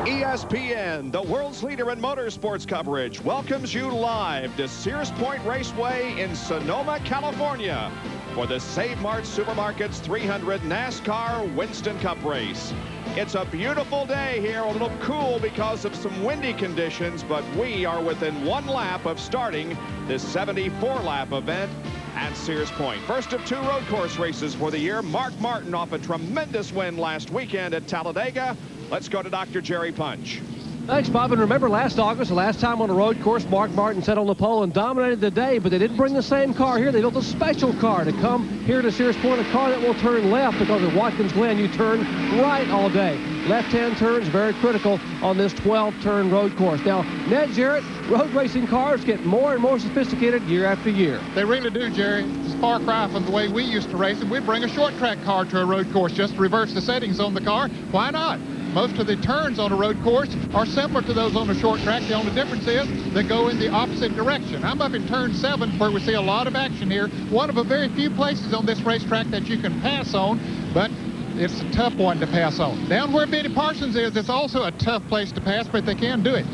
ESPN, the world's leader in motorsports coverage, welcomes you live to Sears Point Raceway in Sonoma, California for the Save Mart Supermarkets 300 NASCAR Winston Cup race. It's a beautiful day here, a little cool because of some windy conditions, but we are within one lap of starting this 74-lap event at Sears Point. First of two road course races for the year. Mark Martin off a tremendous win last weekend at Talladega. Let's go to Dr. Jerry Punch. Thanks, Bob. And remember last August, the last time on a road course, Mark Martin sat on the pole and dominated the day, but they didn't bring the same car here. They built a special car to come here to Sears Point, a car that will turn left because at Watkins Glen, you turn right all day. Left-hand turns, very critical on this 12-turn road course. Now, Ned Jarrett, road racing cars get more and more sophisticated year after year. They really do, Jerry. It's a far cry from the way we used to race, and we bring a short track car to a road course just to reverse the settings on the car. Why not? Most of the turns on a road course are similar to those on a short track. The only difference is they go in the opposite direction. I'm up in turn 7 where we see a lot of action here. One of a very few places on this racetrack that you can pass on, but it's a tough one to pass on. Down where Benny Parsons is, it's also a tough place to pass, but they can do it.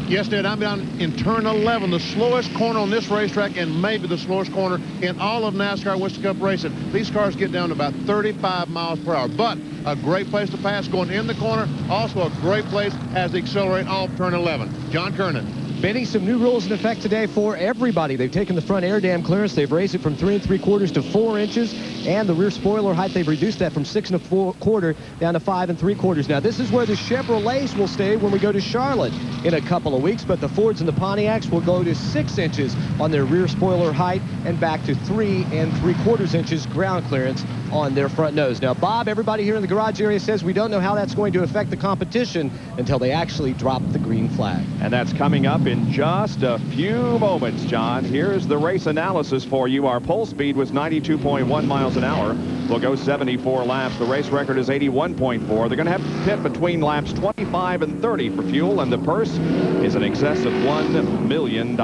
Yes, Ned, I'm down in turn 11, the slowest corner on this racetrack and maybe the slowest corner in all of NASCAR Winston Cup racing. These cars get down to about 35 miles per hour, but a great place to pass going in the corner. Also a great place as they accelerate off turn 11. John Kernan. Benny, some new rules in effect today for everybody. They've taken the front air dam clearance. They've raised it from 3 3/4 to 4 inches. And the rear spoiler height, they've reduced that from 6 1/4 down to 5 3/4. Now, this is where the Chevrolets will stay when we go to Charlotte in a couple of weeks. But the Fords and the Pontiacs will go to 6 inches on their rear spoiler height and back to 3 3/4 inches ground clearance on their front nose. Now, Bob, everybody here in the garage area says we don't know how that's going to affect the competition until they actually drop the green flag. And that's coming up in just a few moments, John. Here's the race analysis for you. Our pole speed was 92.1 miles an hour. We'll go 74 laps. The race record is 81.4. They're going to have to pit between laps 25 and 30 for fuel, and the purse is in excess of $1 million.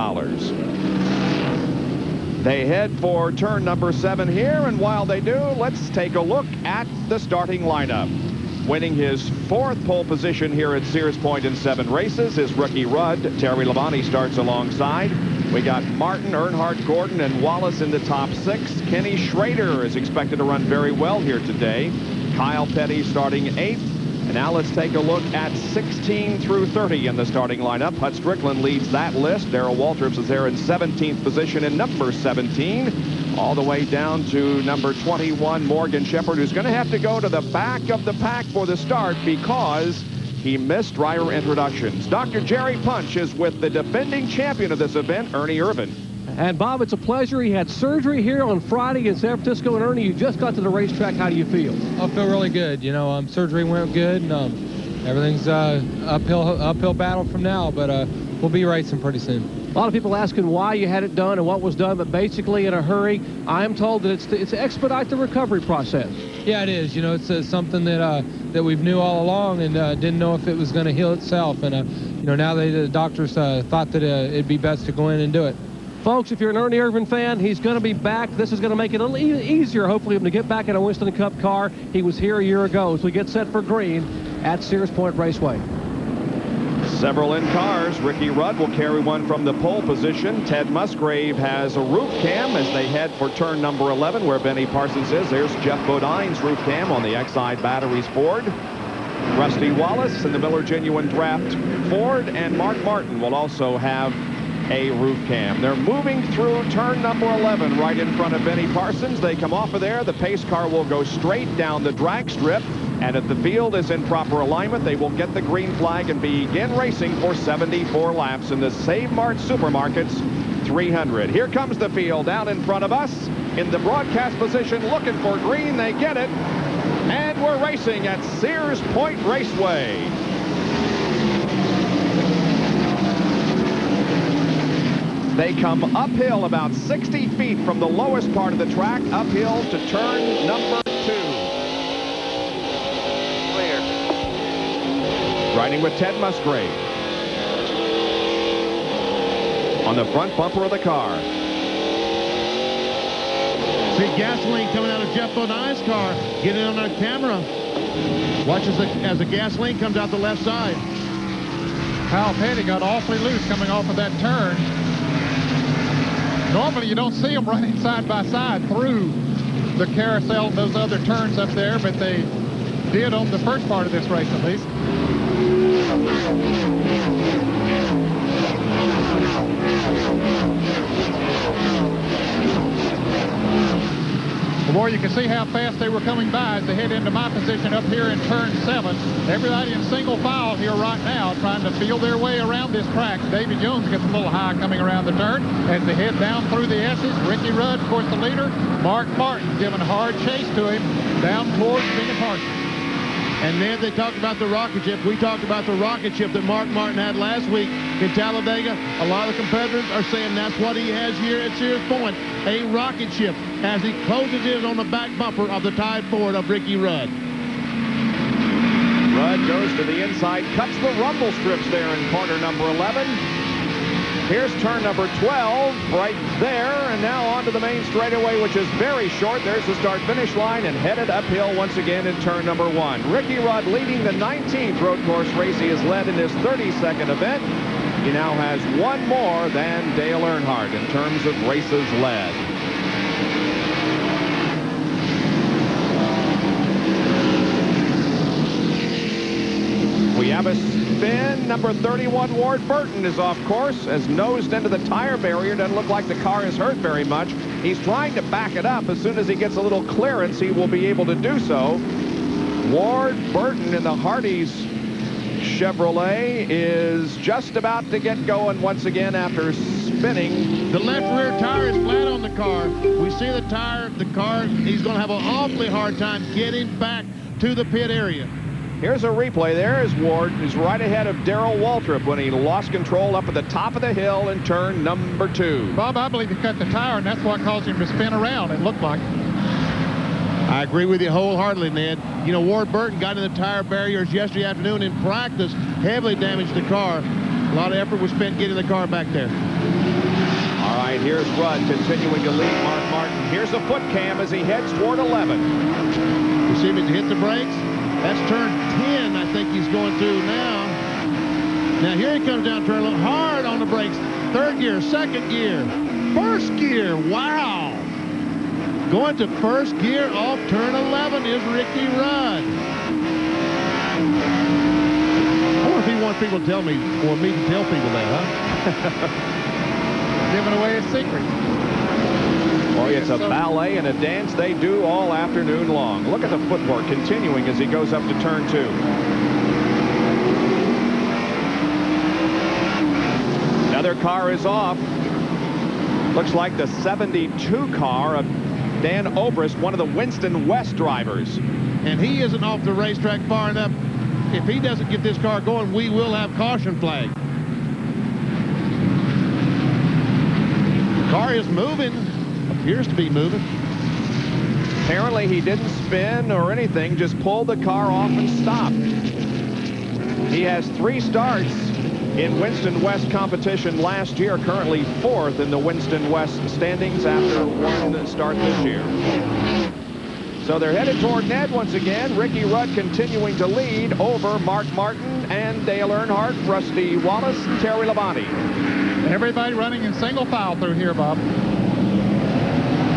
They head for turn number 7 here, and while they do, let's take a look at the starting lineup. Winning his 4th pole position here at Sears Point in 7 races is rookie Rudd. Terry Labonte starts alongside. We got Martin, Earnhardt, Gordon, and Wallace in the top 6. Kenny Schrader is expected to run very well here today. Kyle Petty starting 8th. And now let's take a look at 16 through 30 in the starting lineup. Hut Strickland leads that list. Darrell Waltrip is there in 17th position in number 17. All the way down to number 21, Morgan Shepherd, who's going to have to go to the back of the pack for the start because he missed driver introductions. Dr. Jerry Punch is with the defending champion of this event, Ernie Irvan. And, Bob, it's a pleasure. He had surgery here on Friday in San Francisco. And, Ernie, you just got to the racetrack. How do you feel? I feel really good. You know, surgery went good, and everything's uphill battle from now, but we'll be racing pretty soon. A lot of people asking why you had it done and what was done, but basically in a hurry. I am told that it's to expedite the recovery process. Yeah, it is. You know, it's something that we've knew all along and didn't know if it was going to heal itself. And, you know, now the doctors thought that it'd be best to go in and do it. Folks, if you're an Ernie Irvan fan, he's going to be back. This is going to make it a little easier, hopefully, to get back in a Winston Cup car. He was here a year ago as we get set for green at Sears Point Raceway. Several in cars. Ricky Rudd will carry one from the pole position. Ted Musgrave has a roof cam as they head for turn number 11 where Benny Parsons is. There's Jeff Bodine's roof cam on the Exide Batteries Ford. Rusty Wallace in the Miller Genuine Draft Ford, and Mark Martin will also have a roof cam. They're moving through turn number 11 right in front of Benny Parsons. They come off of there. The pace car will go straight down the drag strip, and if the field is in proper alignment, they will get the green flag and begin racing for 74 laps in the Save Mart Supermarkets 300. Here comes the field down in front of us in the broadcast position, looking for green. They get it, and we're racing at Sears Point Raceway. They come uphill about 60 feet from the lowest part of the track, uphill to turn number 2. Clear. Riding with Ted Musgrave on the front bumper of the car. See gasoline coming out of Jeff Bodine's car. Get it on our camera. Watch as the gasoline comes out the left side. Kyle Petty got awfully loose coming off of that turn. Normally you don't see them running side by side through the carousel and those other turns up there, but they did on the first part of this race at least. Well, you can see how fast they were coming by as they head into my position up here in turn 7. Everybody in single file here right now trying to feel their way around this track. David Jones gets a little high coming around the turn as they head down through the S's. Ricky Rudd, of course, the leader. Mark Martin giving a hard chase to him down towards Bennett Parsons. And then they talked about the rocket ship. We talked about the rocket ship that Mark Martin had last week in Talladega. A lot of the competitors are saying that's what he has here at Sears Point, a rocket ship, as he closes in on the back bumper of the Tide Ford of Ricky Rudd. Rudd goes to the inside, cuts the rumble strips there in corner number 11. Here's turn number 12 right there, and now onto the main straightaway, which is very short. There's the start-finish line, and headed uphill once again in turn number 1. Ricky Rudd leading the 19th road course race he has led in this 32nd event. He now has one more than Dale Earnhardt in terms of races led. We have a spin. Number 31, Ward Burton, is off course, has nosed into the tire barrier. Doesn't look like the car is hurt very much. He's trying to back it up. As soon as he gets a little clearance, he will be able to do so. Ward Burton in the Hardee's Chevrolet is just about to get going once again after spinning. The left rear tire is flat on the car. We see the car, he's going to have an awfully hard time getting back to the pit area. Here's a replay. There is Ward. He's right ahead of Darrell Waltrip when he lost control up at the top of the hill in turn number 2. Bob, I believe he cut the tire, and that's what caused him to spin around, it looked like. I agree with you wholeheartedly, Ned. You know, Ward Burton got in the tire barriers yesterday afternoon in practice, heavily damaged the car. A lot of effort was spent getting the car back there. All right, here's Rudd continuing to lead Mark Martin. Here's a foot cam as he heads toward 11. You see him hit the brakes? That's turn 10, I think he's going through now. Now here he comes down turn hard on the brakes. Third gear, second gear, first gear. Wow. Going to first gear off turn 11 is Ricky Rudd. I wonder if he wants people to tell me, or me to tell people that, huh? Giving away his secret. Boy, it's a ballet and a dance they do all afternoon long. Look at the footwork continuing as he goes up to turn 2. Another car is off. Looks like the 72 car of Dan Obrist, one of the Winston West drivers. And he isn't off the racetrack far enough. If he doesn't get this car going, we will have caution flag. The car is moving. Appears to be moving. Apparently he didn't spin or anything, just pulled the car off and stopped. He has 3 starts in Winston West competition last year, currently 4th in the Winston West standings after 1 start this year. So they're headed toward Ned once again. Ricky Rudd continuing to lead over Mark Martin and Dale Earnhardt, Rusty Wallace, and Terry Labonte. Everybody running in single file through here, Bob.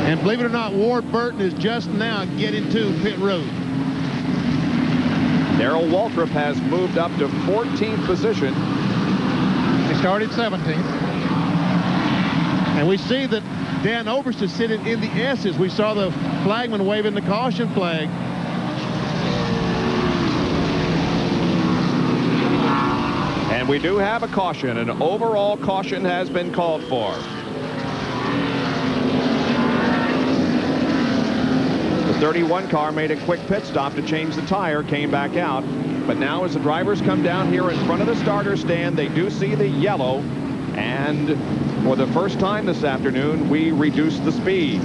And believe it or not, Ward Burton is just now getting to pit road. Darrell Waltrip has moved up to 14th position. He started 17th. And we see that Dan Oberst is sitting in the S's. We saw the flagman waving the caution flag. And we do have a caution. An overall caution has been called for. The 31 car made a quick pit stop to change the tire, came back out. But now as the drivers come down here in front of the starter stand, they do see the yellow. And for the first time this afternoon, we reduce the speed.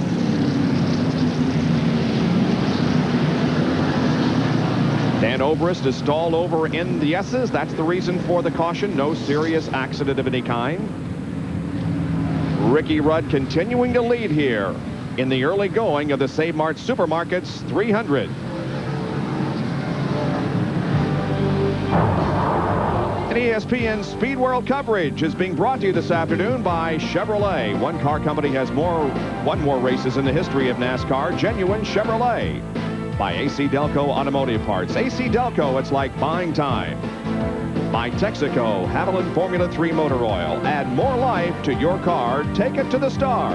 Dan Obrist is stalled over in the S's. That's the reason for the caution. No serious accident of any kind. Ricky Rudd continuing to lead here in the early going of the Save Mart Supermarkets 300. ESPN Speed World coverage is being brought to you this afternoon by Chevrolet. One car company has won more races in the history of NASCAR, genuine Chevrolet. By AC Delco Automotive Parts. AC Delco, it's like buying time. By Texaco, Haviland Formula 3 Motor Oil. Add more life to your car. Take it to the star.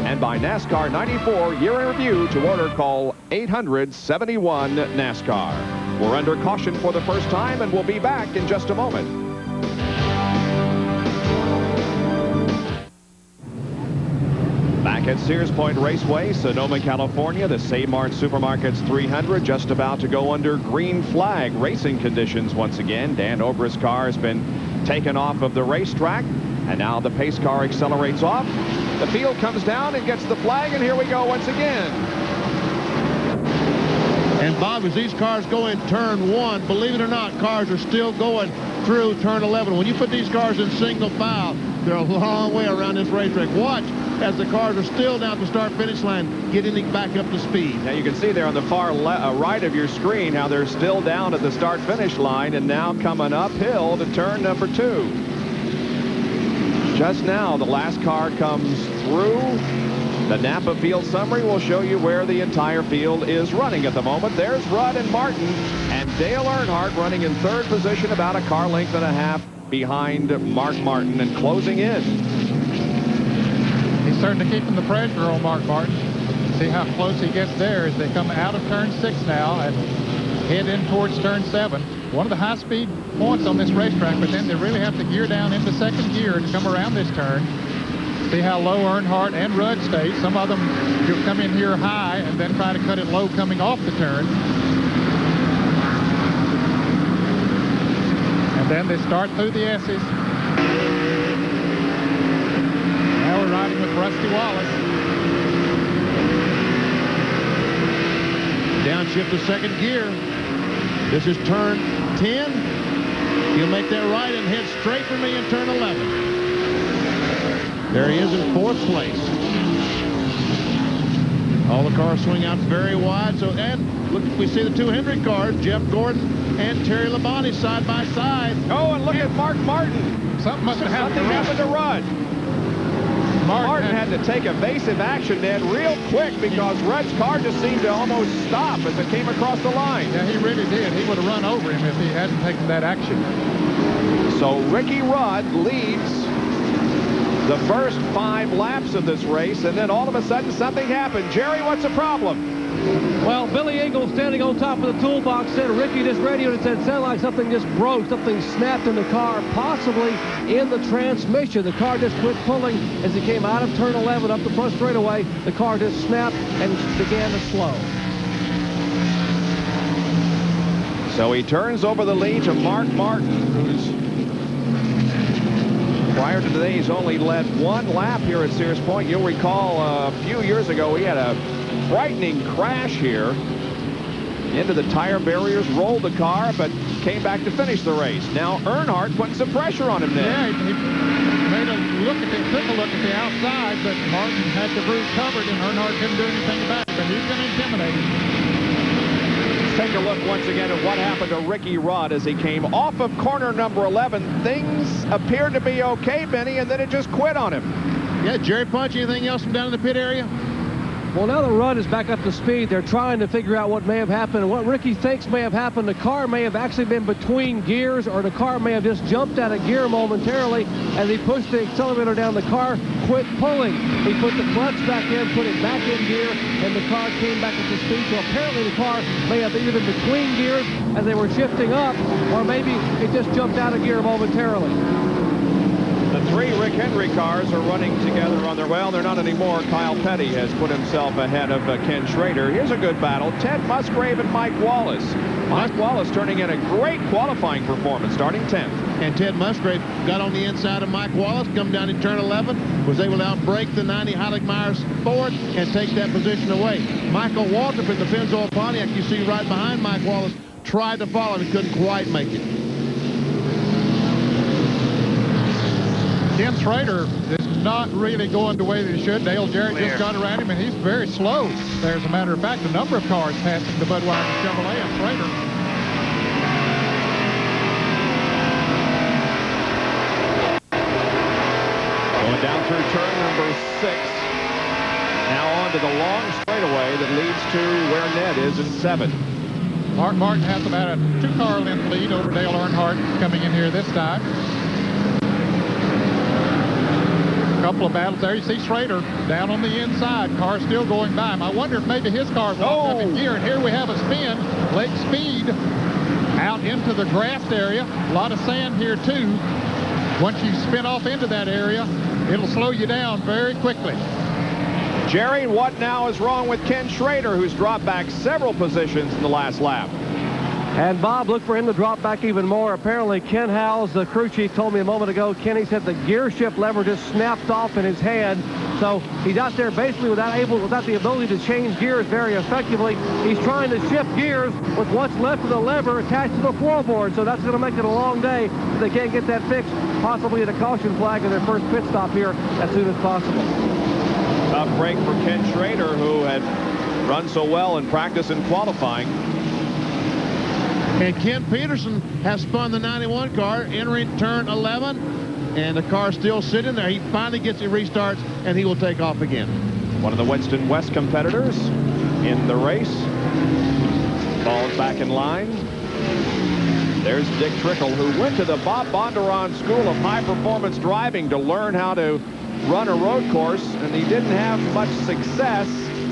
And by NASCAR 94 Year in Review. To order, call 871 NASCAR. We're under caution for the first time, and we'll be back in just a moment. Back at Sears Point Raceway, Sonoma, California, the Mart Supermarkets 300 just about to go under green flag racing conditions once again. Dan Obrist's car has been taken off of the racetrack, and now the pace car accelerates off. The field comes down and gets the flag, and here we go once again. And Bob, as these cars go in turn 1, believe it or not, cars are still going through turn 11. When you put these cars in single file, they're a long way around this racetrack. Watch as the cars are still down the start-finish line, getting back up to speed. Now you can see there on the far right of your screen how they're still down at the start-finish line and now coming uphill to turn number 2. Just now, the last car comes through. The Napa field summary will show you where the entire field is running at the moment. There's Rudd and Martin, and Dale Earnhardt running in 3rd position, about a car length and a half behind Mark Martin and closing in. He's certainly keeping the pressure on Mark Martin. See how close he gets there as they come out of turn 6 now and head in towards turn 7. One of the high-speed points on this racetrack, but then they really have to gear down into 2nd gear to come around this turn. See how low Earnhardt and Rudd stay. Some of them will come in here high and then try to cut it low coming off the turn. And then they start through the S's. Now we're riding with Rusty Wallace. Downshift to 2nd gear. This is turn 10. He'll make that right and head straight for me in turn 11. There he is in 4th place. All the cars swing out very wide. So, and look, we see the 2 Hendrick cars, Jeff Gordon and Terry Labonte side by side. Oh, and look at Mark Martin. Something must have Something happened to Rudd. Martin had to take evasive action then real quick because Rudd's car just seemed to almost stop as it came across the line. Yeah, he really did. He would have run over him if he hadn't taken that action. So Ricky Rudd leads the first 5 laps of this race, and then all of a sudden something happened. Jerry, what's the problem? Well, Billy Engel standing on top of the toolbox said, Ricky just radioed and said, sounded like something just broke, something snapped in the car, possibly in the transmission. The car just quit pulling as he came out of turn 11 up the front straightaway. The car just snapped and began to slow. So he turns over the lead to Mark Martin, who's prior to today, he's only led 1 lap here at Sears Point. You'll recall a few years ago, he had a frightening crash here into the tire barriers, rolled the car, but came back to finish the race. Now Earnhardt putting some pressure on him then. Yeah, he made took a look at the outside, but Martin had the roof covered, and Earnhardt couldn't do anything about it, but he's going to intimidate him. Let's take a look once again at what happened to Ricky Rudd as he came off of corner number 11. Things appeared to be okay, Benny, and then it just quit on him. Yeah, Jerry Punch, anything else from down in the pit area? Well, now the Rudd is back up to speed. They're trying to figure out what may have happened. And what Ricky thinks may have happened, the car may have actually been between gears, or the car may have just jumped out of gear momentarily as he pushed the accelerator down. The car quit pulling. He put the clutch back in, put it back in gear, and the car came back up to speed. So apparently the car may have either been between gears as they were shifting up, or maybe it just jumped out of gear momentarily. The 3 Rick Henry cars are running together on their, well, they're not anymore. Kyle Petty has put himself ahead of Ken Schrader. Here's a good battle. Ted Musgrave and Mike Wallace. Mike Wallace turning in a great qualifying performance, starting 10th. And Ted Musgrave got on the inside of Mike Wallace, come down in turn 11, was able to outbrake the 90 Heiligmeyer's Ford and take that position away. Michael Waltrip in the Pennzoil Pontiac, you see right behind Mike Wallace, tried to follow him, he couldn't quite make it. Ken Schrader is not really going the way that he should. Dale Jarrett just got around him, and he's very slow. As a matter of fact, a number of cars passing the Budweiser Chevrolet and Schrader. through turn number 6. Now on to the long straightaway that leads to where Ned is in 7. Mark Martin has about a 2-car length lead over Dale Earnhardt coming in here this time. A couple of battles there. You see Schrader down on the inside. Car still going by him. I wonder if maybe his car walked up in gear. And here we have a spin. Lake Speed out into the grassed area. A lot of sand here too. Once you spin off into that area, it'll slow you down very quickly. Jerry, what now is wrong with Ken Schrader, who's dropped back several positions in the last lap? And Bob, look for him to drop back even more. Apparently, Ken Howells, the crew chief, told me a moment ago, Kenny said the gear shift lever just snapped off in his hand. So he's out there basically without the ability to change gears very effectively. He's trying to shift gears with what's left of the lever attached to the floorboard. So that's going to make it a long day if they can't get that fixed, possibly at a caution flag in their first pit stop here as soon as possible. Tough break for Ken Schrader, who had run so well in practice and qualifying. And Ken Peterson has spun the 91 car entering turn 11, and the car's still sitting there. He finally gets it restarts, and he will take off again. One of the Winston West competitors in the race falls back in line. There's Dick Trickle, who went to the Bob Bondurant School of High Performance Driving to learn how to run a road course, and he didn't have much success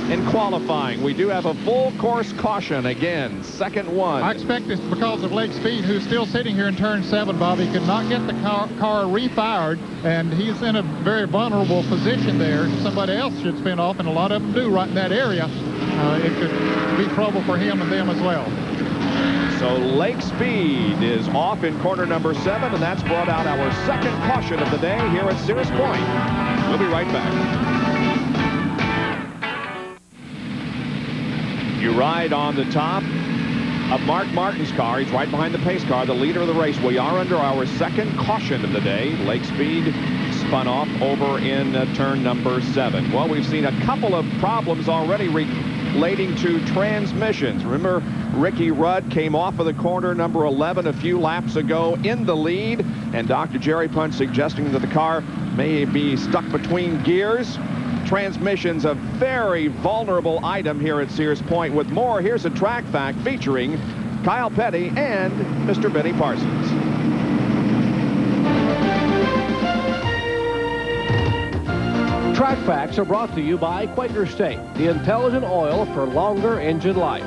in qualifying. We do have a full course caution again, second one. I expect it's because of Lake Speed, who's still sitting here in turn 7, Bob. He could not get the car refired, and he's in a very vulnerable position there. Somebody else should spin off, and a lot of them do right in that area. It could be trouble for him and them as well. So Lake Speed is off in corner number 7, and that's brought out our second caution of the day here at Sears Point. We'll be right back. You ride on the top of Mark Martin's car. He's right behind the pace car, the leader of the race. We are under our second caution of the day. Lake Speed spun off over in turn number 7. Well, we've seen a couple of problems already relating to transmissions. Remember, Ricky Rudd came off of the corner number 11 a few laps ago in the lead, and Dr. Jerry Punch suggesting that the car may be stuck between gears. Transmission's a very vulnerable item here at Sears Point. With more, here's a track fact featuring Kyle Petty and Mr. Benny Parsons. Track facts are brought to you by Quaker State, the intelligent oil for longer engine life.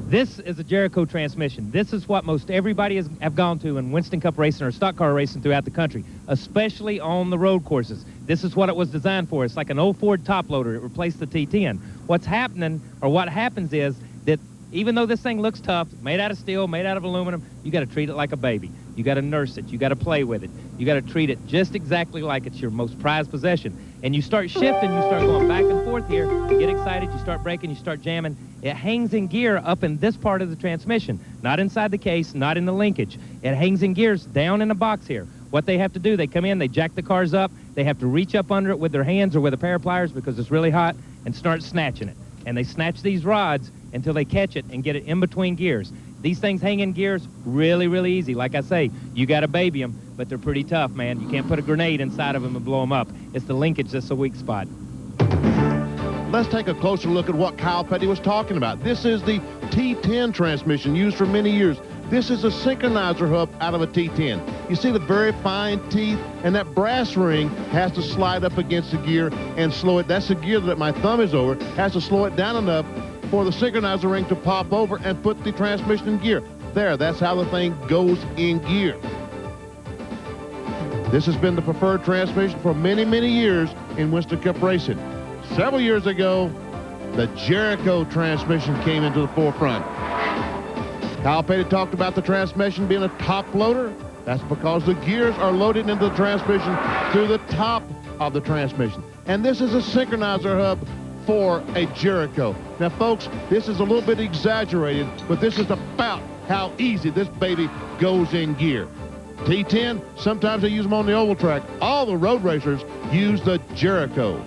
This is a Jericho transmission. This is what most everybody have gone to in Winston Cup racing or stock car racing throughout the country, especially on the road courses. This is what it was designed for. It's like an old Ford top loader. It replaced the T10. What's happening, or what happens is that even though this thing looks tough, made out of steel, made out of aluminum, you got to treat it like a baby. You got to nurse it. You got to play with it. You got to treat it just exactly like it's your most prized possession. And you start shifting, you start going back and forth here. You get excited, you start braking, you start jamming. It hangs in gear up in this part of the transmission, not inside the case, not in the linkage. It hangs in gears down in a box here. What they have to do, they come in, they jack the cars up, they have to reach up under it with their hands or with a pair of pliers because it's really hot, and start snatching it. And they snatch these rods until they catch it and get it in between gears. These things hang in gears really, really easy. Like I say, you got to baby them, but they're pretty tough, man. You can't put a grenade inside of them and blow them up. It's the linkage that's a weak spot. Let's take a closer look at what Kyle Petty was talking about. This is the T10 transmission used for many years. This is a synchronizer hub out of a T10. You see the very fine teeth, and that brass ring has to slide up against the gear and slow it. That's the gear that my thumb is over. Has to slow it down enough for the synchronizer ring to pop over and put the transmission in gear. There, that's how the thing goes in gear. This has been the preferred transmission for many, many years in Winston Cup racing. Several years ago, the Jericho transmission came into the forefront. Kyle Petty talked about the transmission being a top loader. That's because the gears are loaded into the transmission through the top of the transmission. And this is a synchronizer hub for a Jericho. Now, folks, this is a little bit exaggerated, but this is about how easy this baby goes in gear. T10, sometimes they use them on the oval track. All the road racers use the Jericho.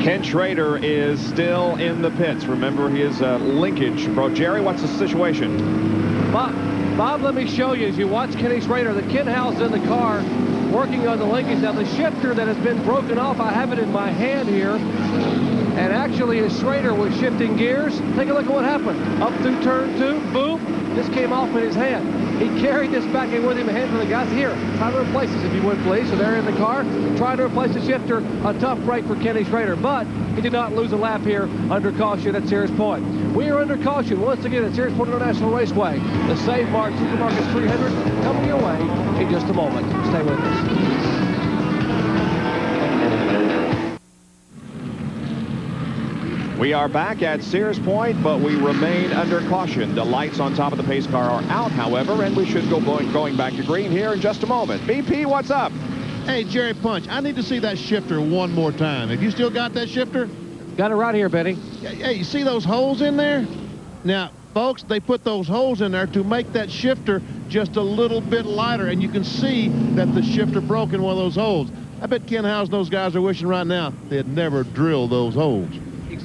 Ken Schrader is still in the pits. Remember, his linkage broke. Jerry, what's the situation? Bob, let me show you as you watch Kenny Schrader. The Ken Howell's in the car working on the linkage. Now, the shifter that has been broken off, I have it in my hand here. And actually, as Schrader was shifting gears, take a look at what happened. Up through turn 2, boom, this came off in his hand. He carried this back in with him and handed to the guys. Here, try to replace this if you would, please. So they're in the car, trying to replace the shifter. A tough break for Kenny Schrader, but he did not lose a lap here under caution at Sears Point. We are under caution once again at Sears Point International Raceway. The Save Mart Supermarkets 300 coming your way in just a moment. Stay with us. We are back at Sears Point, but we remain under caution. The lights on top of the pace car are out, however, and we should go going back to green here in just a moment. BP, what's up? Hey, Jerry Punch, I need to see that shifter one more time. Have you still got that shifter? Got it right here, Benny. Hey, you see those holes in there? Now, folks, they put those holes in there to make that shifter just a little bit lighter, and you can see that the shifter broke in one of those holes. I bet Ken Howes and those guys are wishing right now they had never drilled those holes.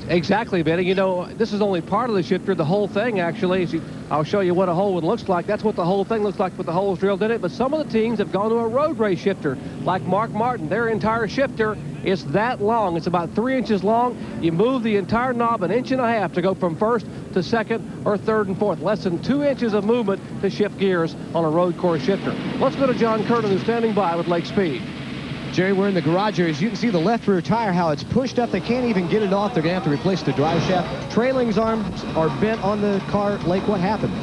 Exactly, Benny. You know, this is only part of the shifter. The whole thing, actually, I'll show you what a hole looks like. That's what the whole thing looks like with the holes drilled in it. But some of the teams have gone to a road race shifter, like Mark Martin. Their entire shifter is that long. It's about 3 inches long. You move the entire knob 1.5 inches to go from first to second or third and fourth. Less than 2 inches of movement to shift gears on a road course shifter. Let's go to John Curtin, who's standing by with Lake Speed. Jerry, we're in the garage here. As you can see, the left rear tire, how it's pushed up. They can't even get it off. They're going to have to replace the drive shaft. Trailing's arms are bent on the car. Lake, what happened?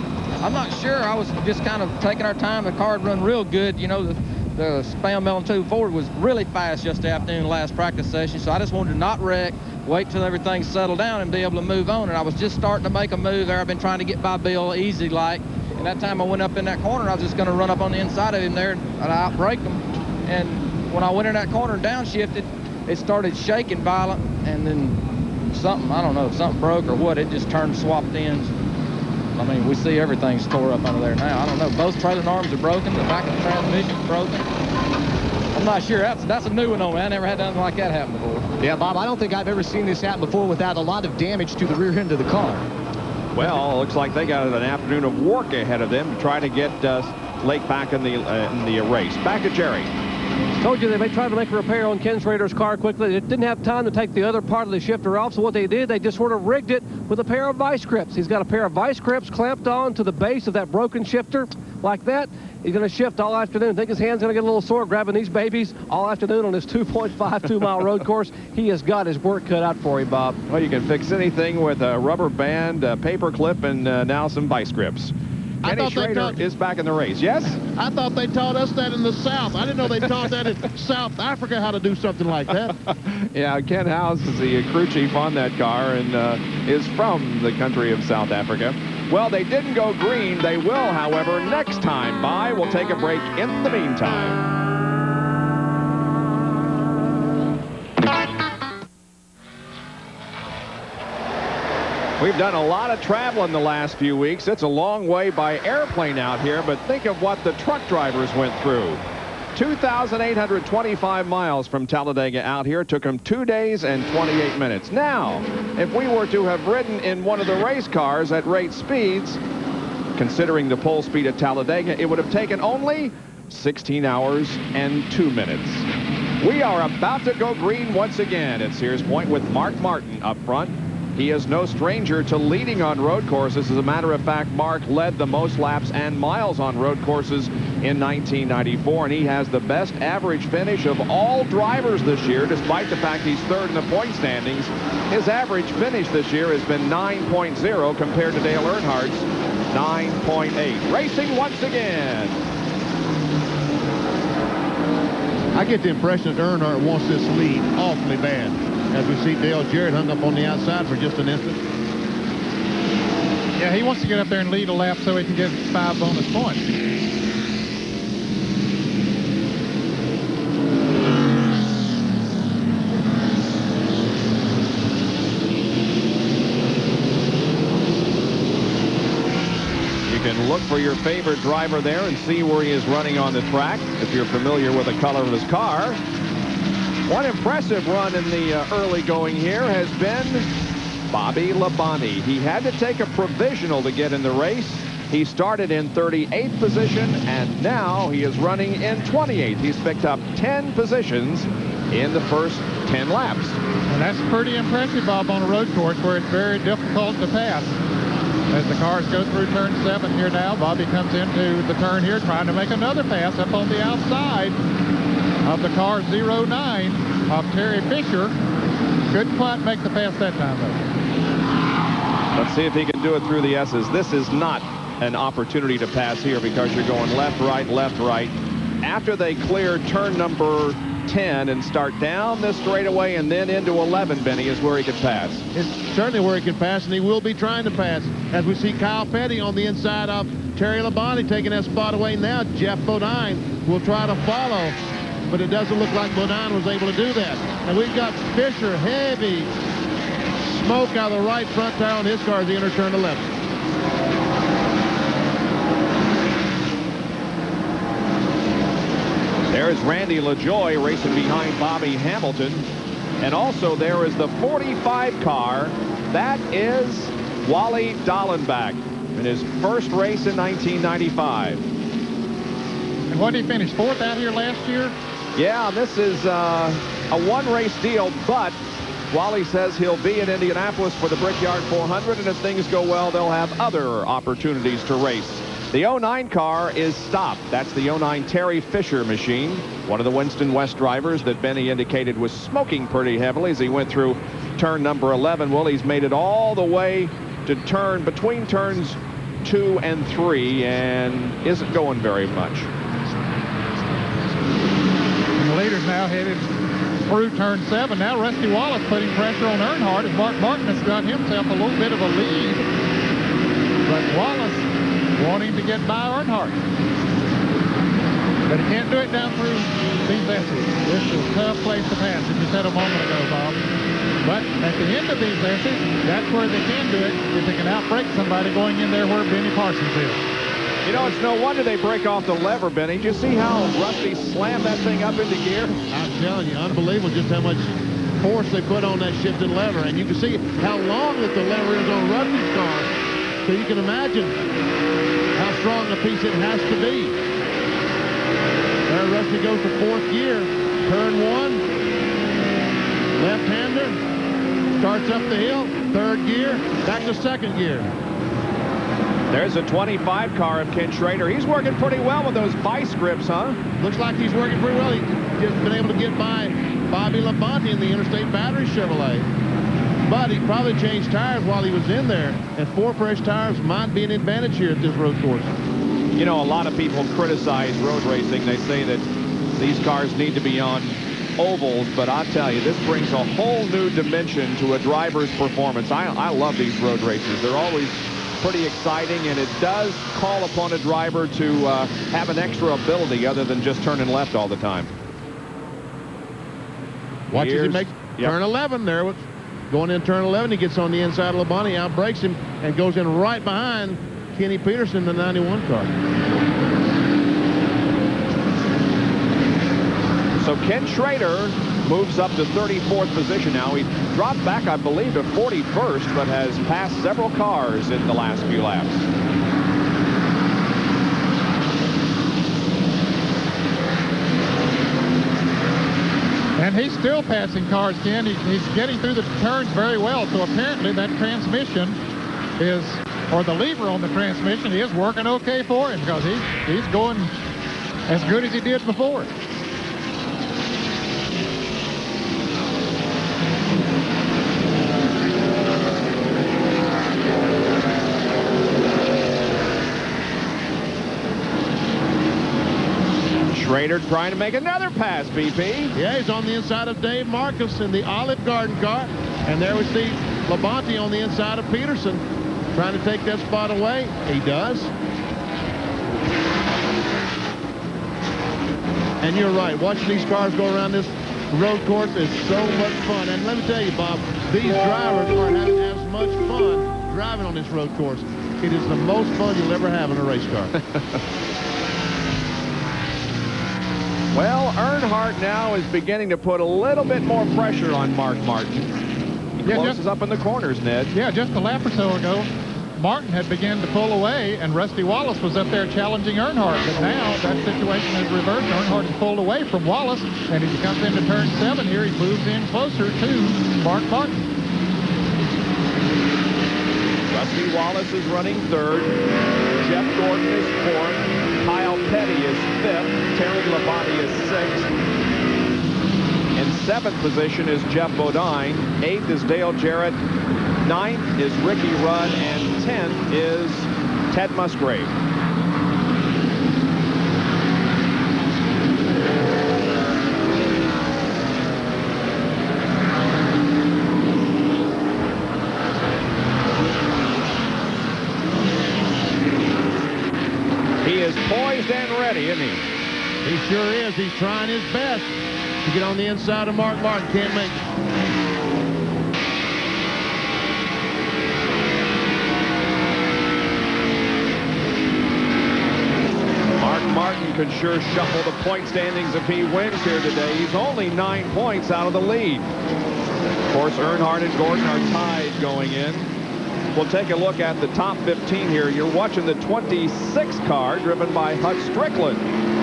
I'm not sure. I was just kind of taking our time. The car had run real good. You know, the Spam Melon Ford was really fast yesterday afternoon, last practice session. So I just wanted to not wreck, wait till everything settled down and be able to move on. And I was just starting to make a move there. I've been trying to get by Bill easy like. And that time I went up in that corner, I was just going to run up on the inside of him there and I outbrake him. And when I went in that corner and downshifted, it started shaking violent, and then something, I don't know if something broke or what, it just turned swapped ends. I mean, we see everything's tore up under there now. I don't know. Both trailing arms are broken. The back of the transmission's broken. I'm not sure. That's a new one on me. I never had nothing like that happen before. Yeah, Bob, I don't think I've ever seen this happen before without a lot of damage to the rear end of the car. Well, looks like they got an afternoon of work ahead of them to try to get Lake back in the race. Back to Jerry. Told you they tried to make a repair on Ken Schrader's car quickly. They didn't have time to take the other part of the shifter off, so what they did, they just sort of rigged it with a pair of vice grips. He's got a pair of vice grips clamped on to the base of that broken shifter like that. He's going to shift all afternoon. I think his hand's going to get a little sore grabbing these babies all afternoon on this 2.52-mile road course. He has got his work cut out for him, Bob. Well, you can fix anything with a rubber band, a paper clip, and now some vice grips. Kenny Schrader is back in the race. Yes? I thought they taught us that in the South. I didn't know they taught that in South Africa, how to do something like that. Yeah, Ken Howes is the crew chief on that car and is from the country of South Africa. Well, they didn't go green. They will, however, next time by. We'll take a break in the meantime. We've done a lot of traveling the last few weeks. It's a long way by airplane out here, but think of what the truck drivers went through. 2,825 miles from Talladega out here. Took them 2 days and 28 minutes. Now, if we were to have ridden in one of the race cars at rate speeds, considering the pole speed at Talladega, it would have taken only 16 hours and 2 minutes. We are about to go green once again at Sears Point with Mark Martin up front. He is no stranger to leading on road courses. As a matter of fact, Mark led the most laps and miles on road courses in 1994, and he has the best average finish of all drivers this year, despite the fact he's third in the point standings. His average finish this year has been 9.0 compared to Dale Earnhardt's 9.8. Racing once again. I get the impression that Earnhardt wants this lead awfully bad. As we see Dale Jarrett hung up on the outside for just an instant. Yeah, he wants to get up there and lead a lap so he can get 5 bonus points. You can look for your favorite driver there and see where he is running on the track if you're familiar with the color of his car. One impressive run in the early going here has been Bobby Labonte. He had to take a provisional to get in the race. He started in 38th position, and now he is running in 28th. He's picked up 10 positions in the first 10 laps. And that's pretty impressive, Bob, on a road course where it's very difficult to pass. As the cars go through turn 7 here now, Bobby comes into the turn here trying to make another pass up on the outside of the car 09 of Terry Fisher. Couldn't quite make the pass that time, though. Let's see if he can do it through the S's. This is not an opportunity to pass here because you're going left, right, left, right. After they clear turn number 10 and start down this straightaway and then into 11, Benny, is where he could pass. It's certainly where he can pass, and he will be trying to pass. As we see Kyle Petty on the inside of Terry Labonte taking that spot away now. Jeff Bodine will try to follow, but it doesn't look like Bodine was able to do that. And we've got Fisher, heavy smoke out of the right front tire on his car as he enters turn 11. There's Randy LaJoie racing behind Bobby Hamilton. And also there is the 45 car. That is Wally Dallenbach in his first race in 1995. And what did he finish, 4th out here last year? Yeah, this is a one-race deal, but Wally says he'll be in Indianapolis for the Brickyard 400, and if things go well, they'll have other opportunities to race. The 09 car is stopped. That's the 09 Terry Fisher machine. One of the Winston West drivers that Benny indicated was smoking pretty heavily as he went through turn number 11. Well, he's made it all the way to between turns 2 and 3 and isn't going very much. And the leader's now headed through turn 7. Now Rusty Wallace putting pressure on Earnhardt as Mark Martin has got himself a little bit of a lead. But Wallace wanting to get by Earnhardt. But he can't do it down through these S's. This is a tough place to pass, as you said a moment ago, Bob. But at the end of these S's, that's where they can do it, if they can outbrake somebody going in there where Benny Parsons is. You know, it's no wonder they break off the lever, Benny. Did you see how Rusty slammed that thing up into gear? I'm telling you, unbelievable just how much force they put on that shifting lever. And you can see how long that the lever is on Rusty's car. So you can imagine how strong a piece it has to be. There Rusty goes to 4th gear. Turn 1. Left-hander. Starts up the hill. 3rd gear. Back to 2nd gear. There's a 25 car of Ken Schrader. He's working pretty well with those vice grips, huh? Looks like he's working pretty well. He's just been able to get by Bobby Labonte in the Interstate Battery Chevrolet. But he probably changed tires while he was in there, and 4 fresh tires might be an advantage here at this road course. You know, a lot of people criticize road racing. They say that these cars need to be on ovals, but I tell you, this brings a whole new dimension to a driver's performance. I love these road races. They're always pretty exciting, and it does call upon a driver to have an extra ability other than just turning left all the time. Watch as he makes turn 11 there. Going in turn 11, he gets on the inside of Labonte, outbrakes him, and goes in right behind Kenny Peterson, the 91 car. So Ken Schrader moves up to 34th position now. He dropped back, I believe, to 41st, but has passed several cars in the last few laps. And he's still passing cars, Ken. He's getting through the turns very well. So apparently that transmission is, or the lever on the transmission is working okay for him, because he's going as good as he did before. Schrader trying to make another pass, BP. Yeah, he's on the inside of Dave Marcus in the Olive Garden car. And there we see Labonte on the inside of Peterson trying to take that spot away. He does. And you're right. Watching these cars go around this road course is so much fun. And let me tell you, Bob, these drivers are having as much fun driving on this road course. It is the most fun you'll ever have in a race car. Well, Earnhardt now is beginning to put a little bit more pressure on Mark Martin. He closes up in the corners, Ned. Yeah, just a lap or so ago, Martin had begun to pull away, and Rusty Wallace was up there challenging Earnhardt. But now that situation has reversed. Earnhardt has pulled away from Wallace, and as he comes into turn 7 here, he moves in closer to Mark Martin. Rusty Wallace is running 3rd. Jeff Gordon is 4th. Kyle Petty is 5th. Terry Labonte is 6th. In 7th position is Jeff Bodine. 8th is Dale Jarrett. 9th is Ricky Rudd. And 10th is Ted Musgrave. He is poised and ready, isn't he? He sure is. He's trying his best to get on the inside of Mark Martin. Can't make it. Mark Martin could sure shuffle the point standings if he wins here today. He's only 9 points out of the lead. Of course, Earnhardt and Gordon are tied going in. We'll take a look at the top 15 here. You're watching the 26 car driven by Hut Strickland,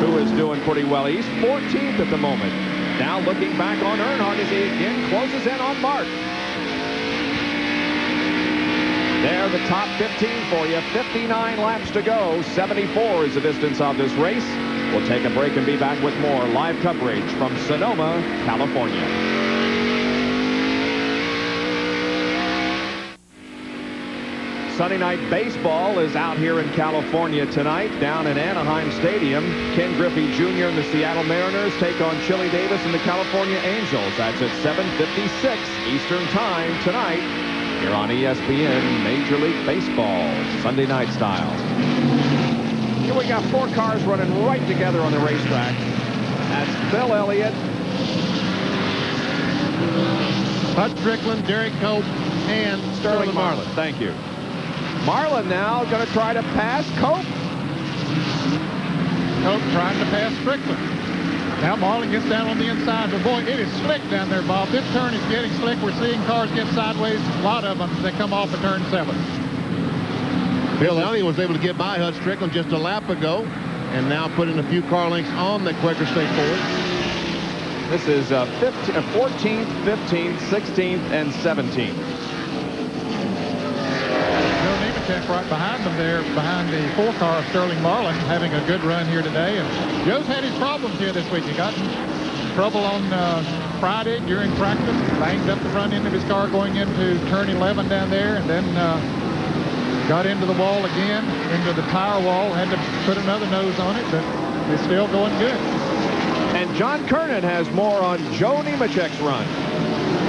who is doing pretty well. He's 14th at the moment. Now looking back on Earnhardt as he again closes in on Mark. There, the top 15 for you. 59 laps to go. 74 is the distance of this race. We'll take a break and be back with more live coverage from Sonoma, California. Sunday night baseball is out here in California tonight, down in Anaheim Stadium. Ken Griffey Jr. and the Seattle Mariners take on Chili Davis and the California Angels. That's at 7:56 Eastern Time tonight here on ESPN Major League Baseball, Sunday night style. Here we got 4 cars running right together on the racetrack. That's Bill Elliott, Hut Strickland, Derek Cope, and Sterling Marlin. Thank you. Marlin now going to try to pass Cope. Cope trying to pass Strickland. Now Marlin gets down on the inside, but boy, it is slick down there, Bob. This turn is getting slick. We're seeing cars get sideways. A lot of them that come off of turn 7. Bill Elliott was able to get by Hut Strickland just a lap ago, and now putting a few car lengths on the Quaker State Ford. This is 14th, 15th, 16th, and 17th. Check right behind them there, behind the 4 car of Sterling Marlin, having a good run here today. And Joe's had his problems here this week. He got in trouble on Friday during practice, banged up the front end of his car going into turn 11 down there, and then got into the wall again, into the tire wall, had to put another nose on it, but it's still going good. And John Kernan has more on Joe Nemechek's run.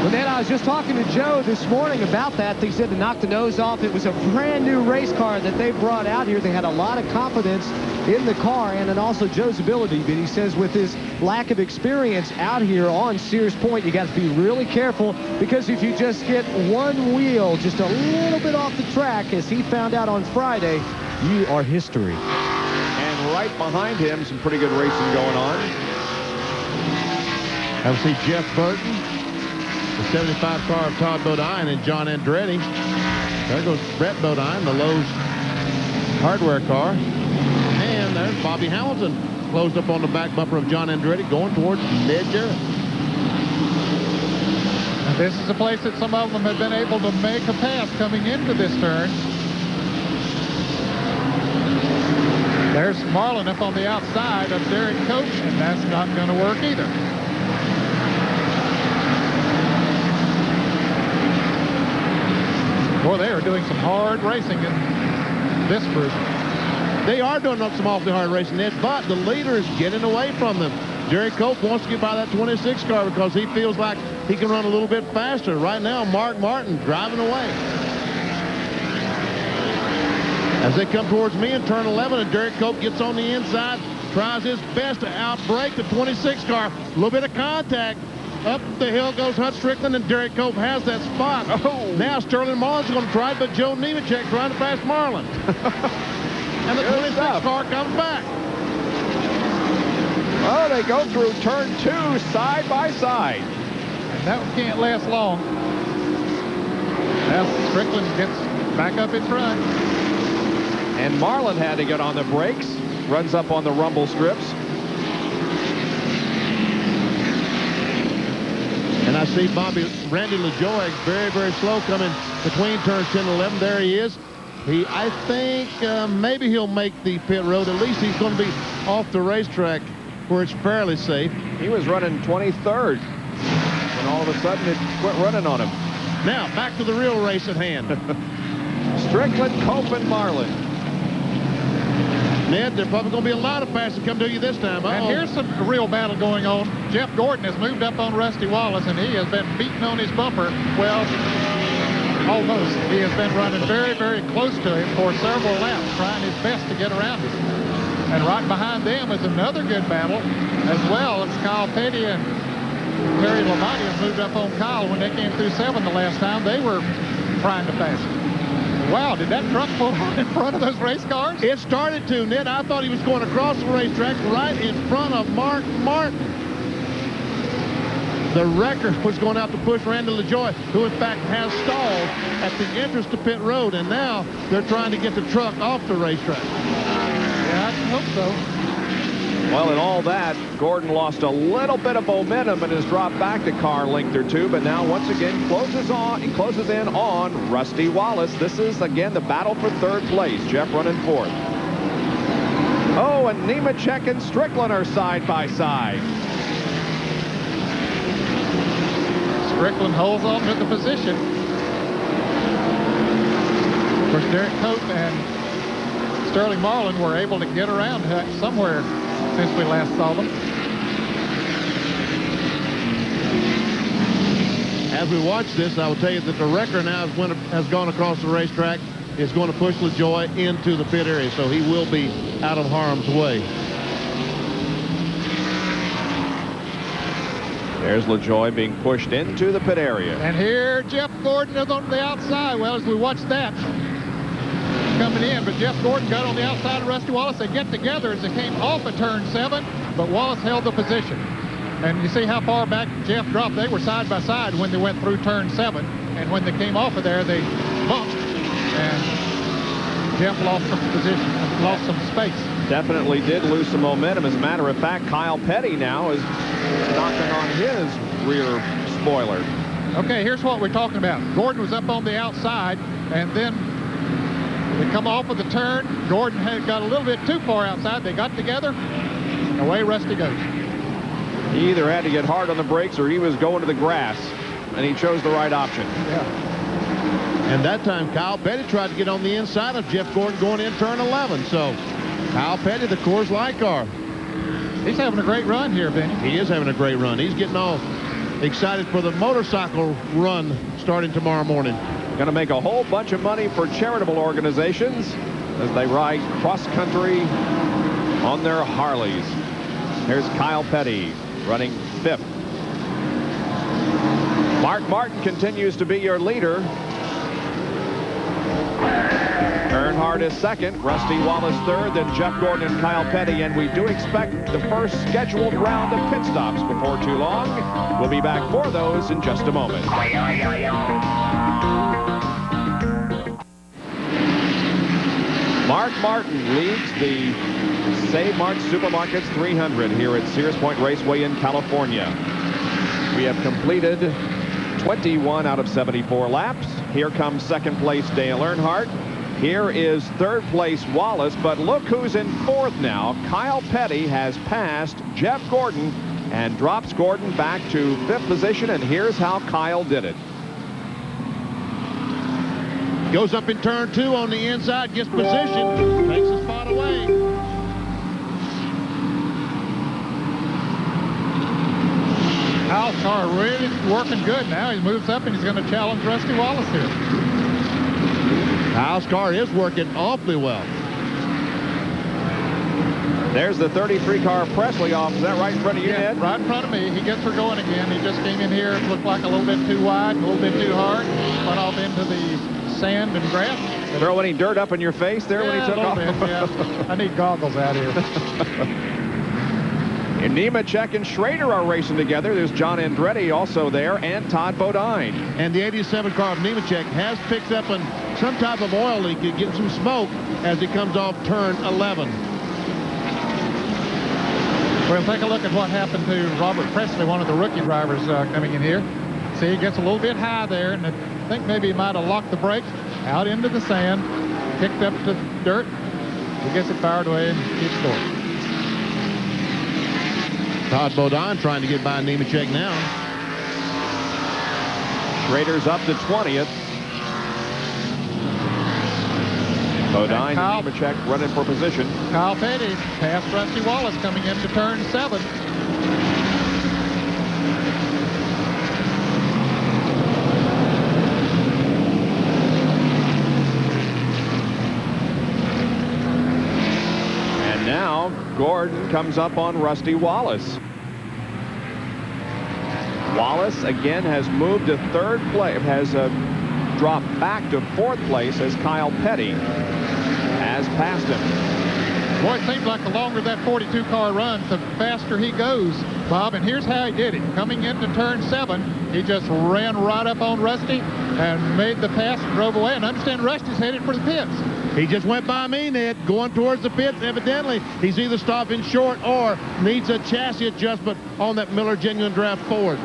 Well, Ned, I was just talking to Joe this morning about that. They said to knock the nose off. It was a brand new race car that they brought out here. They had a lot of confidence in the car and then also Joe's ability. But he says with his lack of experience out here on Sears Point, you got to be really careful, because if you just get one wheel just a little bit off the track, as he found out on Friday, you are history. And right behind him, some pretty good racing going on. I see Jeff Burton, the 75 car of Todd Bodine, and John Andretti. There goes Brett Bodine, the Lowe's hardware car. And there's Bobby Hamilton, closed up on the back bumper of John Andretti, going towards Ned Jarrett. This is a place that some of them have been able to make a pass coming into this turn. There's Marlin up on the outside of Derek Cope, and that's not going to work either. Boy, they are doing some hard racing in this group. They are doing some awfully hard racing, Ned, but the leader is getting away from them. Derek Cope wants to get by that 26 car because he feels like he can run a little bit faster. Right now, Mark Martin driving away. As they come towards me in turn 11, and Derek Cope gets on the inside, tries his best to outbrake the 26 car. A little bit of contact. Up the hill goes Hut Strickland, and Derek Cope has that spot. Oh. Now Sterling Marlin's going to try, but Joe Nemechek trying to pass Marlin. And the 26 car comes back. Oh, they go through turn 2 side by side. And that can't last long. As Strickland gets back up in front. And Marlin had to get on the brakes. Runs up on the rumble strips. And I see Randy LaJoie very, very slow coming between turns 10 and 11. There he is. I think maybe he'll make the pit road. At least he's going to be off the racetrack where it's fairly safe. He was running 23rd. And all of a sudden it quit running on him. Now back to the real race at hand. Strickland, Cope, and Marlin. Ned, there's probably going to be a lot of fast that come to you this time. And here's some real battle going on. Jeff Gordon has moved up on Rusty Wallace, and he has been beating on his bumper. Well, almost. He has been running very, very close to him for several laps, trying his best to get around him. And right behind them is another good battle as well. It's Kyle Petty and Terry Labonte have moved up on Kyle when they came through 7 the last time. They were trying to pass him. Wow, did that truck pull out in front of those race cars? It started to, Ned. I thought he was going across the racetrack right in front of Mark Martin. The wrecker was going out to push Randy LaJoie, who in fact has stalled at the entrance to pit road, and now they're trying to get the truck off the racetrack. Yeah, I hope so. Well, in all that, Gordon lost a little bit of momentum and has dropped back a car length or two, but now once again closes in on Rusty Wallace. This is again the battle for 3rd place. Jeff running 4th. Oh, and Nemechek and Strickland are side by side. Strickland holds on to the position. Of course, Derek Cope and Sterling Marlin were able to get around somewhere since we last saw them. As we watch this, I will tell you that the wrecker now has gone across the racetrack, is going to push LaJoie into the pit area, so he will be out of harm's way. There's LaJoie being pushed into the pit area. And here Jeff Gordon is on the outside. Well, as we watch that coming in, but Jeff Gordon got on the outside of Rusty Wallace. They get together as they came off of turn 7, but Wallace held the position. And you see how far back Jeff dropped. They were side by side when they went through turn 7, and when they came off of there, they bumped, and Jeff lost some position, lost some space. Definitely did lose some momentum. As a matter of fact, Kyle Petty now is knocking on his rear spoiler. Okay, here's what we're talking about. Gordon was up on the outside, and then they come off of the turn. Gordon had got a little bit too far outside. They got together, and away Rusty goes. He either had to get hard on the brakes or he was going to the grass, and he chose the right option. Yeah. And that time, Kyle Petty tried to get on the inside of Jeff Gordon going in turn 11. So Kyle Petty, the Coors Light car. He's having a great run here, Benny. He is having a great run. He's getting all excited for the motorcycle run starting tomorrow morning. Going to make a whole bunch of money for charitable organizations as they ride cross-country on their Harleys. Here's Kyle Petty running 5th. Mark Martin continues to be your leader. Earnhardt is 2nd, Rusty Wallace 3rd, then Jeff Gordon and Kyle Petty, and we do expect the first scheduled round of pit stops before too long. We'll be back for those in just a moment. Mark Martin leads the Save Mart Supermarkets 300 here at Sears Point Raceway in California. We have completed 21 out of 74 laps. Here comes 2nd place Dale Earnhardt. Here is 3rd place Wallace, but look who's in 4th now. Kyle Petty has passed Jeff Gordon and drops Gordon back to 5th position, and here's how Kyle did it. Goes up in turn 2 on the inside, gets position, takes his spot away. Kyle's car really working good now. He moves up and he's going to challenge Rusty Wallace here. Kyle's car is working awfully well. There's the 33 car Presley off. Is that right in front of you, Ned? Right in front of me. He gets her going again. He just came in here. It looked like a little bit too wide, a little bit too hard. Went off into the sand and grass. Throw any dirt up in your face there when he took off? Yeah. I need goggles out here. And Nemechek and Schrader are racing together. There's John Andretti also there, and Todd Bodine. And the 87 car of Nemechek has picked up on some type of oil leak. He gets some smoke as he comes off turn 11. We'll take a look at what happened to Robert Presley, one of the rookie drivers coming in here. See, he gets a little bit high there, and I think maybe he might have locked the brakes out into the sand, picked up the dirt. He gets it fired away and keeps going. Todd Bodine trying to get by Nemechek now. Schrader's up to 20th. Bodine and Nemechek running for position. Kyle Petty past Rusty Wallace coming into turn 7. And now Gordon comes up on Rusty Wallace. Wallace again has moved to 3rd place, has dropped back to 4th place as Kyle Petty has passed him. Boy, it seems like the longer that 42 car runs, the faster he goes, Bob. And here's how he did it. Coming into turn 7, he just ran right up on Rusty and made the pass and drove away. And understand Rusty's headed for the pits. He just went by me, Ned, going towards the pits. Evidently, he's either stopping short or needs a chassis adjustment on that Miller Genuine Draft Ford.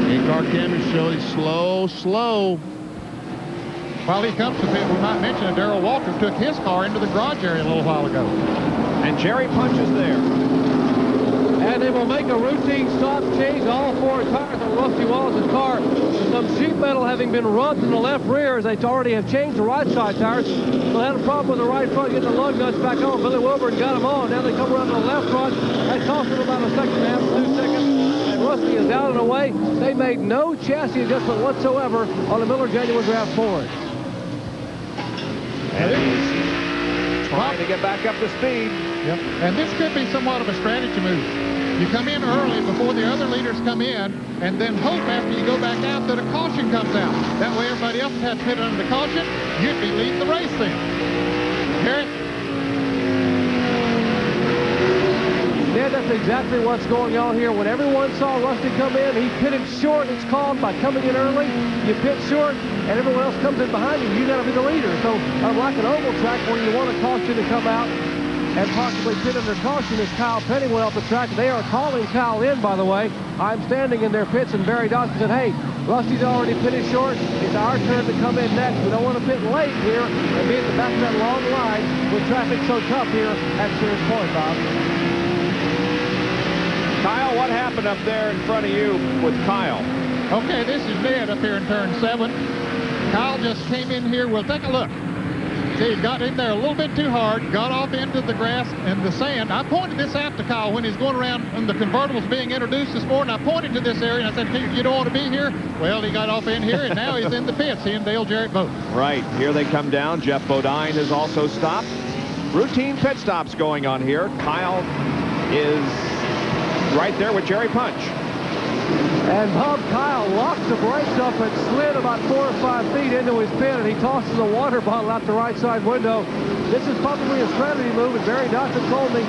In-car camera shows he's slow. While he comes to pit, we might mention that Darrell Walters took his car into the garage area a little while ago. And Jerry Punch is there. And they will make a routine stop change all 4 tires on Rusty Wallace's car. Some sheet metal having been rubbed in the left rear as they already have changed the right side tires. They had a problem with the right front, getting the lug nuts back on. Billy Wilburn got them on. Now they come around to the left front. That cost them about a second and a half, 2 seconds. And Rusty is down and away. They made no chassis adjustment whatsoever on the Miller Genuine Draft Ford. And he's trying to get back up to speed. Yep. And this could be somewhat of a strategy move. You come in early before the other leaders come in, and then hope after you go back out that a caution comes out. That way everybody else has to pit under the caution. You'd be leading the race then. Garrett? Yeah, that's exactly what's going on here. When everyone saw Rusty come in, he pitted short. It's called by coming in early. You pit short, and everyone else comes in behind you. You got to be the leader. So unlike an oval track where you want a caution to come out and possibly pit under caution as Kyle Petty went off the track. They are calling Kyle in, by the way. I'm standing in their pits, and Barry Dawson said, hey, Rusty's already pitted short. It's our turn to come in next. We don't want to pit late here and be at the back of that long line with traffic so tough here at Sears Point, Bob. Kyle, what happened up there in front of you with Kyle? Okay, this is Ned up here in turn 7. Kyle just came in here. Well, take a look. See, he got in there a little bit too hard, got off into the grass and the sand. I pointed this out to Kyle when he's going around and the convertibles being introduced this morning. I pointed to this area and I said, hey, you don't want to be here? Well, he got off in here and now he's in the pits. He and Dale Jarrett both. Right, here they come down. Jeff Bodine has also stopped. Routine pit stops going on here. Kyle is right there with Jerry Punch. And Bob, Kyle locks the brakes up and slid about 4 or 5 feet into his pit, and he tosses a water bottle out the right side window. This is probably a strategy move, and Barry Dawson told me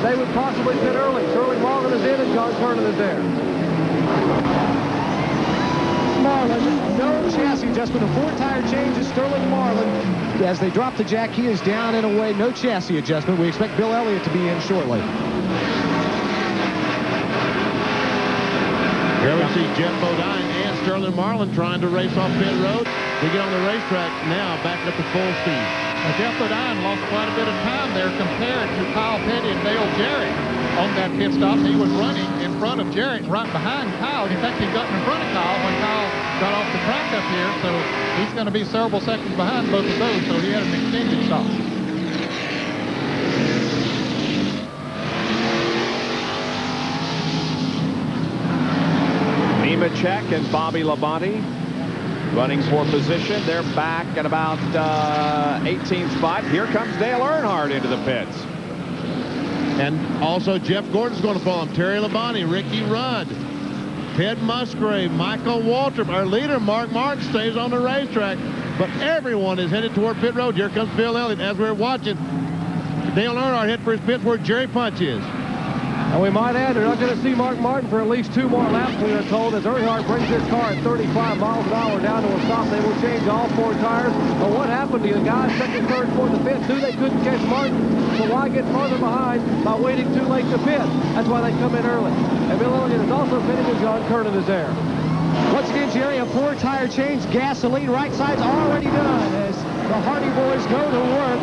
they would possibly pit early. Sterling Marlin is in, and John Kernan is there. Marlin, no chassis adjustment. A 4-tire change is Sterling Marlin. As they drop the jack, he is down and away. No chassis adjustment. We expect Bill Elliott to be in shortly. Here we see Jeff Bodine and Sterling Marlin trying to race off pit road. They get on the racetrack now, back up to full speed. Jeff Bodine lost quite a bit of time there compared to Kyle Petty and Dale Jarrett on that pit stop. He was running in front of Jarrett, right behind Kyle. In fact, he'd gotten in front of Kyle when Kyle got off the track up here, so he's going to be several seconds behind both of those, so he had an extended stop. Nemechek and Bobby Labonte running for position. They're back at about 18th spot. Here comes Dale Earnhardt into the pits. And also Jeff Gordon's going to follow him. Terry Labonte, Ricky Rudd, Ted Musgrave, Michael Waltrip. Our leader, Mark Martin, stays on the racetrack. But everyone is headed toward pit road. Here comes Bill Elliott as we're watching. Dale Earnhardt head for his pits where Jerry Punch is. And we might add, they're not going to see Mark Martin for at least 2 more laps, we are told, as Earnhardt brings his car at 35 miles an hour down to a stop. They will change all 4 tires. But what happened to the guys second, third, fourth, and fifth? Knew they couldn't catch Martin, so why get farther behind by waiting too late to pit? That's why they come in early. And Bill Elliott is also pitting, and John Kernan is there. Once again, Jerry, a 4-tire change. Gasoline, right side's already done as the Hardy boys go to work.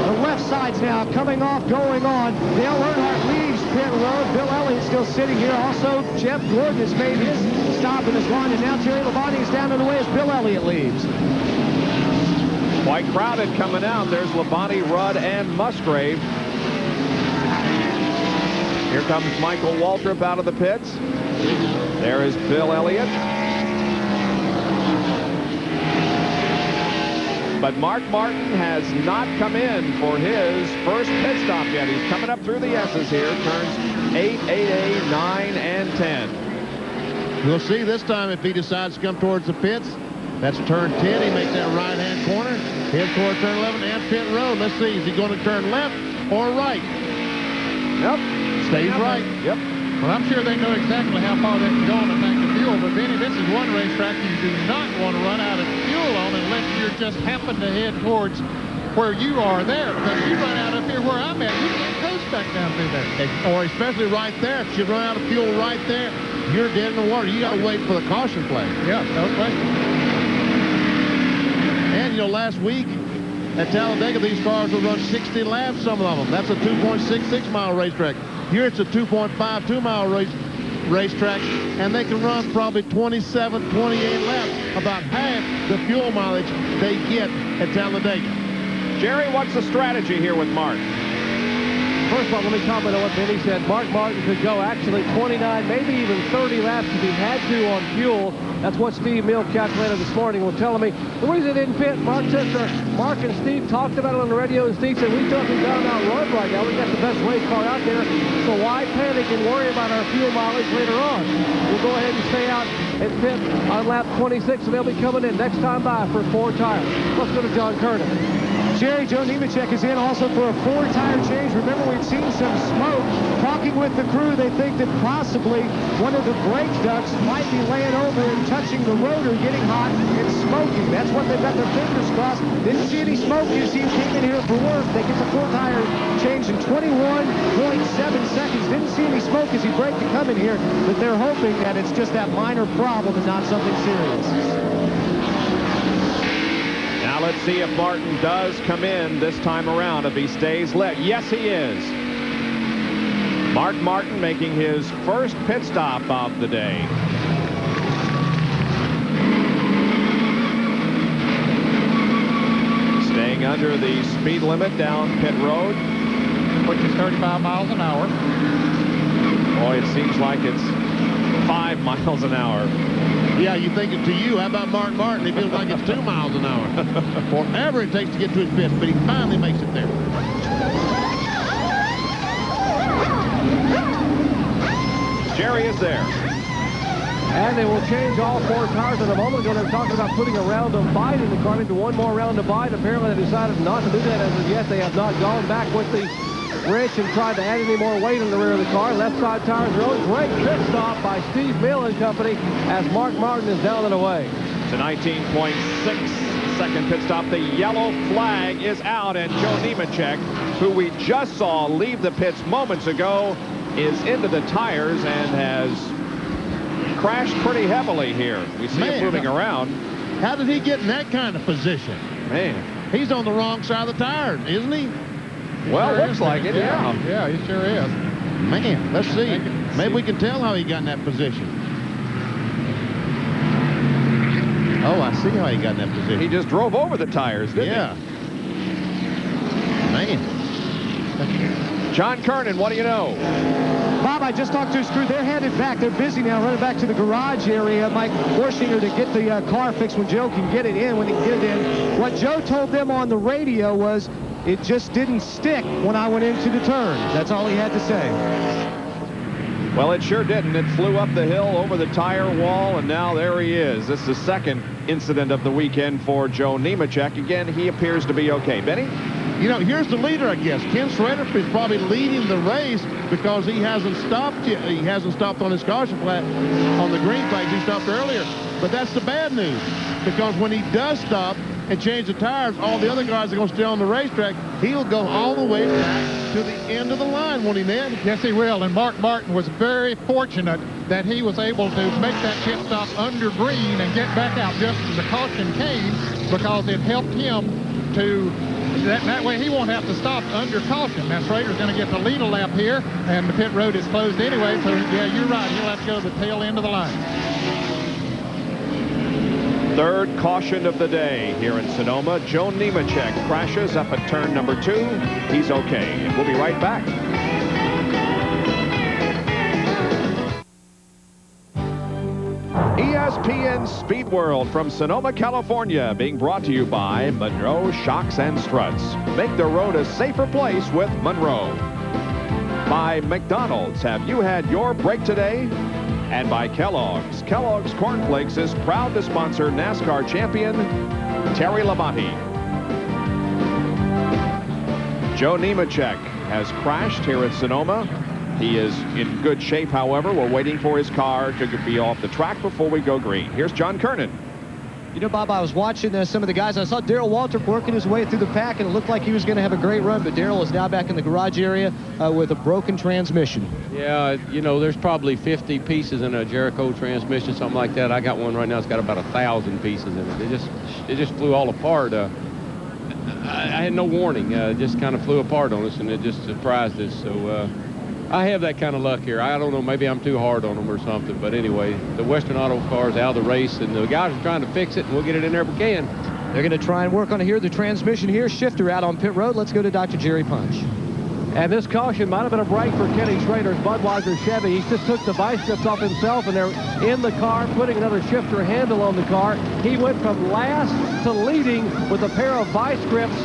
The left side's now coming off, going on. Dale Earnhardt leaves pit road. Bill Elliott still sitting here. Also, Jeff Gordon has made his stop in his line, and now Terry Labonte is down in the way as Bill Elliott leaves. Quite crowded coming out. There's Labonte, Rudd, and Musgrave. Here comes Michael Waltrip out of the pits. There is Bill Elliott. But Mark Martin has not come in for his first pit stop yet. He's coming up through the S's here. Turns 8, 8A, 9, and 10. We'll see this time if he decides to come towards the pits. That's turn 10. He makes that right-hand corner. Heads toward turn 11 and pit road. Let's see, is he going to turn left or right? Yep. Stays right. Yep. Well, I'm sure they know exactly how far they can go on a tank of fuel, but Benny, this is one racetrack you do not want to run out of fuel on unless you just happen to head towards where you are there, because you run out up here where I'm at, you can't coast back down through there. Or especially right there. If you run out of fuel right there, you're dead in the water. You got to wait for the caution flag. Yeah, no question. And, you know, last week at Talladega, these cars will run 60 laps, some of them. That's a 2.66-mile racetrack. Here it's a 2.52-mile racetrack, and they can run probably 27, 28 laps, about half the fuel mileage they get at Talladega. Jerry, what's the strategy here with Mark? First of all, let me comment on what Benny said. Mark Martin could go actually 29, maybe even 30 laps if he had to on fuel. That's what Steve Mill calculated this morning. Was telling me the reason they didn't pit. Mark said, Mark and Steve talked about it on the radio, and Steve said, we thought we got him outrun right now. We got the best race car out there, so why panic and worry about our fuel mileage later on? We'll go ahead and stay out and pit on lap 26, and they'll be coming in next time by for 4 tires. Let's go to John Kernan. Jerry, Joe Nemechek is in also for a 4-tire change. Remember, we'd seen some smoke. Talking with the crew, they think that possibly one of the brake ducts might be laying over and touching the rotor, getting hot and smoking. That's what they've got their fingers crossed. Didn't see any smoke as he came in here for work. They get the 4-tire change in 21.7 seconds. Didn't see any smoke as he braked to come in here, but they're hoping that it's just that minor problem and not something serious. Now let's see if Martin does come in this time around, if he stays lit. Yes, he is. Mark Martin making his first pit stop of the day. Staying under the speed limit down pit road, Which is 35 miles an hour. Boy, it seems like it's 5 miles an hour. Yeah, you think it to you. How about Mark Martin? He feels like it's 2 miles an hour. Forever it takes to get to his pits, but he finally makes it there. Jerry is there. And they will change all 4 tires in a moment ago. They were talking about putting a round of bite in the car, maybe one more round of bite. Apparently they decided not to do that as of yet. They have not gone back with the wrench and tried to add any more weight in the rear of the car. Left side tires are on. Great pit stop by Steve Mill and company as Mark Martin is down and away. It's a 19.6-second pit stop. The yellow flag is out, and Joe Nemechek, who we just saw leave the pits moments ago, is into the tires and has crashed pretty heavily here. We see him moving around. How did he get in that kind of position? Man. He's on the wrong side of the tire, isn't he? Well, looks like it, yeah. Yeah, he sure is. Man, let's see. Maybe we can tell how he got in that position. Oh, I see how he got in that position. He just drove over the tires, didn't he? Man. John Kernan, what do you know? Bob, I just talked to his crew. They're headed back. They're busy now, running back to the garage area. Mike Borschinger to get the car fixed when Joe can get it in, when he can get it in. What Joe told them on the radio was, it just didn't stick when I went into the turn. That's all he had to say. Well, it sure didn't. It flew up the hill over the tire wall, and now there he is. This is the second incident of the weekend for Joe Nemechek. Again, he appears to be okay. Benny? You know, here's the leader, I guess. Ken Schrader is probably leading the race because he hasn't stopped yet. He hasn't stopped on his caution flag on the green flags. He stopped earlier. But that's the bad news, because when he does stop and change the tires, all the other guys are going to stay on the racetrack. He'll go all the way back to the end of the line, won't he, Ned? Yes, he will. And Mark Martin was very fortunate that he was able to make that pit stop under green and get back out just as the caution came, because it helped him to... That way he won't have to stop under caution. Now Schrader's going to get the lead a lap here, and the pit road is closed anyway, so yeah, you're right. He'll have to go to the tail end of the line. Third caution of the day here in Sonoma. Joe Nemechek crashes up at turn number 2. He's okay. And we'll be right back. ESPN Speed World from Sonoma, California, being brought to you by Monroe Shocks and Struts. Make the road a safer place with Monroe. By McDonald's, have you had your break today? And by Kellogg's. Kellogg's Corn Flakes is proud to sponsor NASCAR champion Terry Labonte. Joe Nemechek has crashed here at Sonoma. He is in good shape, however. We're waiting for his car to be off the track before we go green. Here's John Kernan. You know, Bob, I was watching some of the guys. I saw Darrell Waltrip working his way through the pack, and it looked like he was going to have a great run, but Darrell is now back in the garage area with a broken transmission. Yeah, you know, there's probably 50 pieces in a Jericho transmission, something like that. I got one right now. It's got about 1,000 pieces in it. It just flew all apart. I had no warning. It just kind of flew apart on us, and it just surprised us. So I have that kind of luck here. I don't know, maybe I'm too hard on them or something. But anyway, the Western Auto car is out of the race, and the guys are trying to fix it, and we'll get it in there if we can. They're going to try and work on it here. The transmission here, shifter out on pit road. Let's go to Dr. Jerry Punch. And this caution might have been a break for Kenny Schrader's Budweiser Chevy. He just took the vice grips off himself, and they're in the car, putting another shifter handle on the car. He went from last to leading with a pair of vice grips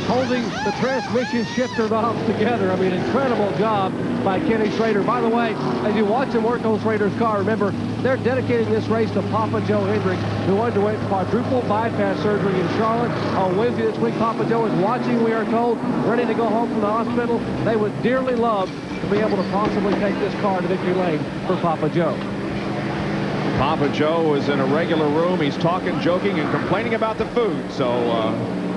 holding the transmission shifter knobs together. I mean, incredible job by Kenny Schrader. By the way, as you watch him work on Schrader's car, remember, they're dedicating this race to Papa Joe Hendrick, who underwent quadruple bypass surgery in Charlotte on Wednesday this week. Papa Joe is watching, we are told, ready to go home from the hospital. They would dearly love to be able to possibly take this car to victory lane for Papa Joe. Papa Joe is in a regular room. He's talking, joking, and complaining about the food. So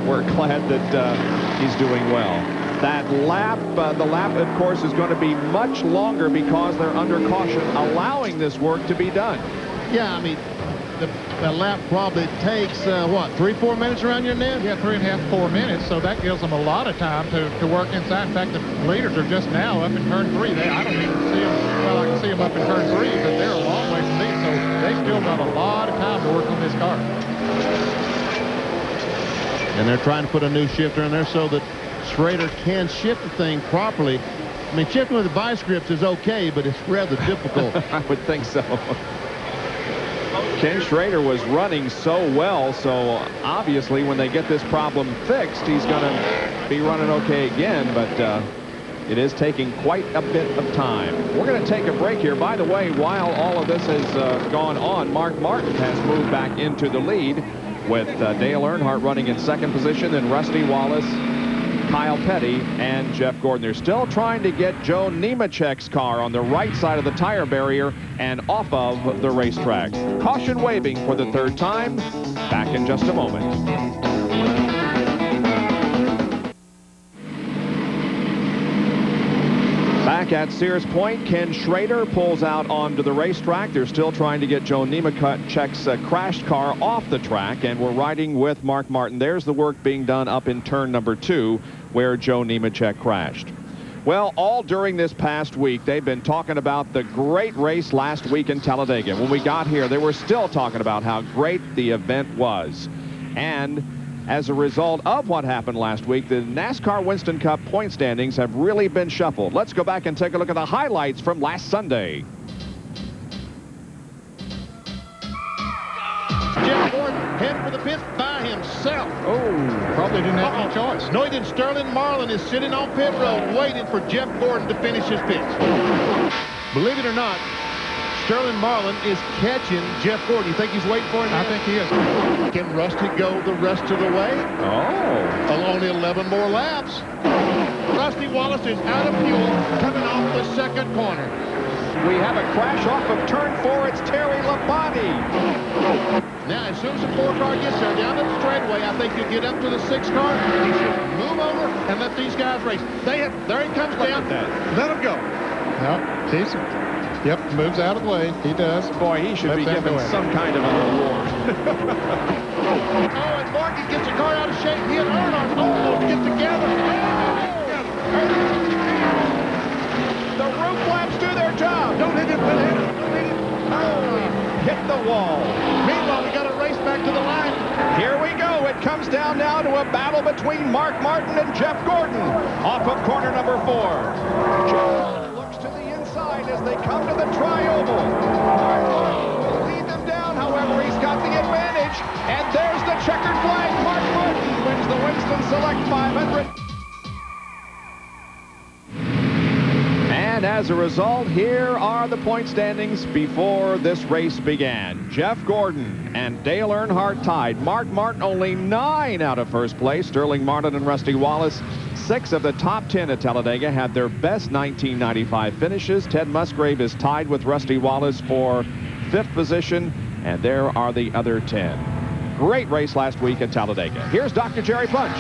we're glad that he's doing well. That lap, the lap, of course, is going to be much longer because they're under caution, allowing this work to be done. Yeah, I mean, the lap probably takes, what, 3-4 minutes around your net? Yeah, 3.5, 4 minutes, so that gives them a lot of time to work inside. In fact, the leaders are just now up in turn 3. I don't even see them, well, I can see them up in turn 3, but they're a long way from me, so they've still got a lot of time to work on this car. And they're trying to put a new shifter in there so that Schrader can shift the thing properly. I mean, shifting with the vice grips is okay, but it's rather difficult. I would think so. Ken Schrader was running so well, so obviously when they get this problem fixed, he's going to be running okay again, but it is taking quite a bit of time. We're going to take a break here. By the way, while all of this has gone on, Mark Martin has moved back into the lead with Dale Earnhardt running in second position, and Rusty Wallace, Kyle Petty, and Jeff Gordon. They're still trying to get Joe Nemechek's car on the right side of the tire barrier and off of the racetrack. Caution waving for the third time. Back in just a moment. Back at Sears Point, Ken Schrader pulls out onto the racetrack. They're still trying to get Joe Nemechek's crashed car off the track, and we're riding with Mark Martin. There's the work being done up in turn number 2, where Joe Nemechek crashed. Well, all during this past week, they've been talking about the great race last week in Talladega. When we got here, they were still talking about how great the event was. And as a result of what happened last week, the NASCAR Winston Cup point standings have really been shuffled. Let's go back and take a look at the highlights from last Sunday. Jeff Gordon headed for the pit by himself. Oh, probably didn't have any choice. No, he didn't. Sterling Marlin is sitting on pit road waiting for Jeff Gordon to finish his pitch. Believe it or not, Sterling Marlin is catching Jeff Gordon. You think he's waiting for him? I think he is. Can Rusty go the rest of the way? Oh. Only 11 more laps. Rusty Wallace is out of fuel coming off the second corner. We have a crash off of turn 4. It's Terry Labonte. Now, as soon as the 4 car gets there, down the straightaway, I think you get up to the 6 car. He should move over and let these guys race. There he comes down. Let him go. Yep, moves out of the way. He does. Boy, he should be given some kind of a reward. Oh, and Morgan gets the car out of shape. He and Earnhardt almost get together. The roof flaps do their job. Don't hit him, don't hit him, don't hit him. Oh, he hit the wall. Meanwhile, we got to race back to the line. Here we go. It comes down now to a battle between Mark Martin and Jeff Gordon off of corner number 4. Jeff looks to the inside as they come to the tri-oval. Mark Martin will lead them down. However, he's got the advantage. And there's the checkered flag. Mark Martin wins the Winston Select 500. And as a result, here are the point standings before this race began. Jeff Gordon and Dale Earnhardt tied. Mark Martin only 9 out of first place. Sterling Martin and Rusty Wallace, 6 of the top 10 at Talladega, had their best 1995 finishes. Ted Musgrave is tied with Rusty Wallace for 5th position, and there are the other 10. Great race last week at Talladega. Here's Dr. Jerry Punch.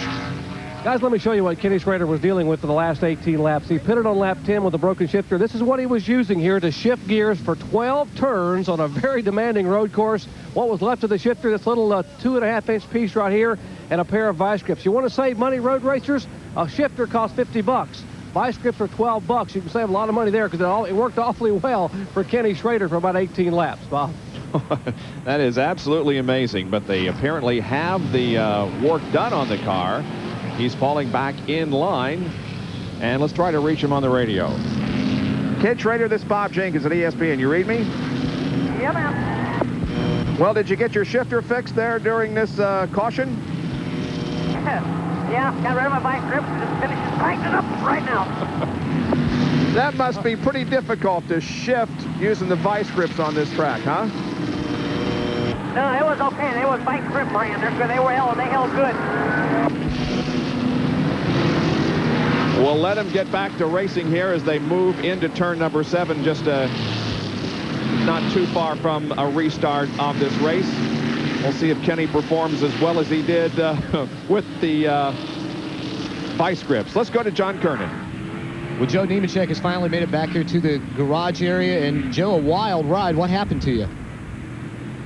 Guys, let me show you what Kenny Schrader was dealing with for the last 18 laps. He pitted on lap 10 with a broken shifter. This is what he was using here to shift gears for 12 turns on a very demanding road course. What was left of the shifter, this little 2.5-inch piece right here, and a pair of vice grips. You want to save money, road racers? A shifter costs $50. Vice grips are $12. You can save a lot of money there because it worked awfully well for Kenny Schrader for about 18 laps, Bob. That is absolutely amazing, but they apparently have the work done on the car. He's falling back in line, and let's try to reach him on the radio. Kid Schrader, this is Bob Jenkins at ESPN. You read me? Yeah, ma'am. Well, did you get your shifter fixed there during this caution? Yeah, got rid of my vice grip and just finishing tightening it up right now. That must be pretty difficult to shift using the vice grips on this track, huh? No, it was okay. They was vice grip brand. They held good. We'll let him get back to racing here as they move into turn number 7, just not too far from a restart of this race. We'll see if Kenny performs as well as he did with the vice grips. Let's go to John Kernan. Well, Joe Nemechek has finally made it back here to the garage area. And, Joe, a wild ride. What happened to you?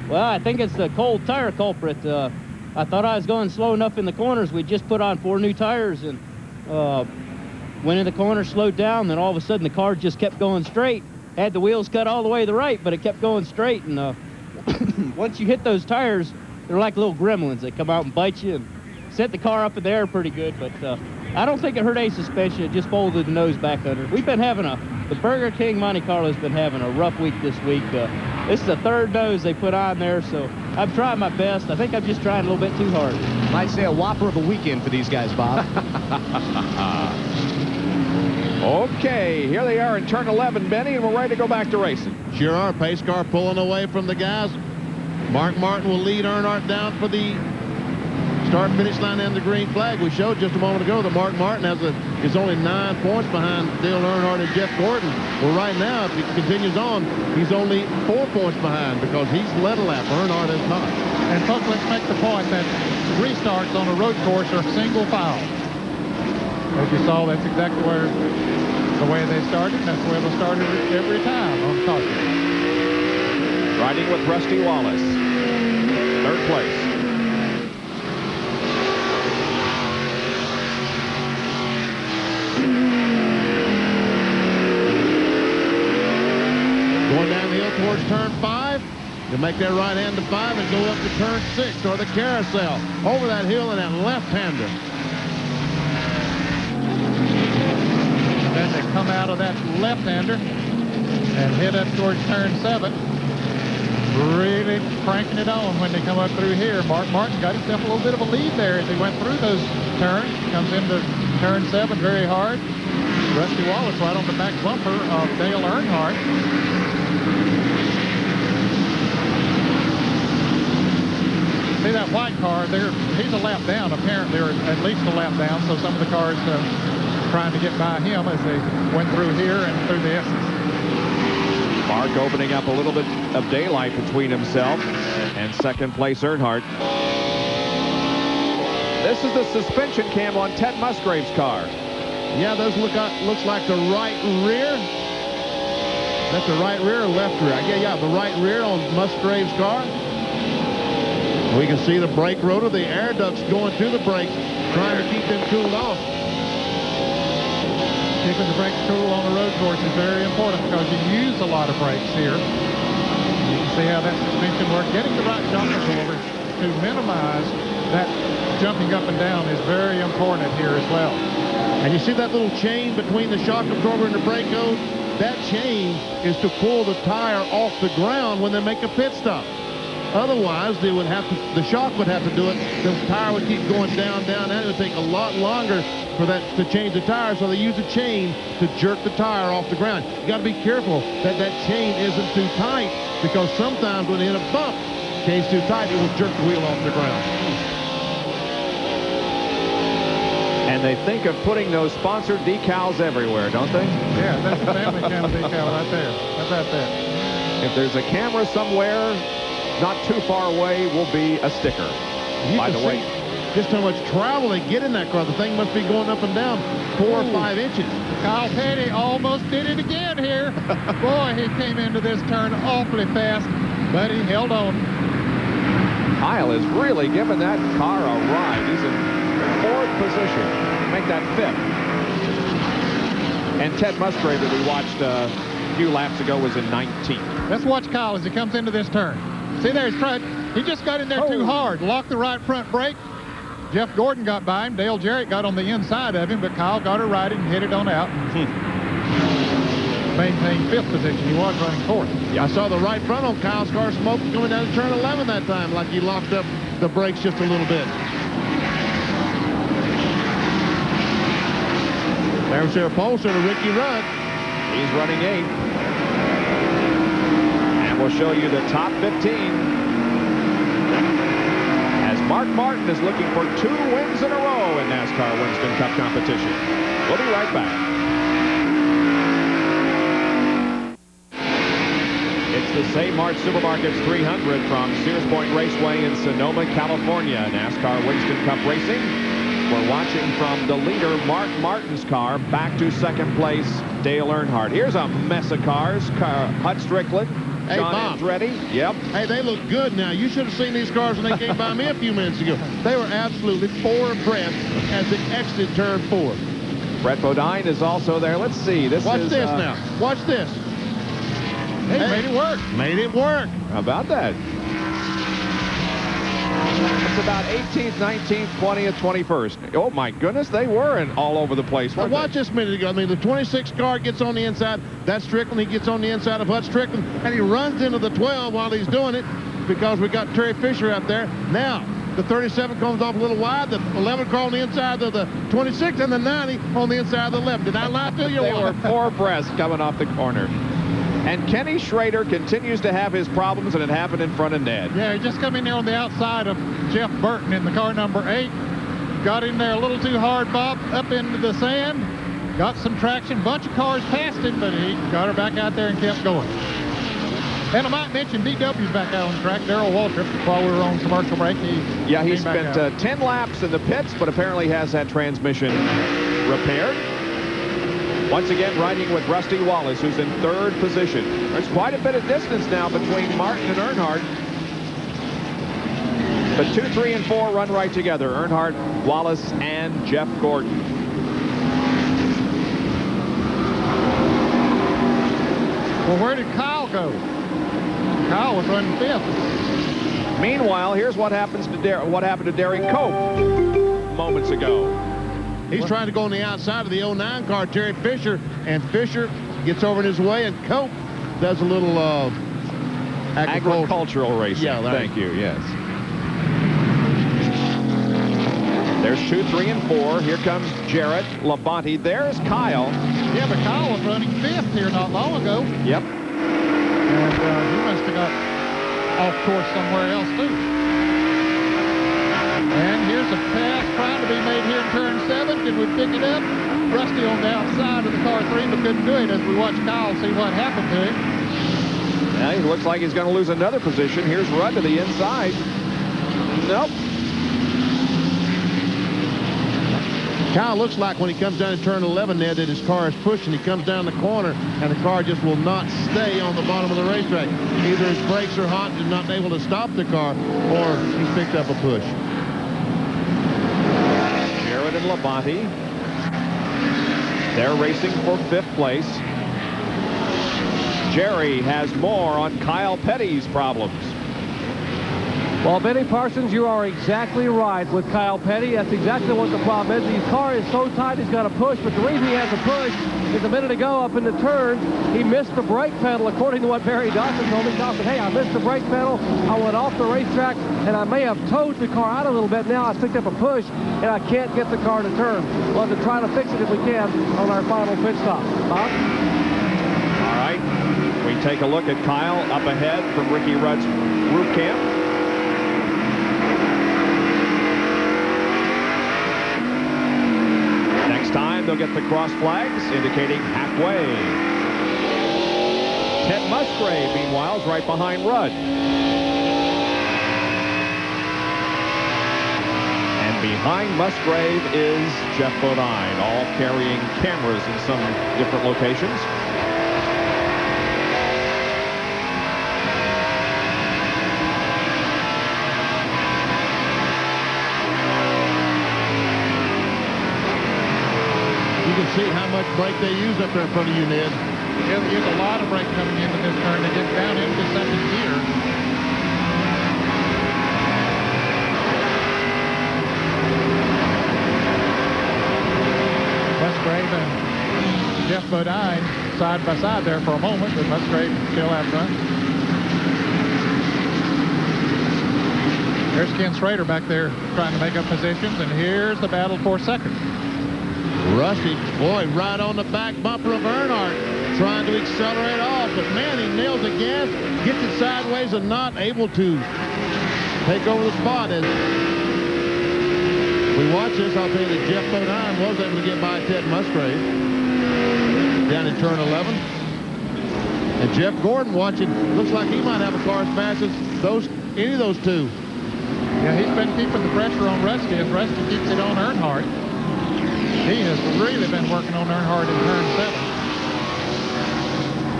Well, I think it's the cold tire culprit. I thought I was going slow enough in the corners. We just put on 4 new tires and went in the corner, slowed down, then all of a sudden the car just kept going straight. Had the wheels cut all the way to the right, but it kept going straight. And once you hit those tires, they're like little gremlins. They come out and bite you and set the car up in the air pretty good. But I don't think it hurt any suspension. It just folded the nose back under. We've been having the Burger King Monte Carlo's been having a rough week this week. This is the 3rd nose they put on there, so I'm trying my best. I think I'm just trying a little bit too hard. Might say a whopper of a weekend for these guys, Bob. Okay, here they are in turn 11, Benny, and we're ready to go back to racing. Sure are. Pace car pulling away from the guys. Mark Martin will lead Earnhardt down for the start-finish line and the green flag. We showed just a moment ago that Mark Martin is only 9 points behind Dale Earnhardt and Jeff Gordon. Well, right now, if he continues on, he's only 4 points behind because he's led a lap. Earnhardt is not. And folks, let's make the point that restarts on a road course are single file. As you saw, that's exactly the way they started. That's the way they'll start every time on caution. Riding with Rusty Wallace, 3rd place. Going down the hill towards turn 5. You'll make that right hand to 5 and go up to turn 6 or the carousel. Over that hill and that left-hander. Then they come out of that left-hander and head up towards turn 7. Really cranking it on when they come up through here. Mark Martin got himself a little bit of a lead there as he went through those turns. Comes into turn 7 very hard. Rusty Wallace right on the back bumper of Dale Earnhardt. car, he's a lap down, apparently, or at least a lap down, so some of the cars trying to get by him as they went through here and through the S's. Mark opening up a little bit of daylight between himself and second place Earnhardt. This is the suspension cam on Ted Musgrave's car. Yeah, those looks like the right rear. That's the right rear or left rear? Yeah, the right rear on Musgrave's car. We can see the brake rotor, the air ducts going through the brakes, trying to keep them cooled off. Keeping the brakes cool on the road course is very important because you use a lot of brakes here. You can see how that suspension works. Getting the right shock absorber to minimize that jumping up and down is very important here as well. And you see that little chain between the shock absorber and the brake hose? That chain is to pull the tire off the ground when they make a pit stop. Otherwise, the shock would have to do it. The tire would keep going down, and it would take a lot longer for that to change the tire. So they use a chain to jerk the tire off the ground. You got to be careful that chain isn't too tight, because sometimes when they hit a bump, chain's too tight, it will jerk the wheel off the ground. And they think of putting those sponsored decals everywhere, don't they? Yeah, that's the family channel decal right there. How about that? If there's a camera somewhere not too far away, will be a sticker. By the way, just how much travel they get in that car. The thing must be going up and down 4 or 5 inches. Kyle Petty almost did it again here. Boy, he came into this turn awfully fast, but he held on. Kyle is really giving that car a ride. He's in 4th position. Make that 5th. And Ted Musgrave, that we watched a few laps ago, was in 19th. Let's watch Kyle as he comes into this turn. See there, he just got in there too hard. Locked the right front brake. Jeff Gordon got by him. Dale Jarrett got on the inside of him, but Kyle got her righted and hit it on out. Maintained 5th position. He was running 4th. Yeah, I saw the right front on Kyle's car smoke going down to turn 11 that time, like he locked up the brakes just a little bit. There's your poster to Ricky Rudd. He's running 8th. And we'll show you the top 15. As Mark Martin is looking for 2 wins in a row in NASCAR Winston Cup competition. We'll be right back. It's the Save Mart Supermarkets 300 from Sears Point Raceway in Sonoma, California. NASCAR Winston Cup Racing. We're watching from the leader, Mark Martin's car, back to second place, Dale Earnhardt. Here's a mess of cars. Hut Strickland, hey, John Bob. Andretti. Yep. Hey, they look good now. You should have seen these cars when they came by me a few minutes ago. They were absolutely 4 abreast as they exited turn 4. Brett Bodine is also there. Let's see. Watch this now. Watch this. Hey, made it work. Made it work. How about that? It's about 18th, 19th, 20th, 21st. Oh, my goodness, they were all over the place. Now, watch this minute ago. I mean, the 26 car gets on the inside. That's Strickland. He gets on the inside of Hut Strickland, and he runs into the 12 while he's doing it because we got Terry Fisher out there. Now, the 37 comes off a little wide. The 11 car on the inside of the 26, and the 90 on the inside of the 11. Did I lie to you? They were 4 abreast coming off the corner. And Kenny Schrader continues to have his problems, and it happened in front of Ned. Yeah, he just come in there on the outside of Jeff Burton in the car number 8. Got in there a little too hard, Bob, up into the sand. Got some traction. Bunch of cars passed him, but he got her back out there and kept going. And I might mention DW's back out on the track. Darrell Waltrip, while we were on commercial break, he spent 10 laps in the pits, but apparently has that transmission repaired. Once again, riding with Rusty Wallace, who's in 3rd position. There's quite a bit of distance now between Martin and Earnhardt. But 2, 3, and 4 run right together. Earnhardt, Wallace, and Jeff Gordon. Well, where did Kyle go? Kyle was running 5th. Meanwhile, here's what happened to Derek Cope moments ago. He's trying to go on the outside of the 09 car, Terry Fisher, and Fisher gets over in his way, and Cope does a little agricultural racing. Yeah, thank you, yes. There's 2, 3, and 4. Here comes Jarrett, Labonte. There's Kyle. Yeah, but Kyle was running 5th here not long ago. Yep. And he must have got off course somewhere else, too. and we picked it up. Rusty on the outside of the car 3, but couldn't do it as we watched Kyle see what happened to him. Yeah, he looks like he's going to lose another position. Here's Rudd to the inside. Nope. Kyle looks like when he comes down to turn 11 there that his car is pushing. He comes down the corner, and the car just will not stay on the bottom of the racetrack. Either his brakes are hot and not able to stop the car, or he's picked up a push. Jarrett and Labonte. They're racing for 5th place. Jerry has more on Kyle Petty's problems. Well, Benny Parsons, you are exactly right with Kyle Petty. That's exactly what the problem is. His car is so tight he's got to push, but the reason he has to push is a minute ago up in the turn, he missed the brake pedal, according to what Barry Dawson told me. Dawson, hey, I missed the brake pedal. I went off the racetrack, and I may have towed the car out a little bit. Now I picked up a push, and I can't get the car to turn. We'll have to try to fix it if we can on our final pit stop. Bob? All right. We take a look at Kyle up ahead from Ricky Rudd's roof cam. Time they'll get the cross flags indicating halfway. Ted Musgrave, meanwhile, is right behind Rudd. And behind Musgrave is Jeff Bodine, all carrying cameras in some different locations. You can see how much brake they use up there in front of you, Ned. Yeah, they use a lot of brake coming into this turn. They get down into the second gear. Musgrave and Jeff Bodine side by side there for a moment, but Musgrave still out front. There's Ken Schrader back there trying to make up positions, and here's the battle for second. Rusty, boy, right on the back bumper of Earnhardt, trying to accelerate off, but man, he nails the gas, gets it sideways, and not able to take over the spot. As we watch this, I'll tell you that Jeff Bodine was able to get by Ted Musgrave down in turn 11. And Jeff Gordon watching, looks like he might have a car as fast as any of those two. Yeah, he's been keeping the pressure on Rusty as Rusty keeps it on Earnhardt. He has really been working on Earnhardt in turn 7.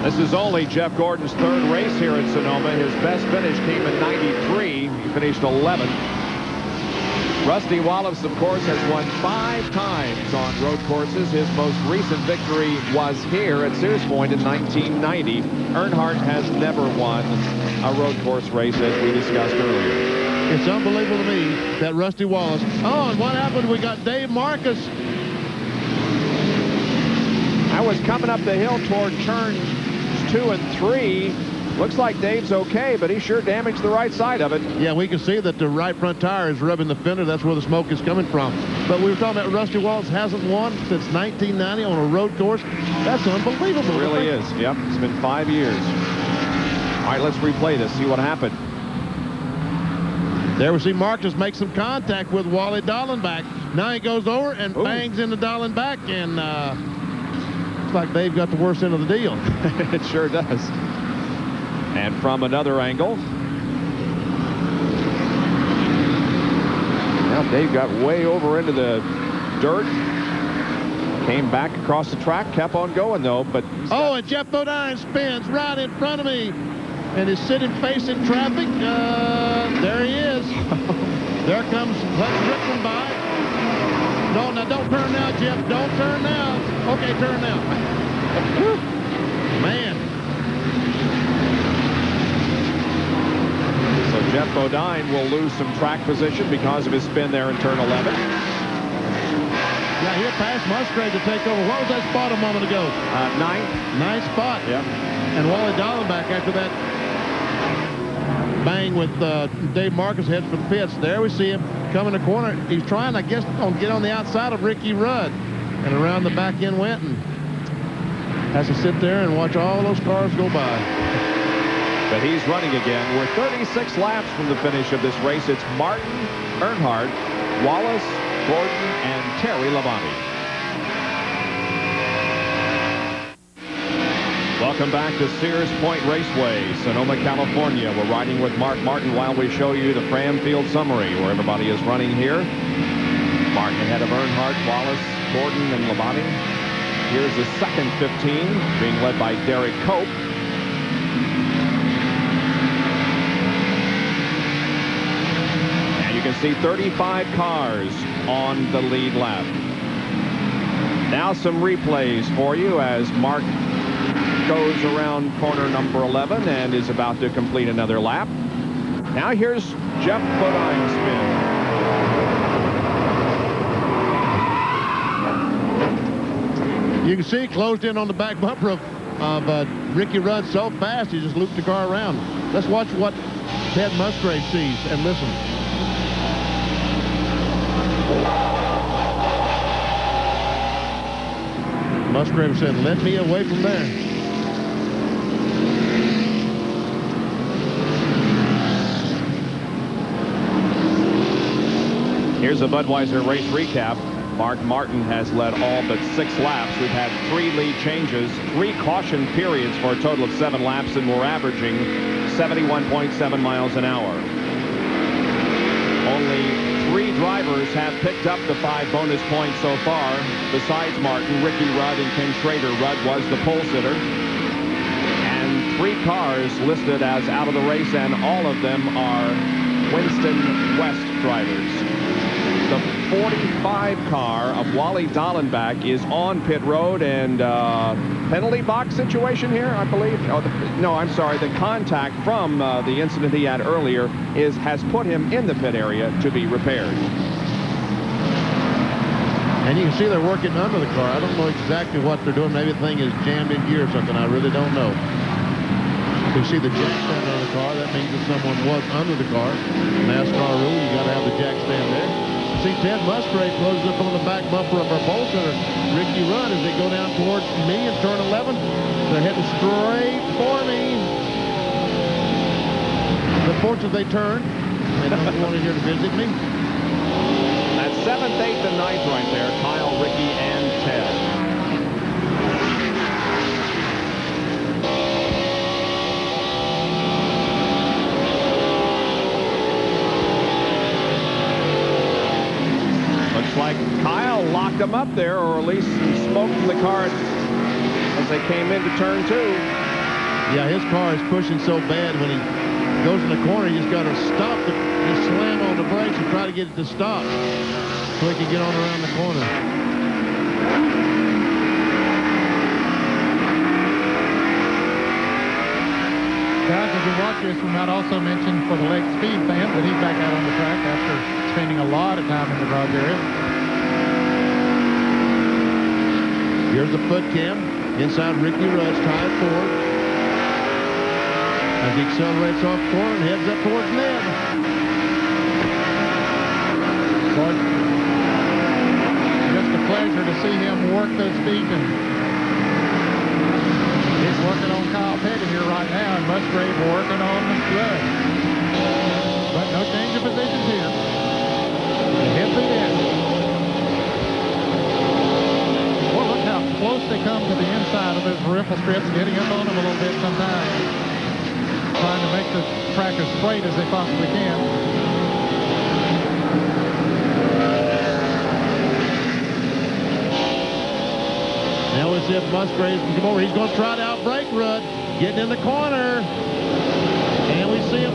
This is only Jeff Gordon's 3rd race here at Sonoma. His best finish came in '93. He finished 11th. Rusty Wallace, of course, has won 5 times on road courses. His most recent victory was here at Sears Point in 1990. Earnhardt has never won a road course race, as we discussed earlier. It's unbelievable to me that Rusty Wallace. Oh, and what happened? We got Dave Marcus. I was coming up the hill toward turns 2 and 3. Looks like Dave's okay, but he sure damaged the right side of it. Yeah, we can see that the right front tire is rubbing the fender. That's where the smoke is coming from. But we were talking about Rusty Wallace hasn't won since 1990 on a road course. That's unbelievable. It really is. Yep, it's been 5 years. All right, let's replay this, see what happened. There we see Marcus make some contact with Wally Dallenbach. Now he goes over and bangs into Dallenbach, and looks like Dave got the worst end of the deal. It sure does. And from another angle. Now Dave got way over into the dirt. Came back across the track, kept on going though, but... and Jeff Bodine spins right in front of me and is sitting facing traffic. There he is. There comes Hutch Rickman by. No, now don't turn now, Jeff. Don't turn now. Okay, turn now. Man. So Jeff Bodine will lose some track position because of his spin there in turn 11. Yeah, he'll pass Musgrave to take over. What was that spot a moment ago? 9th. 9th spot. Yep. And Wally Dallenbach after that bang with Dave Marcus heads for the pits. There we see him coming the corner. He's trying, I guess, to get on the outside of Ricky Rudd. And around the back end went and has to sit there and watch all those cars go by. But he's running again. We're 36 laps from the finish of this race. It's Martin, Earnhardt, Wallace, Gordon, and Terry Labonte. Welcome back to Sears Point Raceway, Sonoma, California. We're riding with Mark Martin while we show you the Fram Field summary, where everybody is running here. Martin ahead of Earnhardt, Wallace, Gordon, and Labonte. Here's the second 15, being led by Derek Cope. And you can see 35 cars on the lead lap. Now some replays for you as Mark goes around corner number 11 and is about to complete another lap. Now here's Jeff Bodine's spin. You can see closed in on the back bumper of Ricky Rudd so fast he just looped the car around. Let's watch what Ted Musgrave sees and listen. Musgrave said, "Let me away from there." Here's a Budweiser race recap. Mark Martin has led all but 6 laps. We've had 3 lead changes, 3 caution periods for a total of 7 laps, and we're averaging 71.7 miles an hour. Only 3 drivers have picked up the 5 bonus points so far. Besides Martin, Ricky Rudd and Ken Schrader. Rudd was the pole sitter. And 3 cars listed as out of the race, and all of them are Winston West drivers. The 45 car of Wally Dallenbach is on pit road, and penalty box situation here, I believe. Oh, no, I'm sorry. The contact from the incident he had earlier has put him in the pit area to be repaired. And you can see they're working under the car. I don't know exactly what they're doing. Maybe the thing is jammed in gear or something. I really don't know. You see the jack stand on the car. That means that someone was under the car. NASCAR rule, you got to have the jack stand there. See Ted Musgrave closes up on the back bumper of our pole sitter, Ricky Rudd, as they go down towards me in turn 11. They're heading straight for me. Unfortunately, they turn. They don't want to here to visit me. That's 7th, 8th, and 9th right there. Kyle, Ricky, and Ted. Like Kyle locked them up there, or at least smoked from the car as they came into turn 2. Yeah, his car is pushing so bad when he goes in the corner, he just got to stop, just slam on the brakes and try to get it to stop so he can get on around the corner. Guys, as you watch this, we might also mention for the Lake Speed fans that he's back out on the track after spending a lot of time in the garage area. Here's the foot cam inside Ricky Rudd's tire forward as he accelerates off corner and heads up towards Ned. Just a pleasure to see him work those speeds, and he's working on Kyle Petty here right now, and Musgrave working on Rudd. But no change of positions here. Head to the end. Well, look how close they come to the inside of those riffle strips, getting up on them a little bit sometimes. Trying to make the track as straight as they possibly can. Now let's see if Musgrave can come over. He's going to try to outbrake Rudd. Getting in the corner. And we see him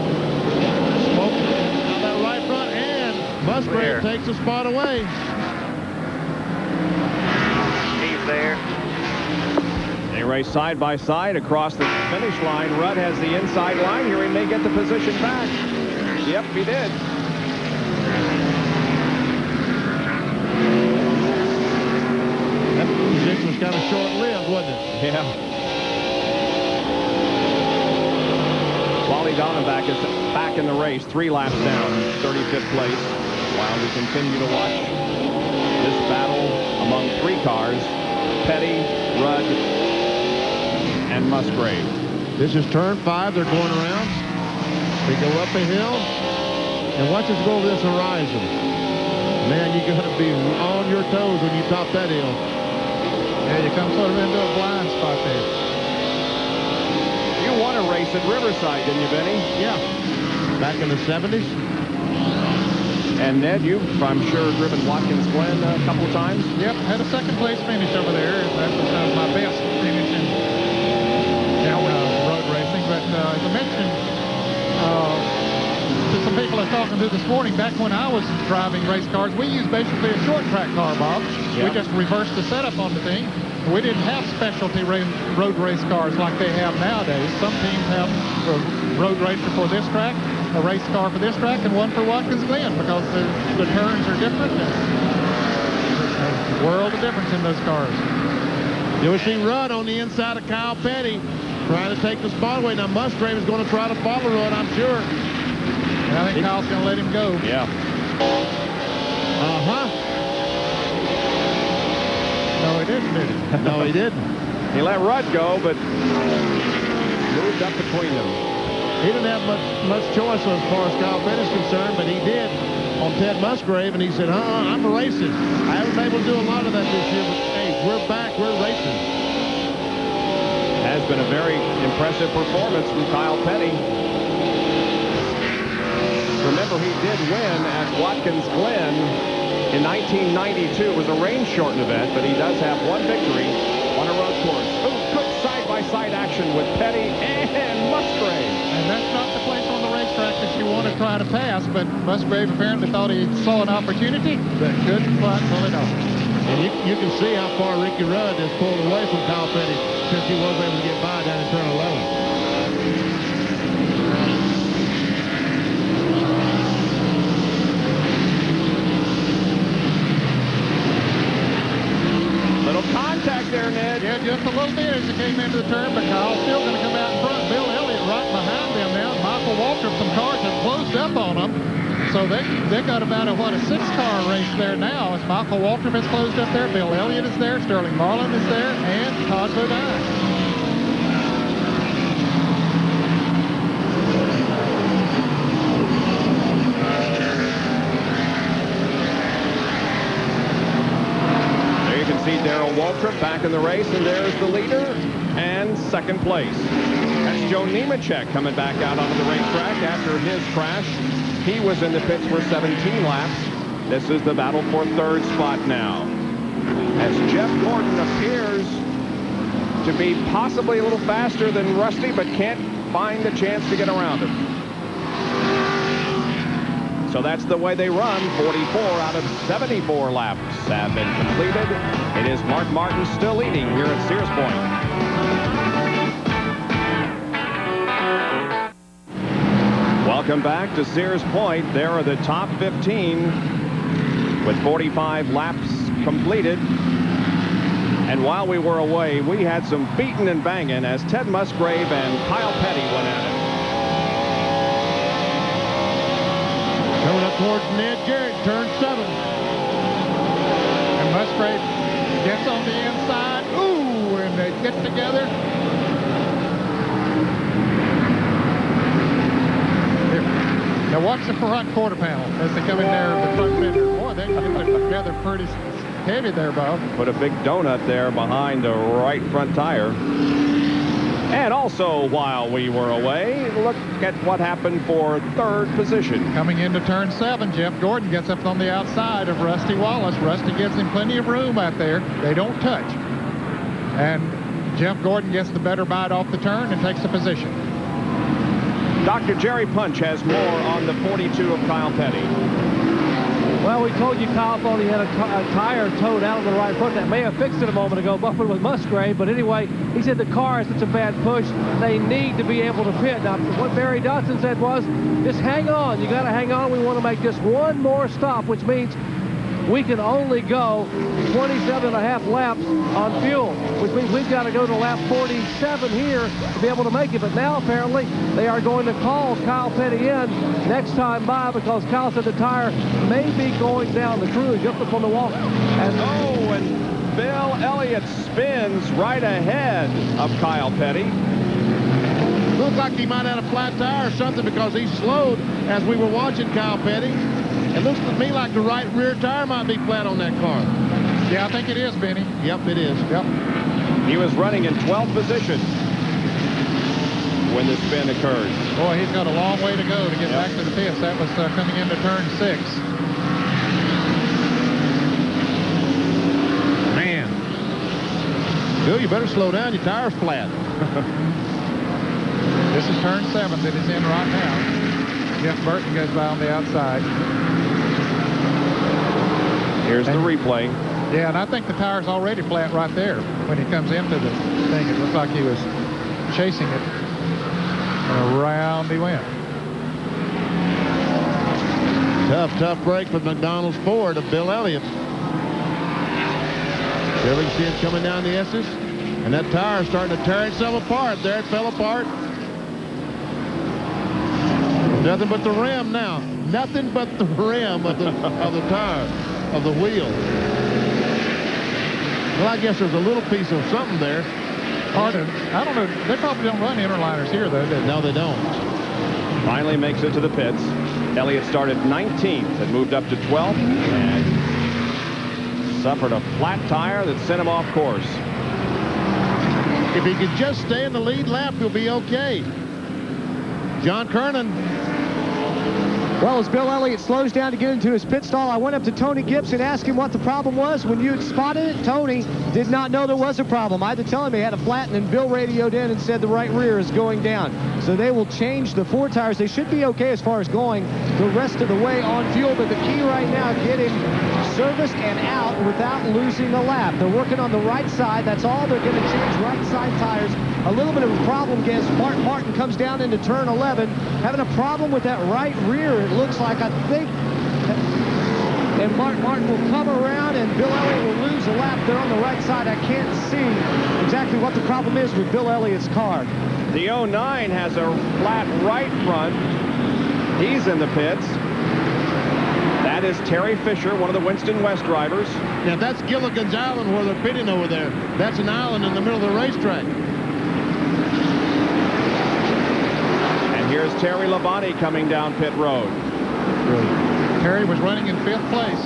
smoking out that right front. And Musgrave takes the spot away. He's there. They race side by side across the finish line. Rudd has the inside line here. He may get the position back. Yep, he did. That position was kind of short-lived, wasn't it? Yeah. Wally Dallenbach is back in the race, 3 laps down, 35th place. While we continue to watch this battle among 3 cars, Petty, Rudd, and Musgrave. This is turn 5. They're going around. They go up a hill. And watch us go over this horizon. Man, you got to be on your toes when you top that hill. Yeah, you come sort of into a blind spot there. You won a race at Riverside, didn't you, Benny? Yeah. Back in the 70s. And Ned, you've, I'm sure, driven Watkins Glen a couple of times? Yep, had a second place finish over there. That was my best finish in road racing. But as I mentioned to some people I was talking to this morning, back when I was driving race cars, we used basically a short track car, Bob. Yep. We just reversed the setup on the thing. We didn't have specialty road race cars like they have nowadays. Some teams have a road racer for this track, a race car for this track, and one for Watkins Glen because the turns are different. And there's a world of difference in those cars. You'll see Rudd on the inside of Kyle Petty trying to take the spot away. Now Musgrave is going to try to follow Rudd, I'm sure. And I think Kyle's going to let him go. Yeah. No, he didn't, did he? No, he didn't. He let Rudd go, but moved up between them. He didn't have much choice as far as Kyle Petty's concerned, but he did on Ted Musgrave, and he said, I'm racing. I haven't been able to do a lot of that this year, but hey, we're back, we're racing. Has been a very impressive performance from Kyle Petty. Remember, he did win at Watkins Glen in 1992. It was a rain-shortened event, but he does have one victory on a road course. Ooh, good side-by-side action with Petty and Musgrave. And that's not the place on the racetrack that you want to try to pass, but Musgrave apparently thought he saw an opportunity, but couldn't quite pull it off. And you can see how far Ricky Rudd has pulled away from Kyle Petty since he was able to get by down in turn 11. Contact there, Ned. Yeah, just a little bit as he came into the turn, but Kyle's still going to come out in front. Bill Elliott right behind them now. Michael Waltrip, some cars have closed up on them. So they got about a 6-car race there now. As Michael Waltrip has closed up there, Bill Elliott is there, Sterling Marlin is there, and Todd Bodine. Darrell Waltrip back in the race, and there's the leader and second place. That's Joe Nemechek coming back out onto the racetrack after his crash. He was in the pits for 17 laps. This is the battle for third spot now, as Jeff Gordon appears to be possibly a little faster than Rusty, but can't find a chance to get around him. So that's the way they run. 44 out of 74 laps have been completed. It is Mark Martin still leading here at Sears Point. Welcome back to Sears Point. There are the top 15 with 45 laps completed. And while we were away, we had some beating and banging as Ted Musgrave and Kyle Petty went at it. Coming up towards Ned Garrett, turn 7. And Musgrave gets on the inside. Ooh, and they get together. Here. Now watch the front quarter panel as they come in there. The front fender. Boy, they get together pretty heavy there, Bob. Put a big donut there behind the right front tire. And also, while we were away, look at what happened for third position. Coming into turn 7, Jeff Gordon gets up on the outside of Rusty Wallace. Rusty gives him plenty of room out there. They don't touch. And Jeff Gordon gets the better bite off the turn and takes the position. Dr. Jerry Punch has more on the 42 of Kyle Petty. Well, we told you Kyle thought he had a tire towed out of the right front. That may have fixed it a moment ago, buffering with Musgrave. But anyway, he said the car has such a bad push, they need to be able to pit. Now, what Barry Dodson said was, just hang on. You got to hang on. We want to make just one more stop, which means we can only go 27.5 laps on fuel, which means we've got to go to lap 47 here to be able to make it. But now, apparently, they are going to call Kyle Petty in next time by because Kyle said the tire may be going down. The crew is just up on the wall. And Bill Elliott spins right ahead of Kyle Petty. Looked like he might have a flat tire or something because he slowed as we were watching Kyle Petty. It looks to me like the right rear tire might be flat on that car. Yeah, I think it is, Benny. Yep, it is. Yep. He was running in 12th position when the spin occurred. Boy, he's got a long way to go to get back to the pits. That was coming into turn 6. Man. Bill, you better slow down. Your tire's flat. This is turn 7 that he's in right now. Jeff Burton goes by on the outside. Here's the replay. Yeah, and I think the tire's already flat right there when he comes into the thing. It looked like he was chasing it. And around he went. Tough break for McDonald's Ford of Bill Elliott. There we can see it coming down the S's. And that tire is starting to tear itself apart. There it fell apart. Nothing but the rim now. Nothing but the rim of the tire, of the wheel. Well, I guess there's a little piece of something there. I don't know. They probably don't run interliners here, though, do they? No, they don't. Finally makes it to the pits. Elliott started 19th and moved up to 12th and suffered a flat tire that sent him off course. If he could just stay in the lead lap, he'll be okay. John Kernan. Well, as Bill Elliott slows down to get into his pit stall, I went up to Tony Gibbs and asked him what the problem was. When you had spotted it, Tony did not know there was a problem. I had to tell him he had a flat, and then Bill radioed in and said the right rear is going down. So they will change the 4 tires. They should be okay as far as going the rest of the way on fuel, but the key right now, get him serviced and out without losing a lap. They're working on the right side. That's all they're going to change, right side tires. A little bit of a problem against Mart. Martin comes down into turn 11, having a problem with that right rear, it looks like, I think. And Martin will come around, and Bill Elliott will lose a lap there on the right side. I can't see exactly what the problem is with Bill Elliott's car. The 09 has a flat right front. He's in the pits. That is Terry Fisher, one of the Winston West drivers. Now, that's Gilligan's Island where they're pitting over there. That's an island in the middle of the racetrack. Here's Terry Labonte coming down pit road. Terry was running in 5th place.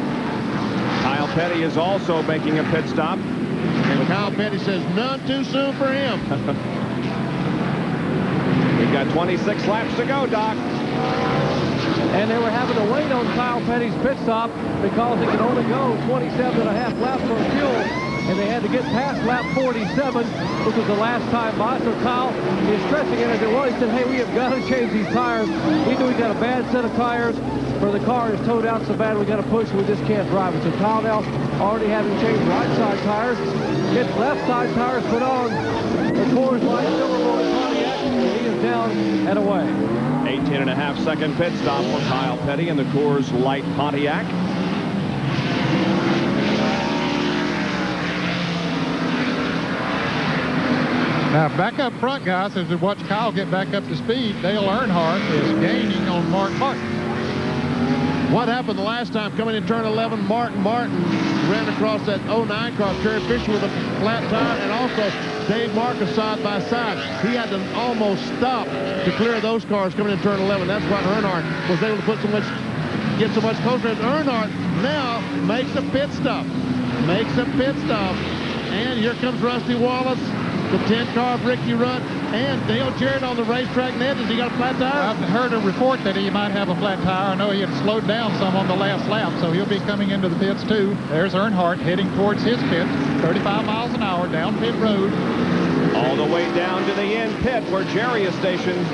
Kyle Petty is also making a pit stop. And Kyle Petty says none too soon for him. We've got 26 laps to go, Doc. And they were having to wait on Kyle Petty's pit stop because he could only go 27.5 laps on fuel. And they had to get past lap 47, which was the last time by. So Kyle is stressing it as it was. He said, hey, we have got to change these tires. We knew we got a bad set of tires where the car is towed out so bad we got to push and we just can't drive it. So Kyle now already having changed right side tires, gets left side tires put on. The Coors Light Silverboy Pontiac, and he is down and away. 18.5-second pit stop for Kyle Petty in the Coors Light Pontiac. Now, back up front, guys, as we watch Kyle get back up to speed, Dale Earnhardt is gaining on Mark Martin. What happened the last time coming in turn 11? Martin ran across that 09 car, Terry Fisher with a flat tire, and also Dave Marcus side by side. He had to almost stop to clear those cars coming in turn 11. That's why Earnhardt was able to get so much closer. As Earnhardt now makes a pit stop. And here comes Rusty Wallace, the 10 car of Ricky Rudd, and Dale Jarrett on the racetrack net. Has he got a flat tire? I've heard a report that he might have a flat tire. I know he had slowed down some on the last lap, so he'll be coming into the pits too. There's Earnhardt heading towards his pit, 35 miles an hour down pit road. All the way down to the end pit where Jerry is stationed.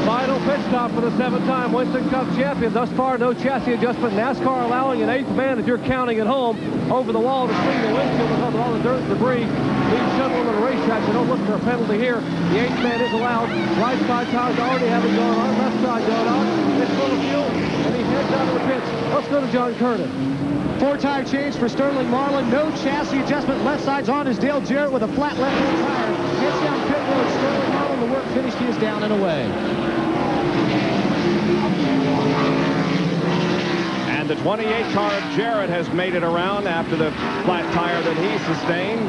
Final pit stop for the 7-time Winston Cup champion. Thus far, no chassis adjustment. NASCAR allowing an 8th man, if you're counting at home, over the wall to clean the windshield because of all the dirt and debris being shoveled on the racetrack. So don't look for a penalty here. The 8th man is allowed. Right side tires already have it going on. Left side going on. It's full of fuel, and he heads out of the pits. Let's go to John Kernan. 4-tire change for Sterling Marlin. No chassis adjustment. Left side's on is Dale Jarrett with a flat left tire. Gets down pit road. Sterling Marlin, the work finished. He is down and away. And the 28 car of Jarrett has made it around after the flat tire that he sustained.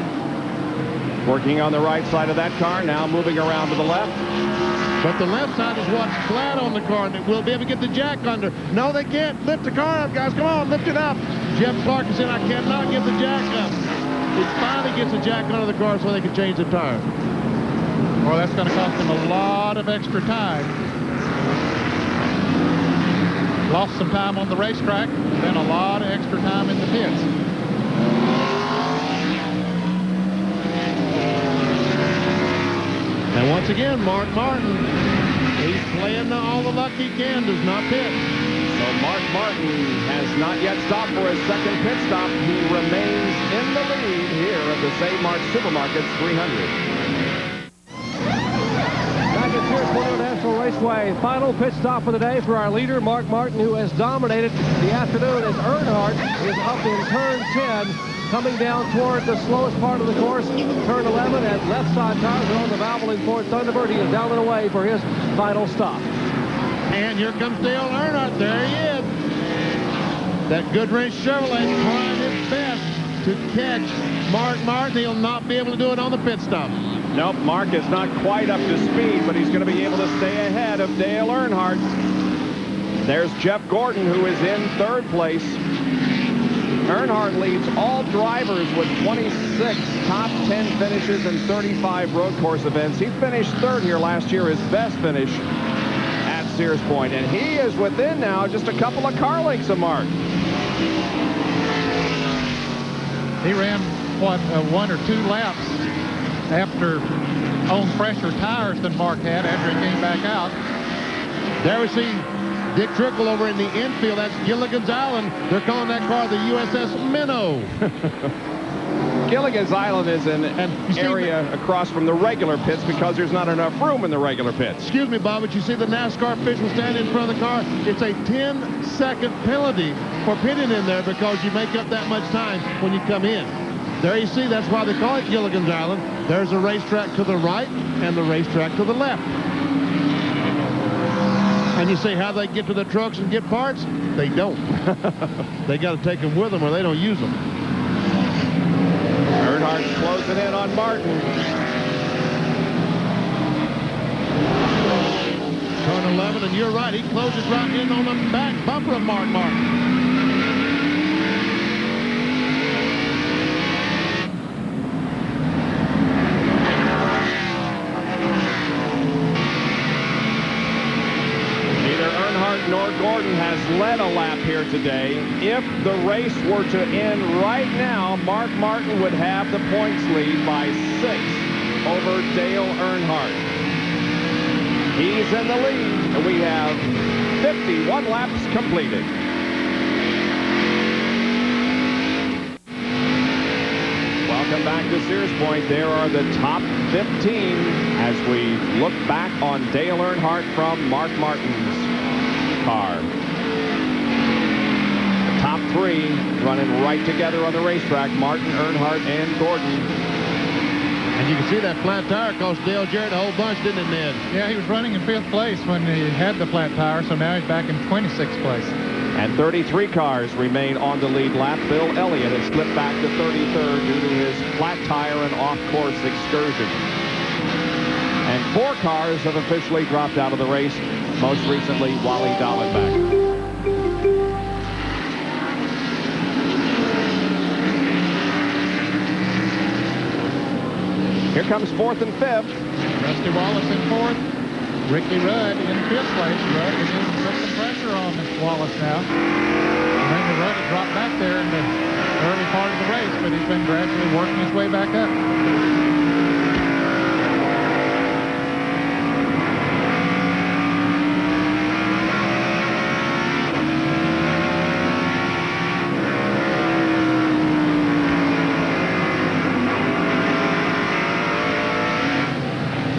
Working on the right side of that car, now moving around to the left. But the left side is what's flat on the car, and we'll be able to get the jack under. No, they can't. Lift the car up, guys. Come on, lift it up. Jeff Clark is in. I cannot get the jack up. He finally gets the jack under the car so they can change the tire. Well, that's going to cost him a lot of extra time. Lost some time on the racetrack, then a lot of extra time in the pits. And once again, Mark Martin, he's playing all the luck he can, does not pit. So Mark Martin has not yet stopped for his second pit stop. He remains in the lead here at the St. Mark's Supermarkets 300. Back at Sears National Raceway, final pit stop of the day for our leader, Mark Martin, who has dominated the afternoon as Earnhardt is up in turn 10, coming down toward the slowest part of the course, turn 11, and left side tires are on the Valvoline Ford Thunderbird. He is down and away for his final stop. And here comes Dale Earnhardt. There he is. That Goodwrench Chevrolet trying his best to catch Mark Martin. He'll not be able to do it on the pit stop. Nope, Mark is not quite up to speed, but he's going to be able to stay ahead of Dale Earnhardt. There's Jeff Gordon, who is in third place. Earnhardt leads all drivers with 26 top 10 finishes in 35 road course events. He finished third here last year, his best finish at Sears Point, and he is within now just a couple of car lengths of Mark. He ran, what, 1 or 2 laps after on fresher tires than Mark had after he came back out. There we see Dick Trickle over in the infield. That's Gilligan's Island. They're calling that car the USS Minnow. Gilligan's Island is an area across from the regular pits because there's not enough room in the regular pits. Excuse me, Bob, but you see the NASCAR official standing in front of the car? It's a 10-second penalty for pitting in there because you make up that much time when you come in. There you see, that's why they call it Gilligan's Island. There's a racetrack to the right and the racetrack to the left. And you say how they get to the trucks and get parts? They don't. They got to take them with them or they don't use them. Earnhardt's closing in on Martin. Turn 11, and you're right. He closes right in on the back bumper of Mark Martin. Nor Gordon has led a lap here today. If the race were to end right now, Mark Martin would have the points lead by 6 over Dale Earnhardt. He's in the lead, and we have 51 laps completed. Welcome back to Sears Point. There are the top 15 as we look back on Dale Earnhardt from Mark Martin's car. The top 3 running right together on the racetrack, Martin, Earnhardt, and Gordon. And you can see that flat tire cost Dale Jarrett a whole bunch, didn't it, Ned? Yeah, he was running in 5th place when he had the flat tire, so now he's back in 26th place. And 33 cars remain on the lead lap. Bill Elliott has slipped back to 33rd due to his flat tire and off-course excursion. And 4 cars have officially dropped out of the race. Most recently, Wally Dallenbach. Here comes 4th and 5th. Rusty Wallace in 4th. Ricky Rudd in 5th place. Rudd is going to put some pressure on Wallace now. Remember, Rudd had dropped back there in the early part of the race, but he's been gradually working his way back up.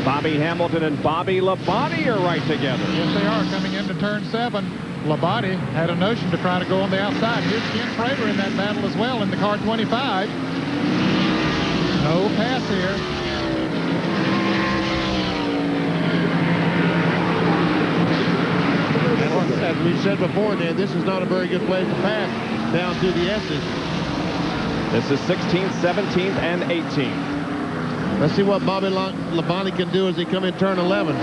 Bobby Hamilton and Bobby Labonte are right together. Yes, they are, coming into turn 7. Labonte had a notion to try to go on the outside. Here's Ken Prater in that battle as well in the car 25. No pass here. And as we said before, Ned, this is not a very good place to pass down through the S's. This is 16th, 17th, and 18th. Let's see what Bobby Labonte can do as he come in turn 11.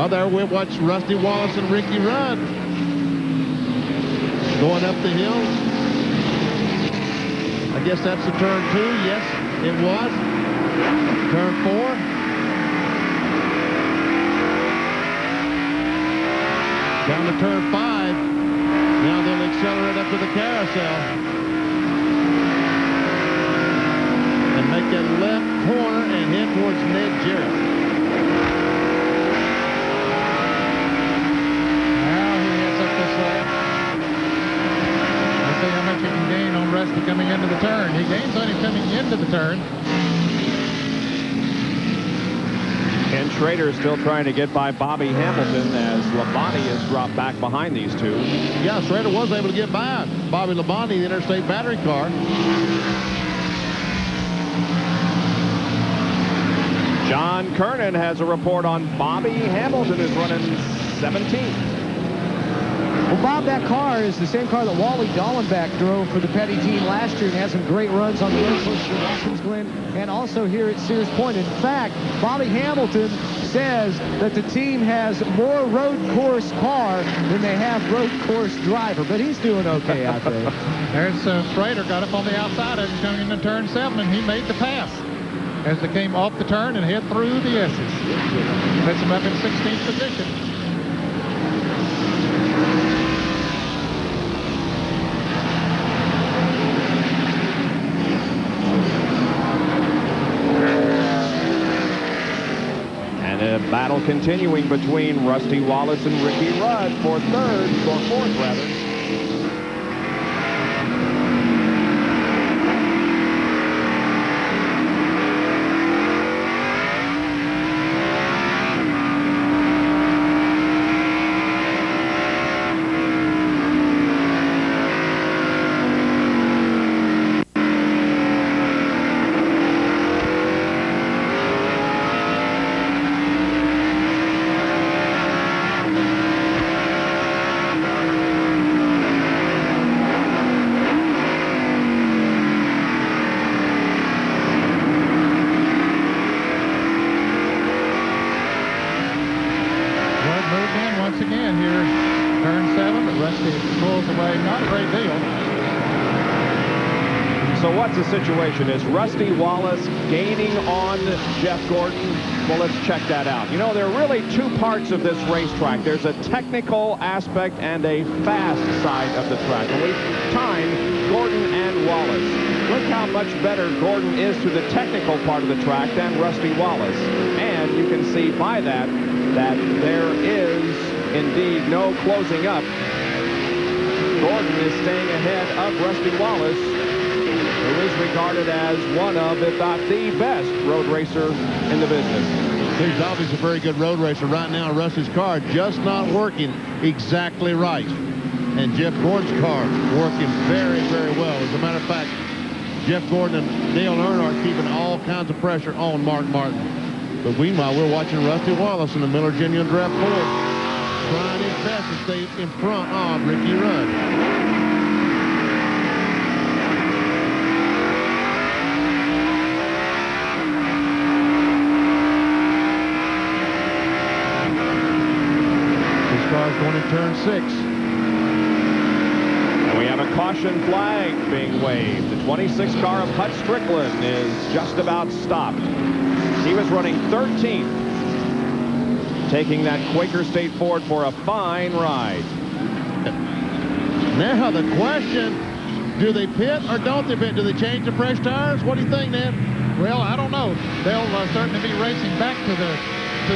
Oh, there we watch Rusty Wallace and Ricky Rudd going up the hill. I guess that's the turn 2. Yes, it was. Turn 4. Down to turn 5. Now they'll accelerate up to the carousel. And make that left corner and head towards Ned Jarrett. Now he heads up this way. Let's see how much he can gain on Rusty coming into the turn. He gains on him coming into the turn. Ken Schrader still trying to get by Bobby Hamilton as Labonte has dropped back behind these two. Yeah, Schrader was able to get by Bobby Labonte, the interstate battery car. John Kernan has a report on Bobby Hamilton, who's running 17th. Well, Bob, that car is the same car that Wally Dallenbach drove for the Petty team last year and had some great runs on the road course for Watkins Glen and also here at Sears Point. In fact, Bobby Hamilton says that the team has more road course car than they have road course driver, but he's doing okay out there. There's Schrader got up on the outside of him coming into turn 7, and he made the pass as they came off the turn and head through the S's. Puts him up in 16th position. Battle continuing between Rusty Wallace and Ricky Rudd for fourth rather. The situation is Rusty Wallace gaining on Jeff Gordon. Well, let's check that out. You know, there are really two parts of this racetrack. There's a technical aspect and a fast side of the track. And we've timed Gordon and Wallace. Look how much better Gordon is to the technical part of the track than Rusty Wallace. And you can see by that there is indeed no closing up. Gordon is staying ahead of Rusty Wallace, who is regarded as one of, if not the best road racer in the business. He's obviously a very good road racer. Right now, Rusty's car just not working exactly right. And Jeff Gordon's car working very, very well. As a matter of fact, Jeff Gordon and Dale Earnhardt keeping all kinds of pressure on Mark Martin. But meanwhile, we're watching Rusty Wallace in the Miller Genuine Draft Ford trying his best to stay in front of Ricky Rudd. Going in turn 6. And we have a caution flag being waved. The 26 car of Hut Strickland is just about stopped. He was running 13th, taking that Quaker State Ford for a fine ride. Now the question, do they pit or don't they pit? Do they change the fresh tires? What do you think, Ned? Well, I don't know. They'll certainly be racing back to the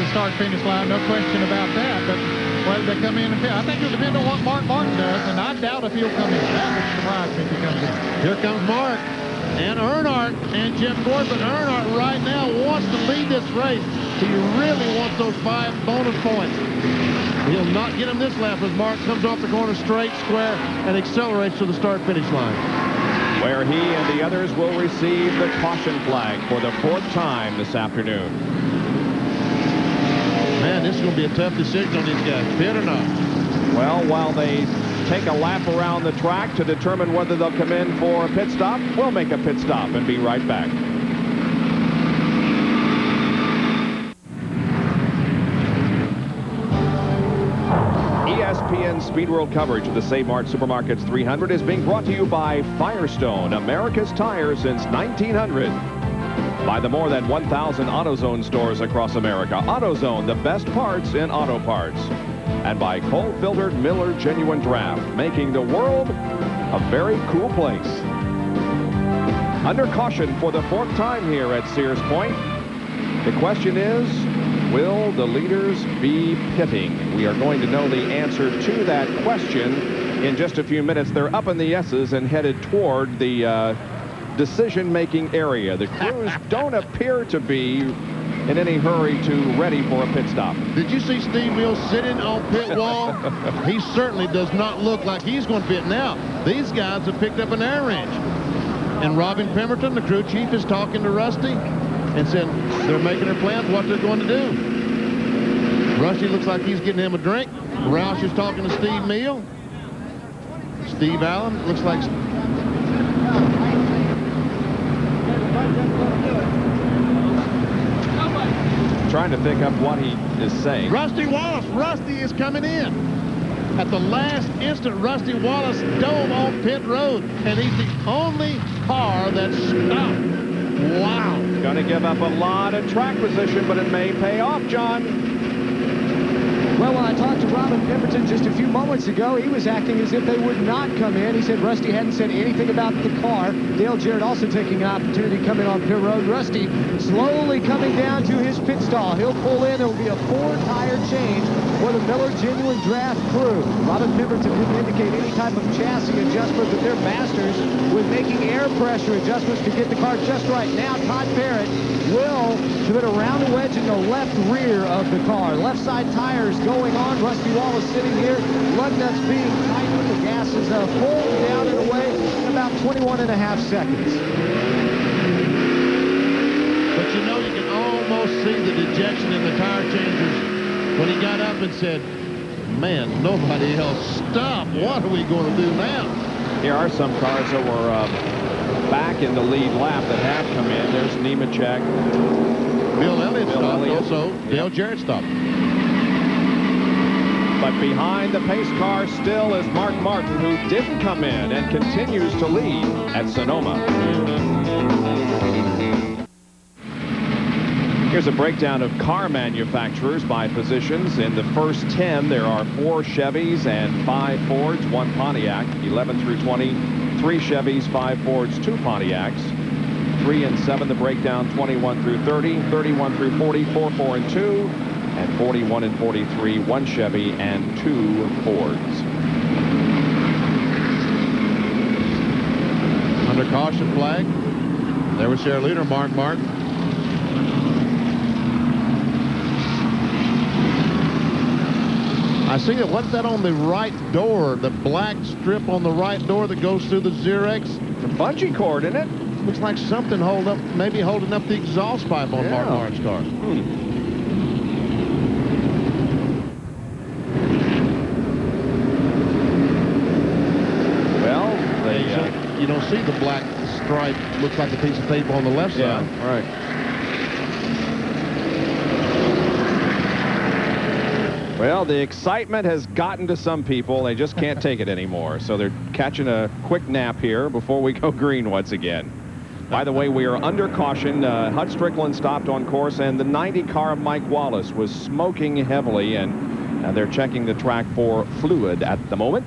start-finish line, no question about that. But whether they come in and pit, I think it'll depend on what Mark Martin does, and I doubt if he'll come in. That would surprise me if he comes in. Here comes Mark and Earnhardt and Jeff Gordon. But Earnhardt right now wants to lead this race. He really wants those 5 bonus points. He'll not get him this lap as Mark comes off the corner straight, square, and accelerates to the start-finish line, where he and the others will receive the caution flag for the 4th time this afternoon. Man, this is going to be a tough decision on these guys, pit or not. Well, while they take a lap around the track to determine whether they'll come in for a pit stop, we'll make a pit stop and be right back. ESPN Speed World coverage of the Save Mart Supermarkets 300 is being brought to you by Firestone, America's tire since 1900. By the more than 1,000 AutoZone stores across America. AutoZone, the best parts in auto parts. And by cold-filtered Miller Genuine Draft, making the world a very cool place. Under caution for the 4th time here at Sears Point. The question is, will the leaders be pitting? We are going to know the answer to that question in just a few minutes. They're up in the S's and headed toward the decision-making area. The crews don't appear to be in any hurry to ready for a pit stop. Did you see Steve Mills sitting on pit wall? He certainly does not look like he's going to pit now. These guys have picked up an air wrench. And Robin Pemberton, the crew chief, is talking to Rusty and said they're making their plans what they're going to do. Rusty looks like he's getting him a drink. Roush is talking to Steve Mills. Steve Allen looks like... Trying to pick up what he is saying. Rusty Wallace. Rusty is coming in. At the last instant, Rusty Wallace dove on pit road, and he's the only car that stopped. Wow. Going to give up a lot of track position, but it may pay off, John. Well, when I talked to Robin Pemberton just a few moments ago, he was acting as if they would not come in. He said Rusty hadn't said anything about the car. Dale Jarrett also taking an opportunity to come in on pit road. Rusty slowly coming down to his pit stall. He'll pull in. There will be a 4-tire change for the Miller Genuine Draft crew. Robin Pemberton didn't indicate any type of chassis adjustment, but they're masters with making air pressure adjustments to get the car just right. Now Todd Barrett will put a round wedge in the left rear of the car. Left side tires going on. Rusty Wallace sitting here. Lug nuts being tightened. The gas is pulled down and away in about 21.5 seconds. But you know, you can almost see the dejection in the tire changers when he got up and said, man, nobody else stopped. What are we going to do now? Here are some cars that were back in the lead lap that have come in. There's Nemechek. Bill Elliott stopped also. Dale Jarrett stopped. But behind the pace car still is Mark Martin, who didn't come in and continues to lead at Sonoma. Here's a breakdown of car manufacturers by positions. In the first 10, there are 4 Chevys and 5 Fords, 1 Pontiac. 11 through 20, 3 Chevys, 5 Fords, 2 Pontiacs. 3 and 7, the breakdown, 21 through 30, 31 through 40, 4, 4, and 2. And 41 and 43, 1 Chevy and 2 Fords. Under caution flag. There was their leader, Mark Martin. I see it. What's that on the right door? The black strip on the right door that goes through the Xerox? The bungee cord, isn't it? Looks like something maybe holding up the exhaust pipe on Mark Martin's car. You don't see the black stripe. Looks like a piece of tape on the left side. Right. Well, the excitement has gotten to some people. They just can't take it anymore. So they're catching a quick nap here before we go green once again. By the way, we are under caution. Hut Strickland stopped on course, and the 90 car of Mike Wallace was smoking heavily, and they're checking the track for fluid at the moment.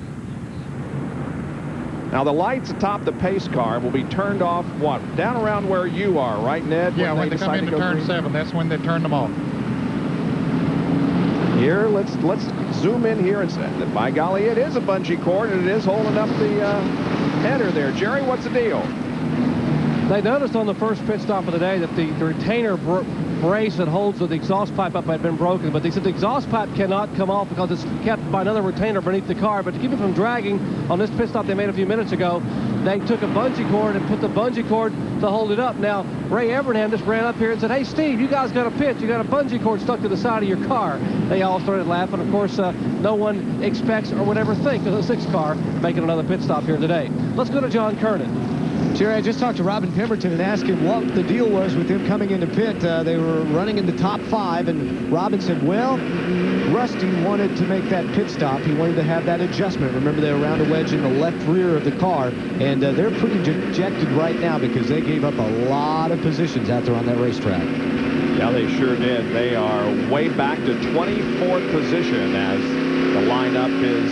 Now, the lights atop the pace car will be turned off, what, down around where you are, right, Ned? Yeah, when they come into turn 7, that's when they turn them off. Here, let's zoom in here and say that, by golly, it is a bungee cord, and it is holding up the header there. Jerry, what's the deal? They noticed on the first pit stop of the day that the retainer brace that holds the exhaust pipe up had been broken, but they said the exhaust pipe cannot come off because it's kept by another retainer beneath the car. But to keep it from dragging, on this pit stop they made a few minutes ago, they took a bungee cord and put the bungee cord to hold it up. Now, Ray Evernham just ran up here and said, hey, Steve, you guys got a pit. You got a bungee cord stuck to the side of your car. They all started laughing. Of course, no one expects or would ever think of the 6th car making another pit stop here today. Let's go to John Kernan. Jerry, I just talked to Robin Pemberton and asked him what the deal was with him coming into pit. They were running in the top 5, and Robin said, well, Rusty wanted to make that pit stop. He wanted to have that adjustment. Remember, they were around a wedge in the left rear of the car, and they're pretty dejected right now because they gave up a lot of positions out there on that racetrack. Yeah, they sure did. They are way back to 24th position as the lineup is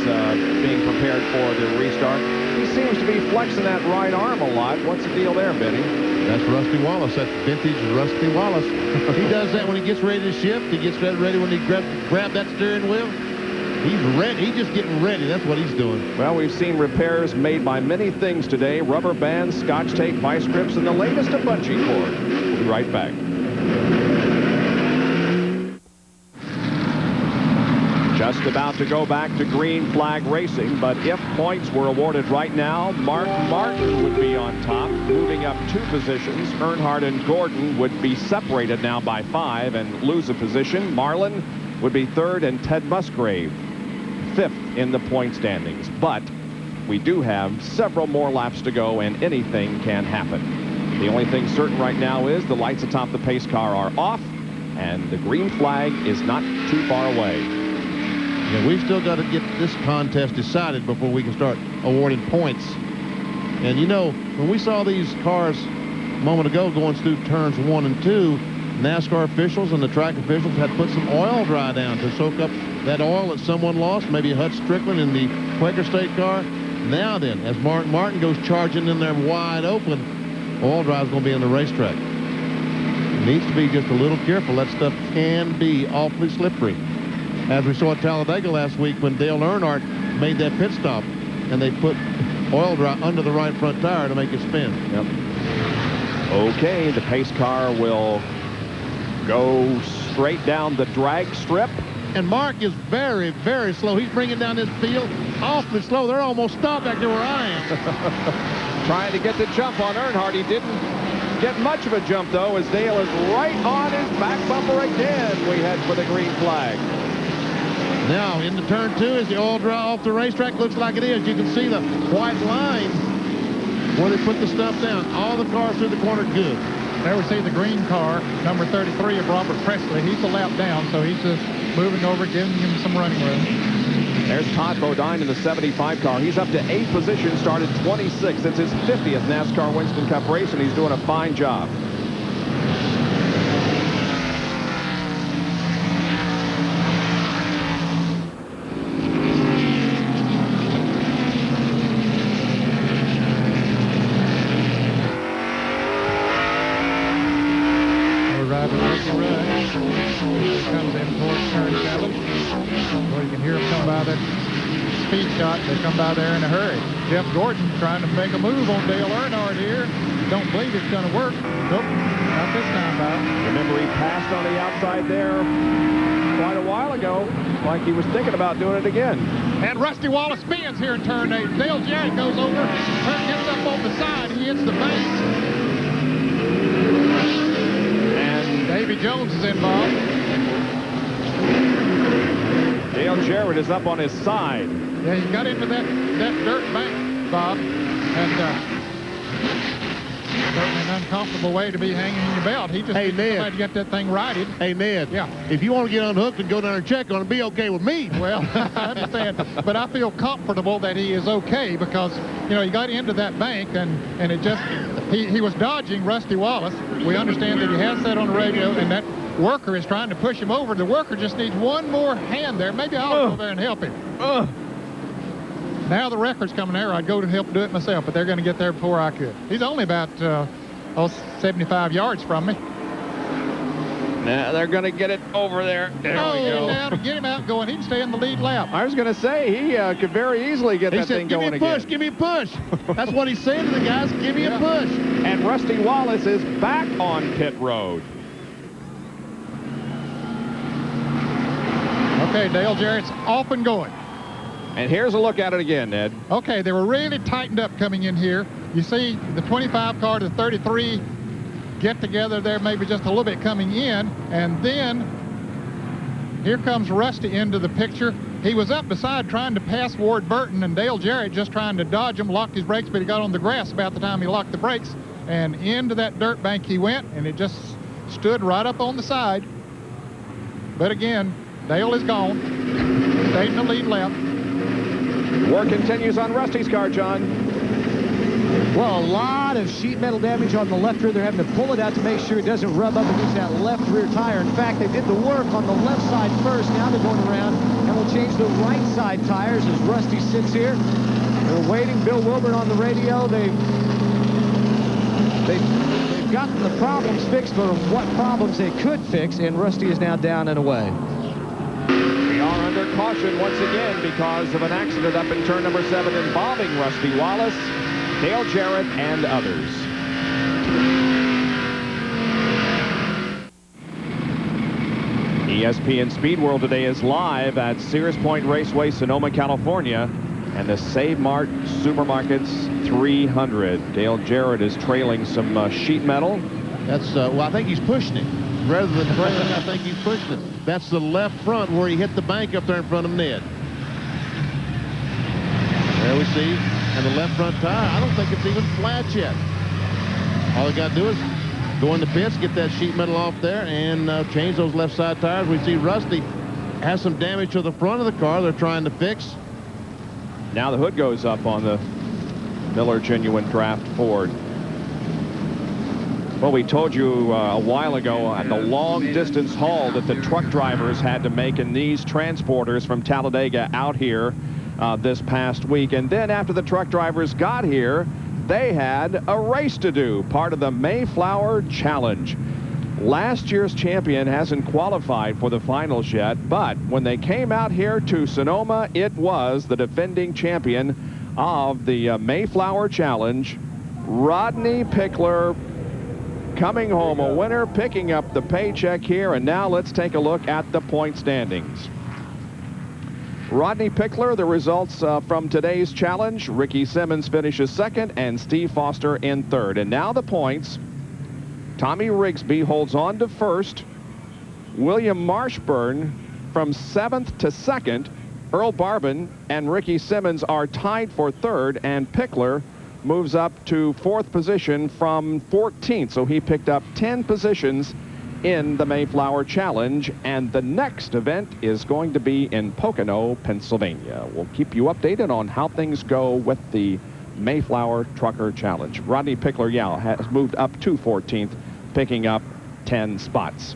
being prepared for the restart. He seems to be flexing that right arm a lot. What's the deal there, Benny? That's Rusty Wallace. That's vintage Rusty Wallace. He does that when he gets ready to shift. He gets ready when he grab that steering wheel. He's ready. He's just getting ready. That's what he's doing. Well, we've seen repairs made by many things today. Rubber bands, scotch tape, vice grips, and the latest, a bungee cord. We'll be right back. Just about to go back to green flag racing, but if points were awarded right now, Mark Martin would be on top, moving up 2 positions. Earnhardt and Gordon would be separated now by 5 and lose a position. Marlin would be 3rd, and Ted Musgrave 5th in the point standings. But we do have several more laps to go, and anything can happen. The only thing certain right now is the lights atop the pace car are off, and the green flag is not too far away. Yeah, we've still got to get this contest decided before we can start awarding points. And you know, when we saw these cars a moment ago going through turns 1 and 2, NASCAR officials and the track officials had put some oil dry down to soak up that oil that someone lost, maybe Hutch Strickland in the Quaker State car. Now then, as Martin goes charging in there wide open, oil dry is going to be on the racetrack. Needs to be just a little careful. That stuff can be awfully slippery. As we saw at Talladega last week when Dale Earnhardt made that pit stop, and they put oil dry under the right front tire to make it spin. Yep. Okay, the pace car will go straight down the drag strip. And Mark is very, very slow. He's bringing down this field awfully slow. They're almost stopped back there where I am. Trying to get the jump on Earnhardt. He didn't get much of a jump, though, as Dale is right on his back bumper again. We head for the green flag. Now, into turn 2, is the oil dry off the racetrack? Looks like it is. You can see the white line where they put the stuff down. All the cars through the corner good. There we see the green car, number 33 of Robert Presley. He's a lap down, so he's just moving over, giving him some running room. There's Todd Bodine in the 75 car. He's up to 8th position, started 26th. It's his 50th NASCAR Winston Cup race, and he's doing a fine job. They come by there in a hurry. Jeff Gordon trying to make a move on Dale Earnhardt here. Don't believe it's going to work. Nope, not this time, Bob. Remember, he passed on the outside there quite a while ago, like he was thinking about doing it again. And Rusty Wallace spins here in turn 8. Dale Jarrett goes over, gets up on the side. He hits the bank. And Davy Jones is involved. Dale Jarrett is up on his side. Yeah, he got into that dirt bank, Bob, and certainly an uncomfortable way to be hanging in your belt. He just needs somebody to get that thing righted. Hey, Ned. Yeah. If you want to get unhooked and go down and check on it, be okay with me. Well, I understand, but I feel comfortable that he is okay because, you know, he got into that bank and it just, he was dodging Rusty Wallace. We understand that he has that on the radio, and that worker is trying to push him over. The worker just needs one more hand there. Maybe I'll go there and help him. Now the record's coming there. I'd go to help do it myself, but they're going to get there before I could. He's only about 75 yards from me. Now they're going to get it over there. There we go. Now to get him out going, he can stay in the lead lap. I was going to say, he could very easily get that thing going again. Give me a push. That's what he's saying to the guys. Give me a push. And Rusty Wallace is back on pit road. Okay, Dale Jarrett's off and going. And here's a look at it again, Ned. Okay, they were really tightened up coming in here. You see the 25 car to the 33 get together there, maybe just a little bit coming in, and then here comes Rusty into the picture. He was up beside trying to pass Ward Burton, and Dale Jarrett just trying to dodge him, locked his brakes, but he got on the grass about the time he locked the brakes, and into that dirt bank he went, and it just stood right up on the side. But again, Dale is gone. Stayed in the lead lap. Work continues on Rusty's car, John. Well, a lot of sheet metal damage on the left rear. They're having to pull it out to make sure it doesn't rub up against that left rear tire. In fact, they did the work on the left side first. Now they're going around and will change the right side tires as Rusty sits here. They're waiting. Bill Wilburn on the radio. They've gotten the problems fixed, but what problems they could fix, and Rusty is now down and away. We are under caution once again because of an accident up in turn number 7 involving Rusty Wallace, Dale Jarrett, and others. ESPN Speed World today is live at Sears Point Raceway, Sonoma, California, and the Save Mart Supermarkets 300. Dale Jarrett is trailing some sheet metal. That's, well, I think he's pushing it. Rather than trailing, I think he's pushing it. That's the left front where he hit the bank up there in front of Ned. There we see. And the left front tire, I don't think it's even flat yet. All they got to do is go in the pits, get that sheet metal off there, and change those left side tires. We see Rusty has some damage to the front of the car they're trying to fix. Now the hood goes up on the Miller Genuine Draft Ford. Well, we told you a while ago on the long-distance haul that the truck drivers had to make in these transporters from Talladega out here this past week. And then after the truck drivers got here, they had a race to do, part of the Mayflower Challenge. Last year's champion hasn't qualified for the finals yet, but when they came out here to Sonoma, it was the defending champion of the Mayflower Challenge, Rodney Pickler, coming home a winner, picking up the paycheck here. And now let's take a look at the point standings. Rodney Pickler, the results from today's challenge. Ricky Simmons finishes second and Steve Foster in third. And now the points. Tommy Rigsby holds on to first. William Marshburn from 7th to 2nd. Earl Barban and Ricky Simmons are tied for third, and Pickler moves up to 4th position from 14th. So he picked up 10 positions in the Mayflower Challenge, and the next event is going to be in Pocono, Pennsylvania. We'll keep you updated on how things go with the Mayflower Trucker Challenge. Rodney Pickler, yeah, has moved up to 14th, picking up 10 spots.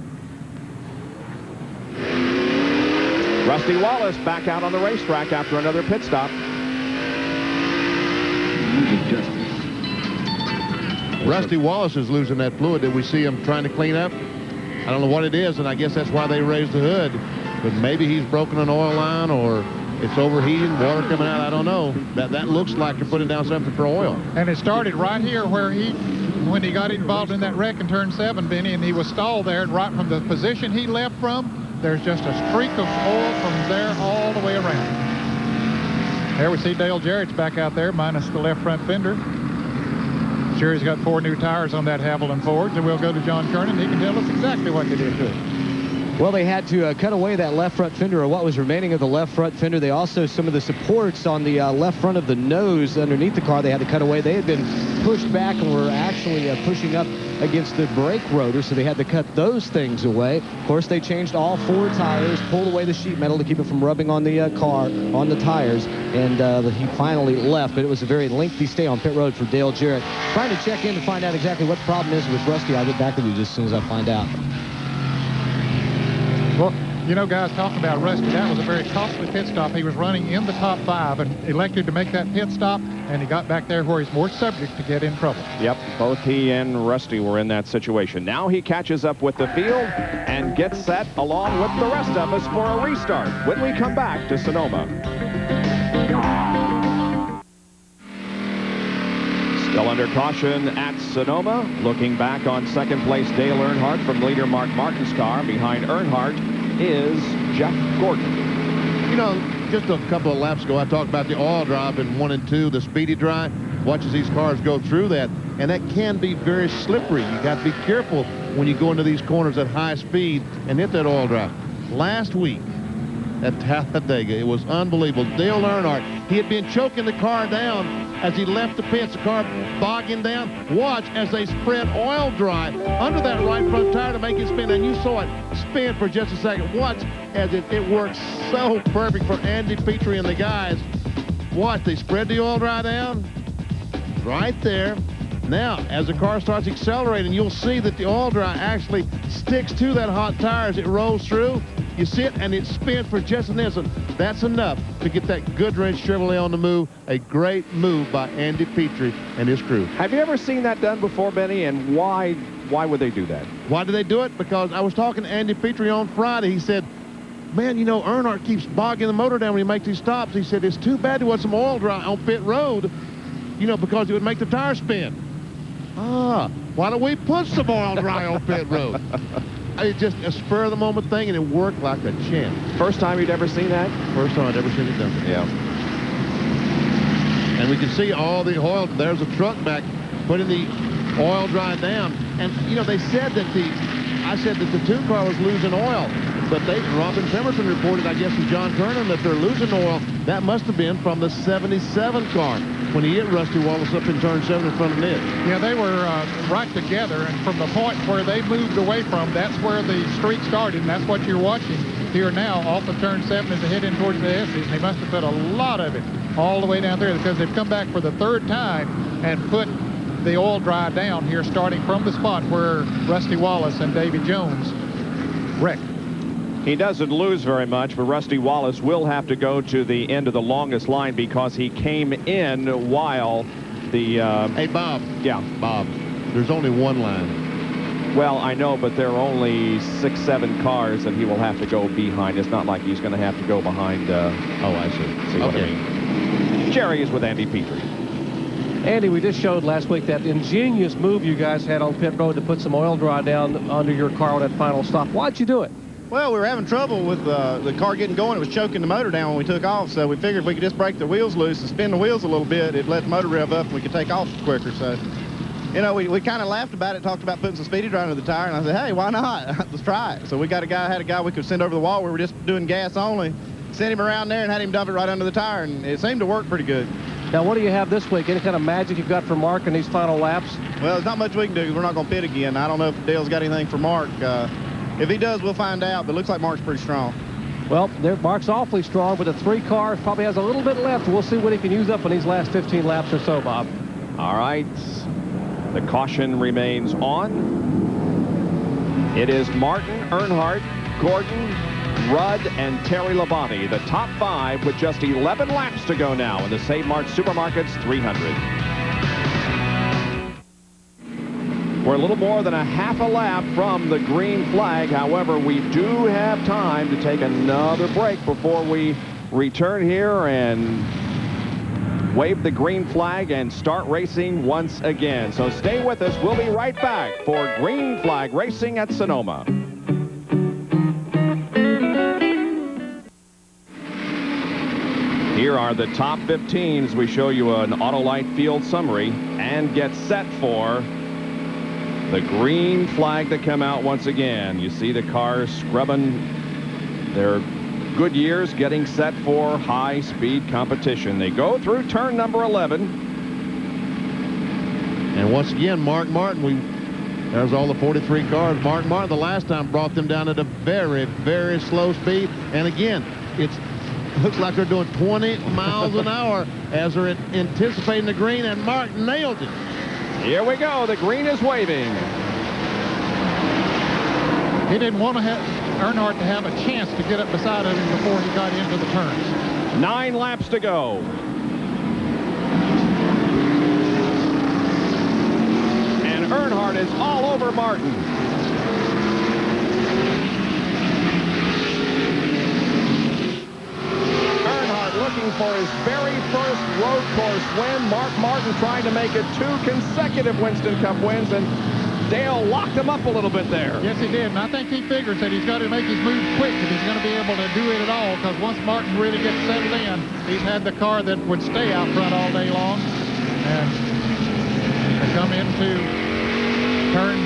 Rusty Wallace back out on the racetrack after another pit stop. Rusty Wallace is losing that fluid that we see him trying to clean up. I don't know what it is, and I guess that's why they raised the hood. But maybe he's broken an oil line, or it's overheating, water coming out. I don't know. That looks like they're putting down something for oil. And it started right here where when he got involved in that wreck in turn 7, Benny, and he was stalled there, and right from the position he left from, there's just a streak of oil from there all the way around. There we see Dale Jarrett's back out there, minus the left front fender. Sure, he's got 4 new tires on that Haviland Ford, so we'll go to John Kernan. He can tell us exactly what they did to it. Well, they had to cut away that left front fender, or what was remaining of the left front fender. They also, some of the supports on the left front of the nose underneath the car, they had to cut away. They had been pushed back and were actually pushing up against the brake rotor, so they had to cut those things away. Of course, they changed all 4 tires, pulled away the sheet metal to keep it from rubbing on the car, on the tires, and he finally left. But it was a very lengthy stay on pit road for Dale Jarrett. Trying to check in to find out exactly what the problem is with Rusty. I'll get back with you just as soon as I find out. Well, you know, guys, talking about Rusty, that was a very costly pit stop. He was running in the top 5 and elected to make that pit stop, and he got back there where he's more subject to get in trouble. Yep, both he and Rusty were in that situation. Now he catches up with the field and gets set along with the rest of us for a restart when we come back to Sonoma. Still under caution at Sonoma. Looking back on second place, Dale Earnhardt from leader Mark Martin's car. Behind Earnhardt is Jeff Gordon. You know, just a couple of laps ago, I talked about the oil drop in 1 and 2, the speedy dry. Watch as these cars go through that, and that can be very slippery. You got to be careful when you go into these corners at high speed and hit that oil drop. last week at Talladega. It was unbelievable. Dale Earnhardt, he had been choking the car down as he left the pits. The car bogging down. Watch as they spread oil dry under that right front tire to make it spin. And you saw it spin for just a second. Watch as it worked so perfect for Andy Petrie and the guys. Watch, they spread the oil dry down right there. Now, as the car starts accelerating, you'll see that the oil dry actually sticks to that hot tire as it rolls through. You see it, and it spins for just an instant. That's enough to get that Goodwrench Chevrolet on the move. A great move by Andy Petrie and his crew. Have you ever seen that done before, Benny, and why would they do that? Why do they do it? Because I was talking to Andy Petrie on Friday. He said, man, you know, Earnhardt keeps bogging the motor down when he makes these stops. He said, it's too bad there was some oil dry on pit road, you know, because it would make the tire spin. Why don't we put some oil dry on pit road? It's just a spur-of-the-moment thing, and it worked like a champ. First time you'd ever seen that? First time I'd ever seen it done. Yeah. And we can see all the oil. There's a truck back putting the oil dry down. And, you know, they said that I said that the 2 car was losing oil. But Robin Pemberton reported, I guess, to John Kernan that they're losing oil. That must have been from the 77 car when he hit Rusty Wallace up in turn 7 in front of Ned. Yeah, they were right together, and from the point where they moved away from, that's where the streak started, and that's what you're watching here now off of turn 7 as they head in towards the S's. And they must have put a lot of it all the way down there because they've come back for the 3rd time and put the oil dry down here, starting from the spot where Rusty Wallace and Davy Jones wrecked. He doesn't lose very much, but Rusty Wallace will have to go to the end of the longest line because he came in while the... Hey, Bob. Yeah. Bob, there's only one line. Well, I know, but there are only 6, 7 cars that he will have to go behind. It's not like he's going to have to go behind... Oh, I see. See what I mean? Jerry is with Andy Petrie. Andy, we just showed last week that ingenious move you guys had on pit road to put some oil dry down under your car on that final stop. Why'd you do it? Well, we were having trouble with the car getting going. It was choking the motor down when we took off, so we figured if we could just break the wheels loose and spin the wheels a little bit, it'd let the motor rev up and we could take off quicker. So, you know, we kind of laughed about it, talked about putting some speedy dry under the tire, and I said, hey, why not? Let's try it. So we had a guy we could send over the wall. We were just doing gas only. Sent him around there and had him dump it right under the tire, and it seemed to work pretty good. Now, what do you have this week? Any kind of magic you've got for Mark in these final laps? Well, there's not much we can do because we're not going to pit again. I don't know if Dale's got anything for Mark. If he does, we'll find out, but it looks like Mark's pretty strong. Well, Mark's awfully strong, but the 3 car probably has a little bit left. We'll see what he can use up in these last 15 laps or so, Bob. All right. The caution remains on. It is Martin, Earnhardt, Gordon, Rudd, and Terry Labonte, the top 5 with just 11 laps to go now in the Save Mart Supermarkets 300. We're a little more than a half a lap from the green flag. However, we do have time to take another break before we return here and wave the green flag and start racing once again. So stay with us. We'll be right back for Green Flag Racing at Sonoma. Here are the top 15 as we show you an Autolite field summary and get set for the green flag to come out once again. You see the cars scrubbing their good years, getting set for high-speed competition. They go through turn number 11. And once again, Mark Martin, there's all the 43 cars. Mark Martin, the last time, brought them down at a very, very slow speed. And again, it looks like they're doing 20 miles an hour as they're anticipating the green, and Mark nailed it. Here we go. The green is waving. He didn't want to have Earnhardt to have a chance to get up beside him before he got into the turns. 9 laps to go. And Earnhardt is all over Martin. Earnhardt looking for his very first road course win. Mark Martin trying to make it 2 consecutive Winston Cup wins, and Dale locked him up a little bit there. Yes, he did, and I think he figures that he's got to make his move quick if he's going to be able to do it at all, because once Martin really gets settled in, he's had the car that would stay out front all day long. And they come into turn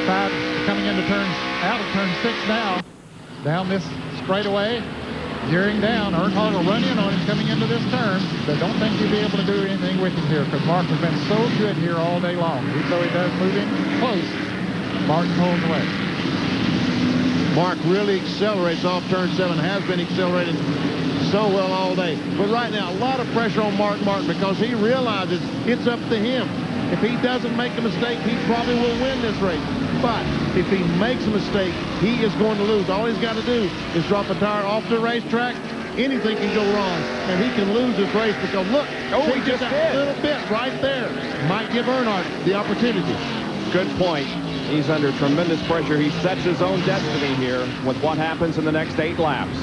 5, coming into out of turn 6 now. down this straightaway, gearing down. Earnhardt will run in on him coming into this turn, but don't think he'll be able to do anything with him here because Mark has been so good here all day long. Even though he does move in close, Martin pulls away. Mark really accelerates off turn 7, has been accelerating so well all day. But right now, a lot of pressure on Mark Martin because he realizes it's up to him. If he doesn't make a mistake, he probably will win this race. But if he makes a mistake, he is going to lose. All he's got to do is drop a tire off the racetrack. Anything can go wrong, and he can lose this race because look, he just that little bit right there might give Earnhardt the opportunity. Good point. He's under tremendous pressure. He sets his own destiny here with what happens in the next 8 laps.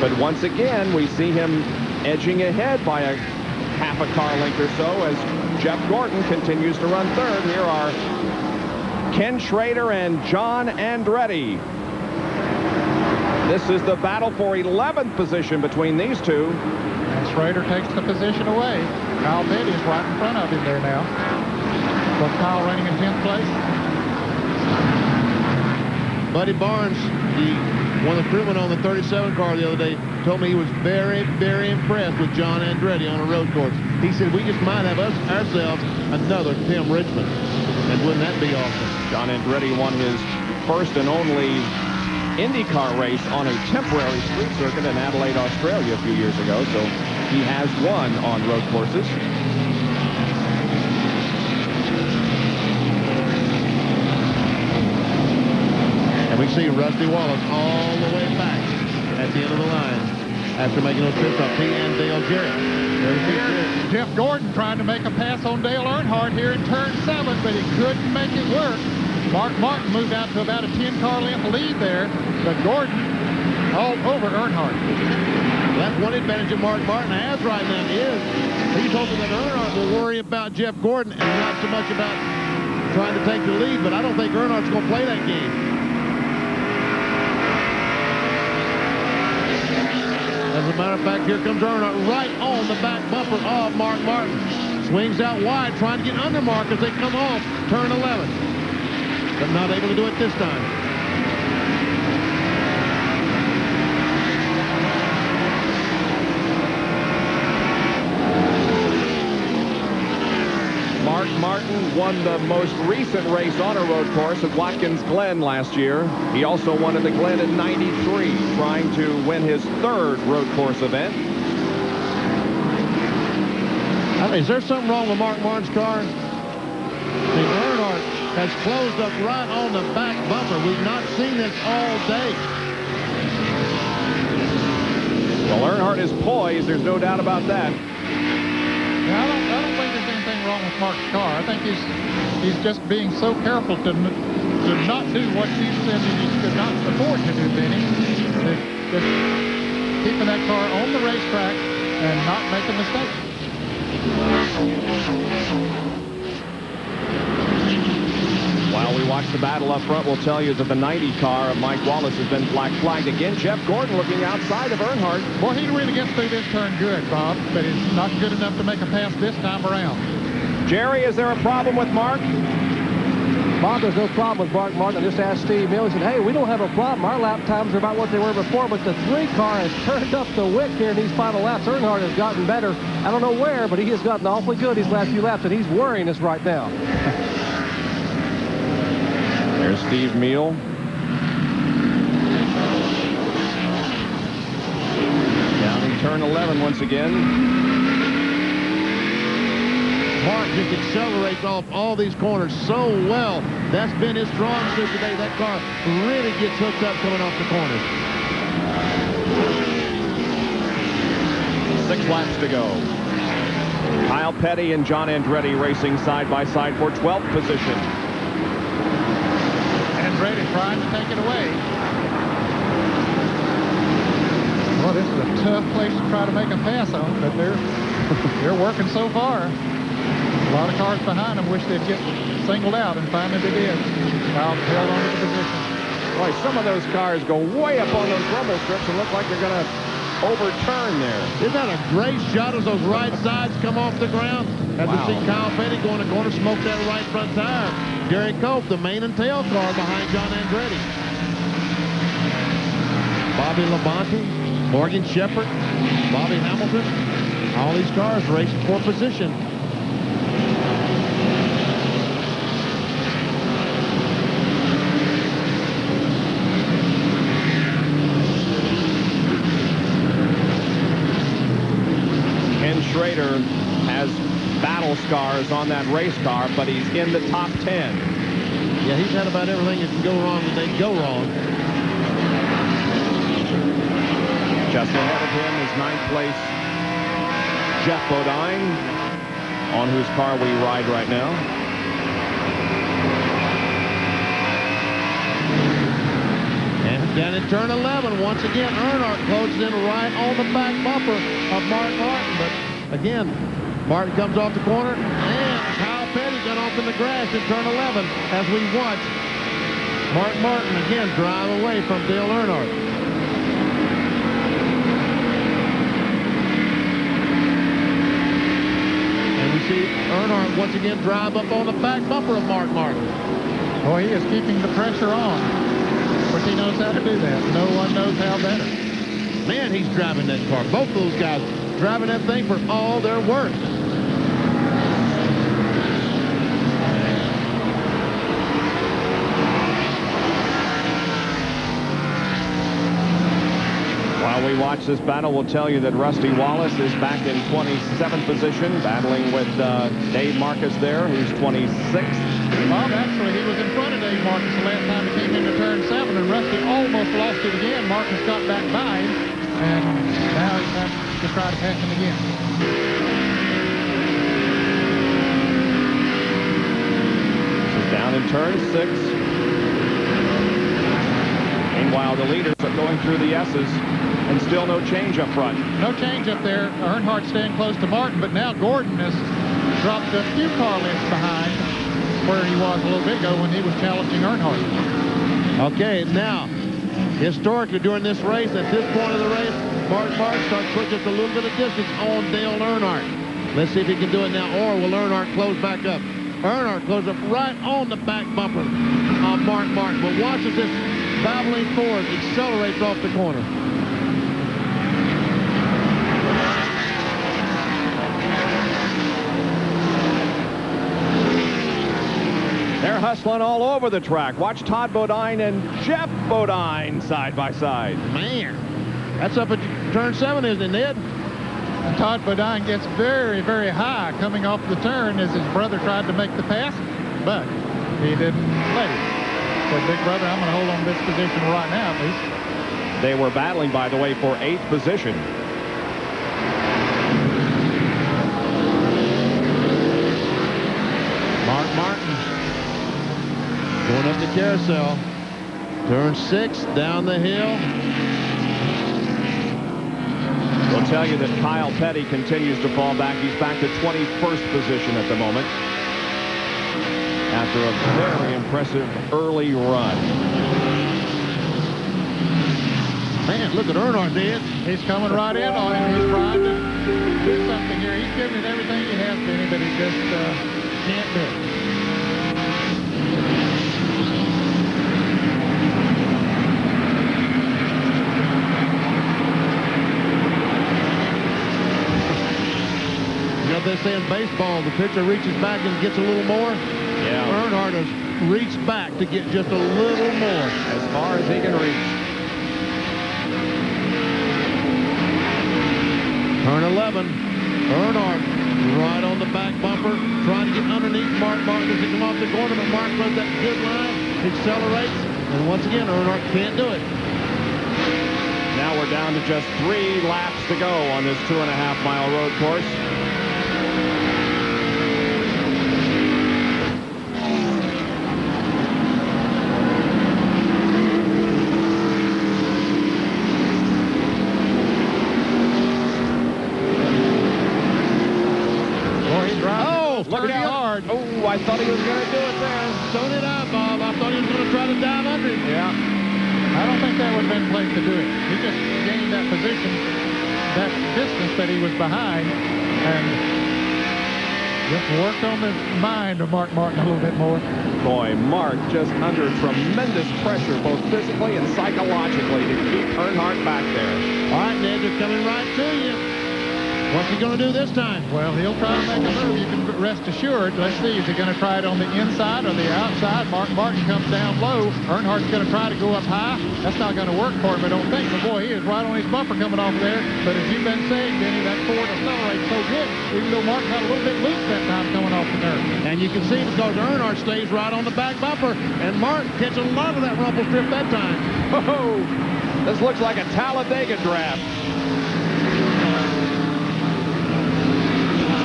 But once again, we see him edging ahead by a half a car length or so as Jeff Gordon continues to run third. Here are Ken Schrader and John Andretti. This is the battle for 11th position between these two. And Schrader takes the position away. Kyle Petty's right in front of him there now. With Kyle running in 10th place. Buddy Barnes, one of the crewmen on the 37 car the other day, told me he was very, very impressed with John Andretti on a road course. He said, we just might have ourselves another Tim Richmond. And wouldn't that be awesome? John Andretti won his first and only IndyCar race on a temporary street circuit in Adelaide, Australia a few years ago, so he has won on road courses. And we see Rusty Wallace all the way back at the end of the line after making those pit stops. He and Dale Jarrett. Here, Jeff Gordon trying to make a pass on Dale Earnhardt here in turn 7, but he couldn't make it work. Mark Martin moved out to about a 10-car length lead there, but Gordon all over Earnhardt. That's one advantage that Mark Martin has right now is he's hoping that Earnhardt will worry about Jeff Gordon and not so much about trying to take the lead, but I don't think Earnhardt's going to play that game. As a matter of fact, here comes Earnhardt right on the back bumper of Mark Martin. Swings out wide, trying to get under Mark as they come off turn 11. But not able to do it this time. Mark Martin won the most recent race on a road course at Watkins Glen last year. He also won at the Glen in '93, trying to win his 3rd road course event. I mean, is there something wrong with Mark Martin's car? I mean, Earnhardt has closed up right on the back bumper. We've not seen this all day. Well, Earnhardt is poised. There's no doubt about that. Yeah, I don't think there's anything wrong with Mark's car. I think he's just being so careful to not do what you said he could not afford to do, Benny. Just keeping that car on the racetrack and not make a mistake. While we watch the battle up front, we'll tell you that the 90 car of Mike Wallace has been black flagged again. Jeff Gordon looking outside of Earnhardt. Well, he really gets through this turn good, Bob, but he's not good enough to make a pass this time around. Jerry, is there a problem with Mark? Bob, there's no problem with Mark Martin. I just asked Steve Mills, he said, hey, we don't have a problem. Our lap times are about what they were before, but the 3 car has turned up the wick here in these final laps. Earnhardt has gotten better. I don't know where, but he has gotten awfully good these last few laps, and he's worrying us right now. There's Steve Meal. Down in turn 11 once again. Mark just accelerates off all these corners so well. That's been his strong suit today. That car really gets hooked up coming off the corners. 6 laps to go. Kyle Petty and John Andretti racing side by side for 12th position. Andretti trying to take it away. Well, this is a tough place to try to make a pass on, but they're working so far. A lot of cars behind them wish they'd get singled out, and finally they did. Kyle held on to the position. Boy, some of those cars go way up on those rumble strips and look like they're going to overturn there. Isn't that a great shot as those right sides come off the ground? As we see Kyle Petty going to corner, smoke that right front tire. Gary Cope, the main and tail car behind John Andretti. Bobby Labonte, Morgan Shepherd, Bobby Hamilton. All these cars racing for position. Ken Schrader has battle scars on that race car, but he's in the top 10. Yeah, he's had about everything that can go wrong that they can go wrong. Just ahead of him is 9th place Jeff Bodine, on whose car we ride right now. And down in turn 11, once again, Earnhardt closes in right on the back bumper of Mark Martin. But again, Martin comes off the corner, and Kyle Petty got off in the grass in turn 11 as we watch Mark Martin again drive away from Dale Earnhardt. See Earnhardt once again drive up on the back bumper of Mark Martin. Boy, he is keeping the pressure on. Of course, he knows how to do that. No one knows how better. Man, he's driving that car. Both those guys driving that thing for all they're worth. While we watch this battle, we'll tell you that Rusty Wallace is back in 27th position, battling with Dave Marcus there, who's 26th. Bob, actually, he was in front of Dave Marcus the last time he came into turn 7, and Rusty almost lost it again. Marcus got back by him, and now he's having to try to pass him again. This is down in turn 6. Meanwhile, the leaders are going through the S's, and still no change up front. No change up there. Earnhardt staying close to Martin, but now Gordon has dropped a few car lengths behind where he was a little bit ago when he was challenging Earnhardt. Okay, now, historically during this race, at this point of the race, Mark Martin starts putting just a little bit of distance on Dale Earnhardt. Let's see if he can do it now, or will Earnhardt close back up? Earnhardt closes up right on the back bumper of Mark Martin, but watch as this battling Ford accelerates off the corner. They're hustling all over the track. Watch Todd Bodine and Jeff Bodine side by side. Man, that's up at turn 7, isn't it, Ned? And Todd Bodine gets very, very high coming off the turn as his brother tried to make the pass, but he didn't let him. So, big brother, I'm going to hold on to this position right now, at least. They were battling, by the way, for 8th position. Mark Martin going up the carousel. Turn 6, down the hill. We'll tell you that Kyle Petty continues to fall back. He's back to 21st position at the moment, after a very impressive early run. Man, look at Earnhardt, Ned. He's coming right in on him. He's trying to do something here. He's giving it everything he has to him, but he just can't do it. You know what they say in baseball, the pitcher reaches back and gets a little more? Yeah. Earnhardt has reached back to get just a little more. As far as he can reach. Turn 11, Earnhardt right on the back bumper, trying to get underneath Mark Martin as he come off the corner, but Mark throws that good line, accelerates, and once again, Earnhardt can't do it. Now we're down to just 3 laps to go on this 2.5-mile road course. Look how hard. Oh, I thought he was going to do it there. So did I, Bob. I thought he was going to try to dive under him. Yeah. I don't think that would have been played to do it. He just gained that position, that distance that he was behind, and Just worked on the mind of Mark Martin a little bit more. Boy, Mark just under tremendous pressure, both physically and psychologically, to keep Earnhardt back there. All right, Ned, they're coming right to you. What's he going to do this time? Well, he'll try to make a move. You can rest assured. Let's see, is he going to try it on the inside or the outside? Mark Martin comes down low. Earnhardt's going to try to go up high. That's not going to work for him, I don't think. But, boy, he is right on his bumper coming off there. But as you've been saying, Denny, that Ford accelerates so good, even though Mark got a little bit loose that time coming off the curve. And you can see because Earnhardt stays right on the back bumper, and Mark catches a lot of that rumble strip that time. Oh, this looks like a Talladega draft.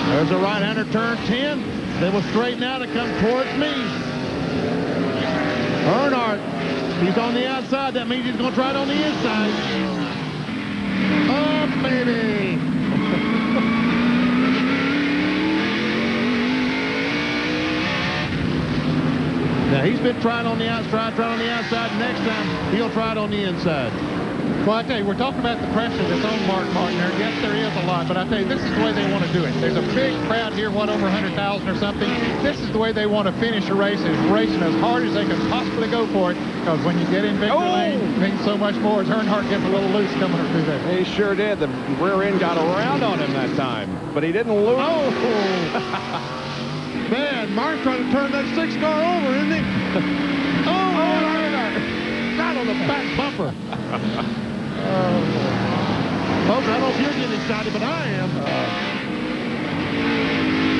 There's a right-hander turn 10. They will straighten out and come towards me. Earnhardt, he's on the outside. That means he's going to try it on the inside. Oh, baby. Now, he's been trying on the outside, Next time, he'll try it on the inside. Well, I tell you, we're talking about the pressure that's on Mark Martin there. Yes, there is a lot, but I tell you, this is the way they want to do it. There's a big crowd here, what, over 100,000 or something. This is the way they want to finish a race, is racing as hard as they can possibly go for it, because when you get in victory lane, it means so much more as Earnhardt gets a little loose coming through there. He sure did. The rear end got around on him that time, but he didn't lose. Oh! Man, Mark's trying to turn that 6-car over, isn't he? Right on the back bumper. Folks, I don't know if you're getting excited, but I am.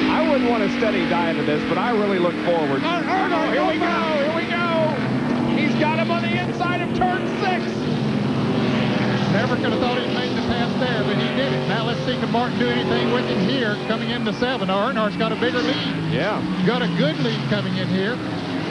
I wouldn't want a steady diet of this, but I really look forward. Here we go. He's got him on the inside of turn 6. Never could have thought he'd make the pass there, but he did it. Now let's see, can Martin do anything with him here coming into 7? Now, Earnhardt's got a bigger lead. Yeah. Got a good lead coming in here.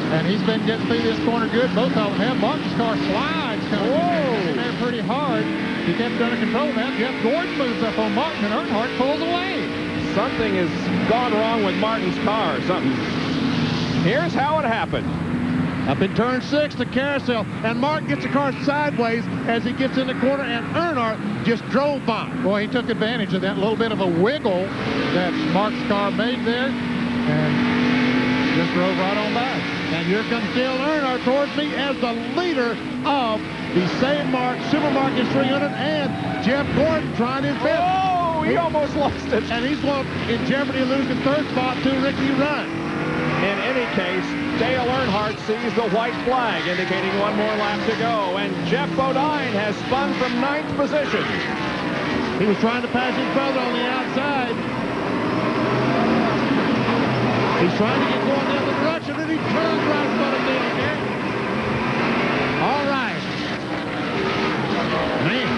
And he's been getting through this corner good. Both of them have. Martin's car slides coming in there pretty hard. He kept it under control. Now Jeff Gordon moves up on Martin, and Earnhardt pulls away. Something has gone wrong with Martin's car. Something. Here's how it happened. Up in turn 6, the carousel, and Martin gets the car sideways as he gets in the corner, and Earnhardt just drove by. Boy, he took advantage of that little bit of a wiggle that Mark's car made there, and just drove right on by. And here comes Dale Earnhardt towards me as the leader of the St. Mark Supermarket 300, and Jeff Gordon trying his best. Oh, he almost lost it. And he's going in jeopardy of losing third spot to Ricky Rudd. In any case, Dale Earnhardt sees the white flag indicating one more lap to go, and Jeff Bodine has spun from 9th position. He was trying to pass his brother on the outside. He's trying to get going the other direction, and he turns right in front of Dale here. All right. Man.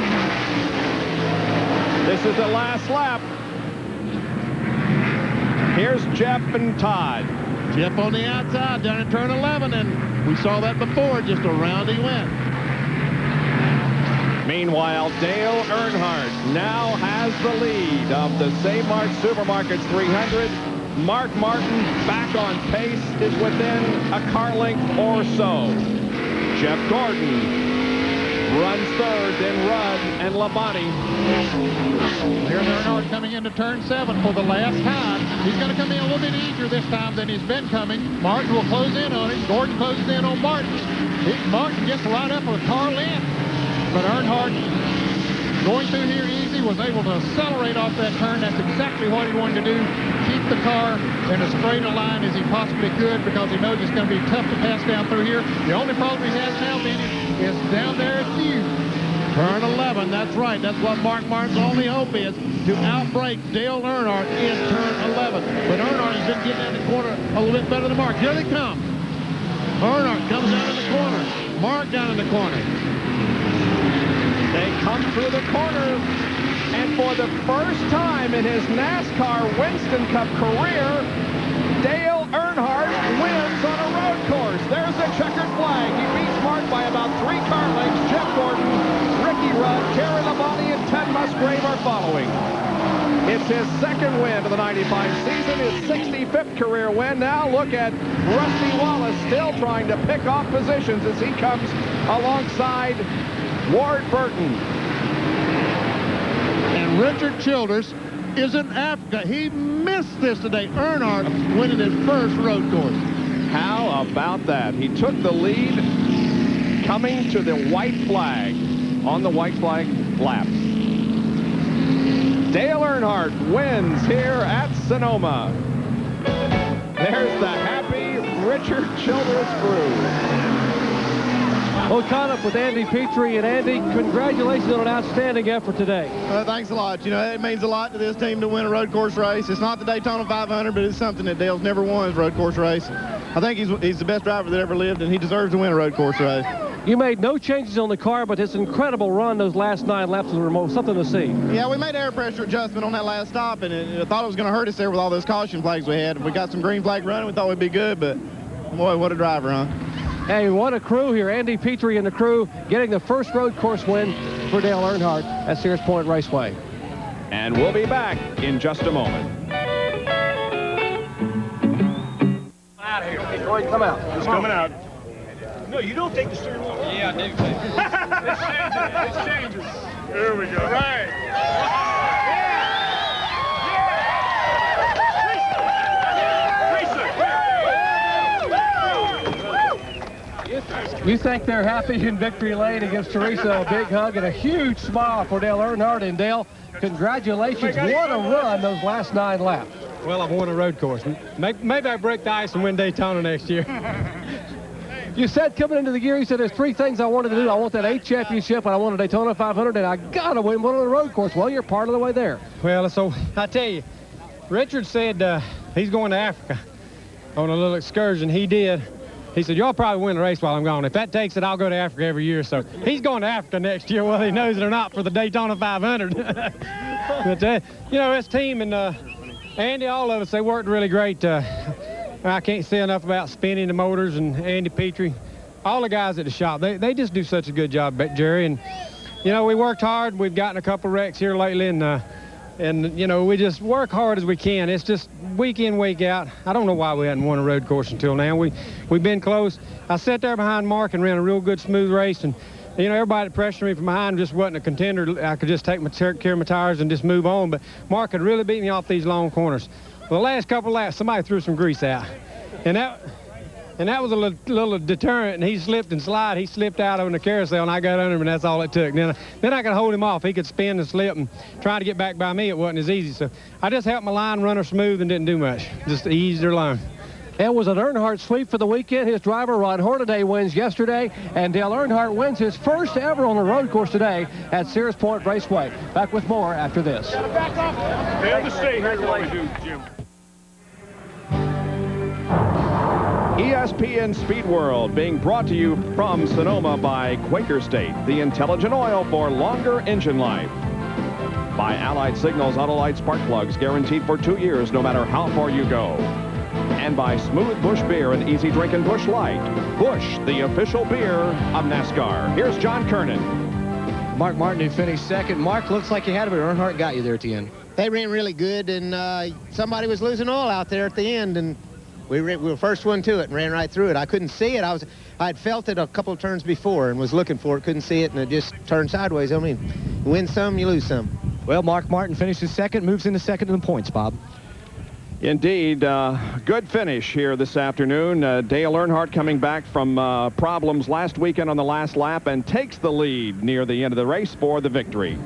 This is the last lap. Here's Jeff and Todd. Jeff on the outside down in turn 11, and we saw that before, just around he went. Meanwhile, Dale Earnhardt now has the lead of the St. Mark Supermarkets 300. Mark Martin, back on pace, is within a car length or so. Jeff Gordon runs third, then Rudd and Labonte. Here's Earnhardt coming into turn 7 for the last time. He's going to come in a little bit easier this time than he's been coming. Martin will close in on him. Gordon closes in on Martin. Martin gets right up with a car length. But Earnhardt, going through here easy, was able to accelerate off that turn. That's exactly what he wanted to do. Keep the car in as straight a line as he possibly could, because he knows it's going to be tough to pass down through here. The only problem he has now, Benny, is down there at Sears. Turn 11, that's right. That's what Mark Martin's only hope is, to outbreak Dale Earnhardt in turn 11. But Earnhardt has been getting in the corner a little bit better than Mark. Here they come. Earnhardt comes down in the corner. Mark down in the corner. They come through the corner, and for the first time in his NASCAR Winston Cup career, Dale Earnhardt wins on a road course. There's the checkered flag. He beats Mart by about 3 car lengths. Jeff Gordon, Ricky Rudd, Terry Labonte, and Ted Musgrave are following. It's his 2nd win of the 95 season, his 65th career win. Now look at Rusty Wallace still trying to pick off positions as he comes alongside Ward Burton. And Richard Childress is in Africa. He missed this today. Earnhardt winning his first road course. How about that? He took the lead coming to the white flag on the white flag lap. Dale Earnhardt wins here at Sonoma. There's the happy Richard Childress crew. Well, caught up with Andy Petrie, and Andy, congratulations on an outstanding effort today. Thanks a lot. You know, it means a lot to this team to win a road course race. It's not the Daytona 500, but it's something that Dale's never won, is a road course race. I think he's the best driver that ever lived, and he deserves to win a road course race. You made no changes on the car, but his incredible run those last 9 laps was something to see. Yeah, we made air pressure adjustment on that last stop, and I thought it was going to hurt us there with all those caution flags we had. If we got some green flag running, we thought we'd be good, but boy, what a driver, huh? Hey, what a crew here. Andy Petrie and the crew getting the first road course win for Dale Earnhardt at Sears Point Raceway. And we'll be back in just a moment. Out of here. Hey, go ahead and come out. He's coming out. No, you don't take the steering wheel. Yeah, I do. It changes. There we go. Right. You think they're happy in victory lane against Teresa? A big hug and a huge smile for Dale Earnhardt. And Dale, congratulations. What a run those last 9 laps. Well, I've won a road course. Maybe I break the ice and win Daytona next year. You said coming into the year, you said there's 3 things I wanted to do. I want that 8 championship, and I want a Daytona 500, and I got to win one on the road course. Well, you're part of the way there. Well, so I tell you, Richard said he's going to Africa on a little excursion. He did. He said, y'all probably win the race while I'm gone. If that takes it, I'll go to Africa every year. So he's going to Africa next year, whether he knows it or not, for the Daytona 500. But, you know, his team and Andy, all of us, they worked really great. I can't say enough about spinning the motors and Andy Petrie. All the guys at the shop, they just do such a good job, Jerry. And, you know, we worked hard. We've gotten a couple wrecks here lately, and you know, we just work hard as we can. It's just week in, week out. I don't know why we hadn't won a road course until now. We've been close. I sat there behind Mark and ran a real good, smooth race. And, you know, everybody that pressured me from behind just wasn't a contender. I could just take care of my tires and just move on. But Mark had really beat me off these long corners. Well, the last couple of laps, somebody threw some grease out. And that was a little deterrent, and he slipped and slid. He slipped out on the carousel, and I got under him, and that's all it took. Then I could hold him off. He could spin and slip, and trying to get back by me, it wasn't as easy. So I just helped my line runner smooth and didn't do much. Just eased her line. It was an Earnhardt sweep for the weekend. His driver, Ron Hornaday, wins yesterday, and Dale Earnhardt wins his first ever on the road course today at Sears Point Raceway. Back with more after this. Back off. They have to stay here while we do, Jim. ESPN Speed World being brought to you from Sonoma by Quaker State, the intelligent oil for longer engine life. By Allied Signals Autolite Spark Plugs, guaranteed for 2 years no matter how far you go. And by Smooth Bush Beer and Easy Drinking Bush Light. Bush, the official beer of NASCAR. Here's John Kernan. Mark Martin, who finished second. Mark, looks like you had it, but Earnhart got you there at the end. They ran really good, and somebody was losing oil out there at the end, and we were the first one to it and ran right through it. I couldn't see it. I had felt it a couple of turns before and was looking for it, couldn't see it, and it just turned sideways. I mean, you win some, you lose some. Well, Mark Martin finishes second, moves into second in the points, Bob. Indeed, good finish here this afternoon. Dale Earnhardt coming back from problems last weekend on the last lap and takes the lead near the end of the race for the victory.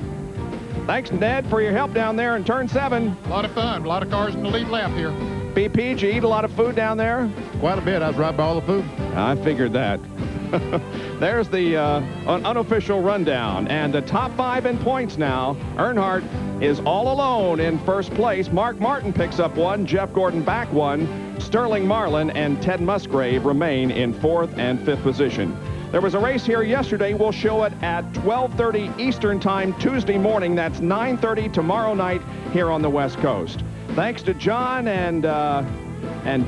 Thanks, Ned, for your help down there in turn 7. A lot of fun. A lot of cars in the lead lap here. BP, did you eat a lot of food down there? Quite a bit. I was right by all the food. I figured that. There's the unofficial rundown. And the top 5 in points now. Earnhardt is all alone in first place. Mark Martin picks up 1. Jeff Gordon back 1. Sterling Marlin and Ted Musgrave remain in 4th and 5th position. There was a race here yesterday. We'll show it at 12:30 Eastern Time Tuesday morning. That's 9:30 tomorrow night here on the West Coast. Thanks to John and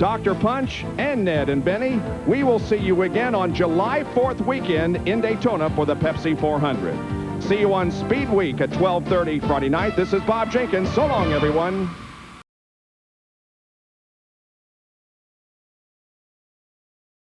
Dr. Punch and Ned and Benny. We will see you again on July 4th weekend in Daytona for the Pepsi 400. See you on Speed Week at 12:30 Friday night. This is Bob Jenkins. So long, everyone.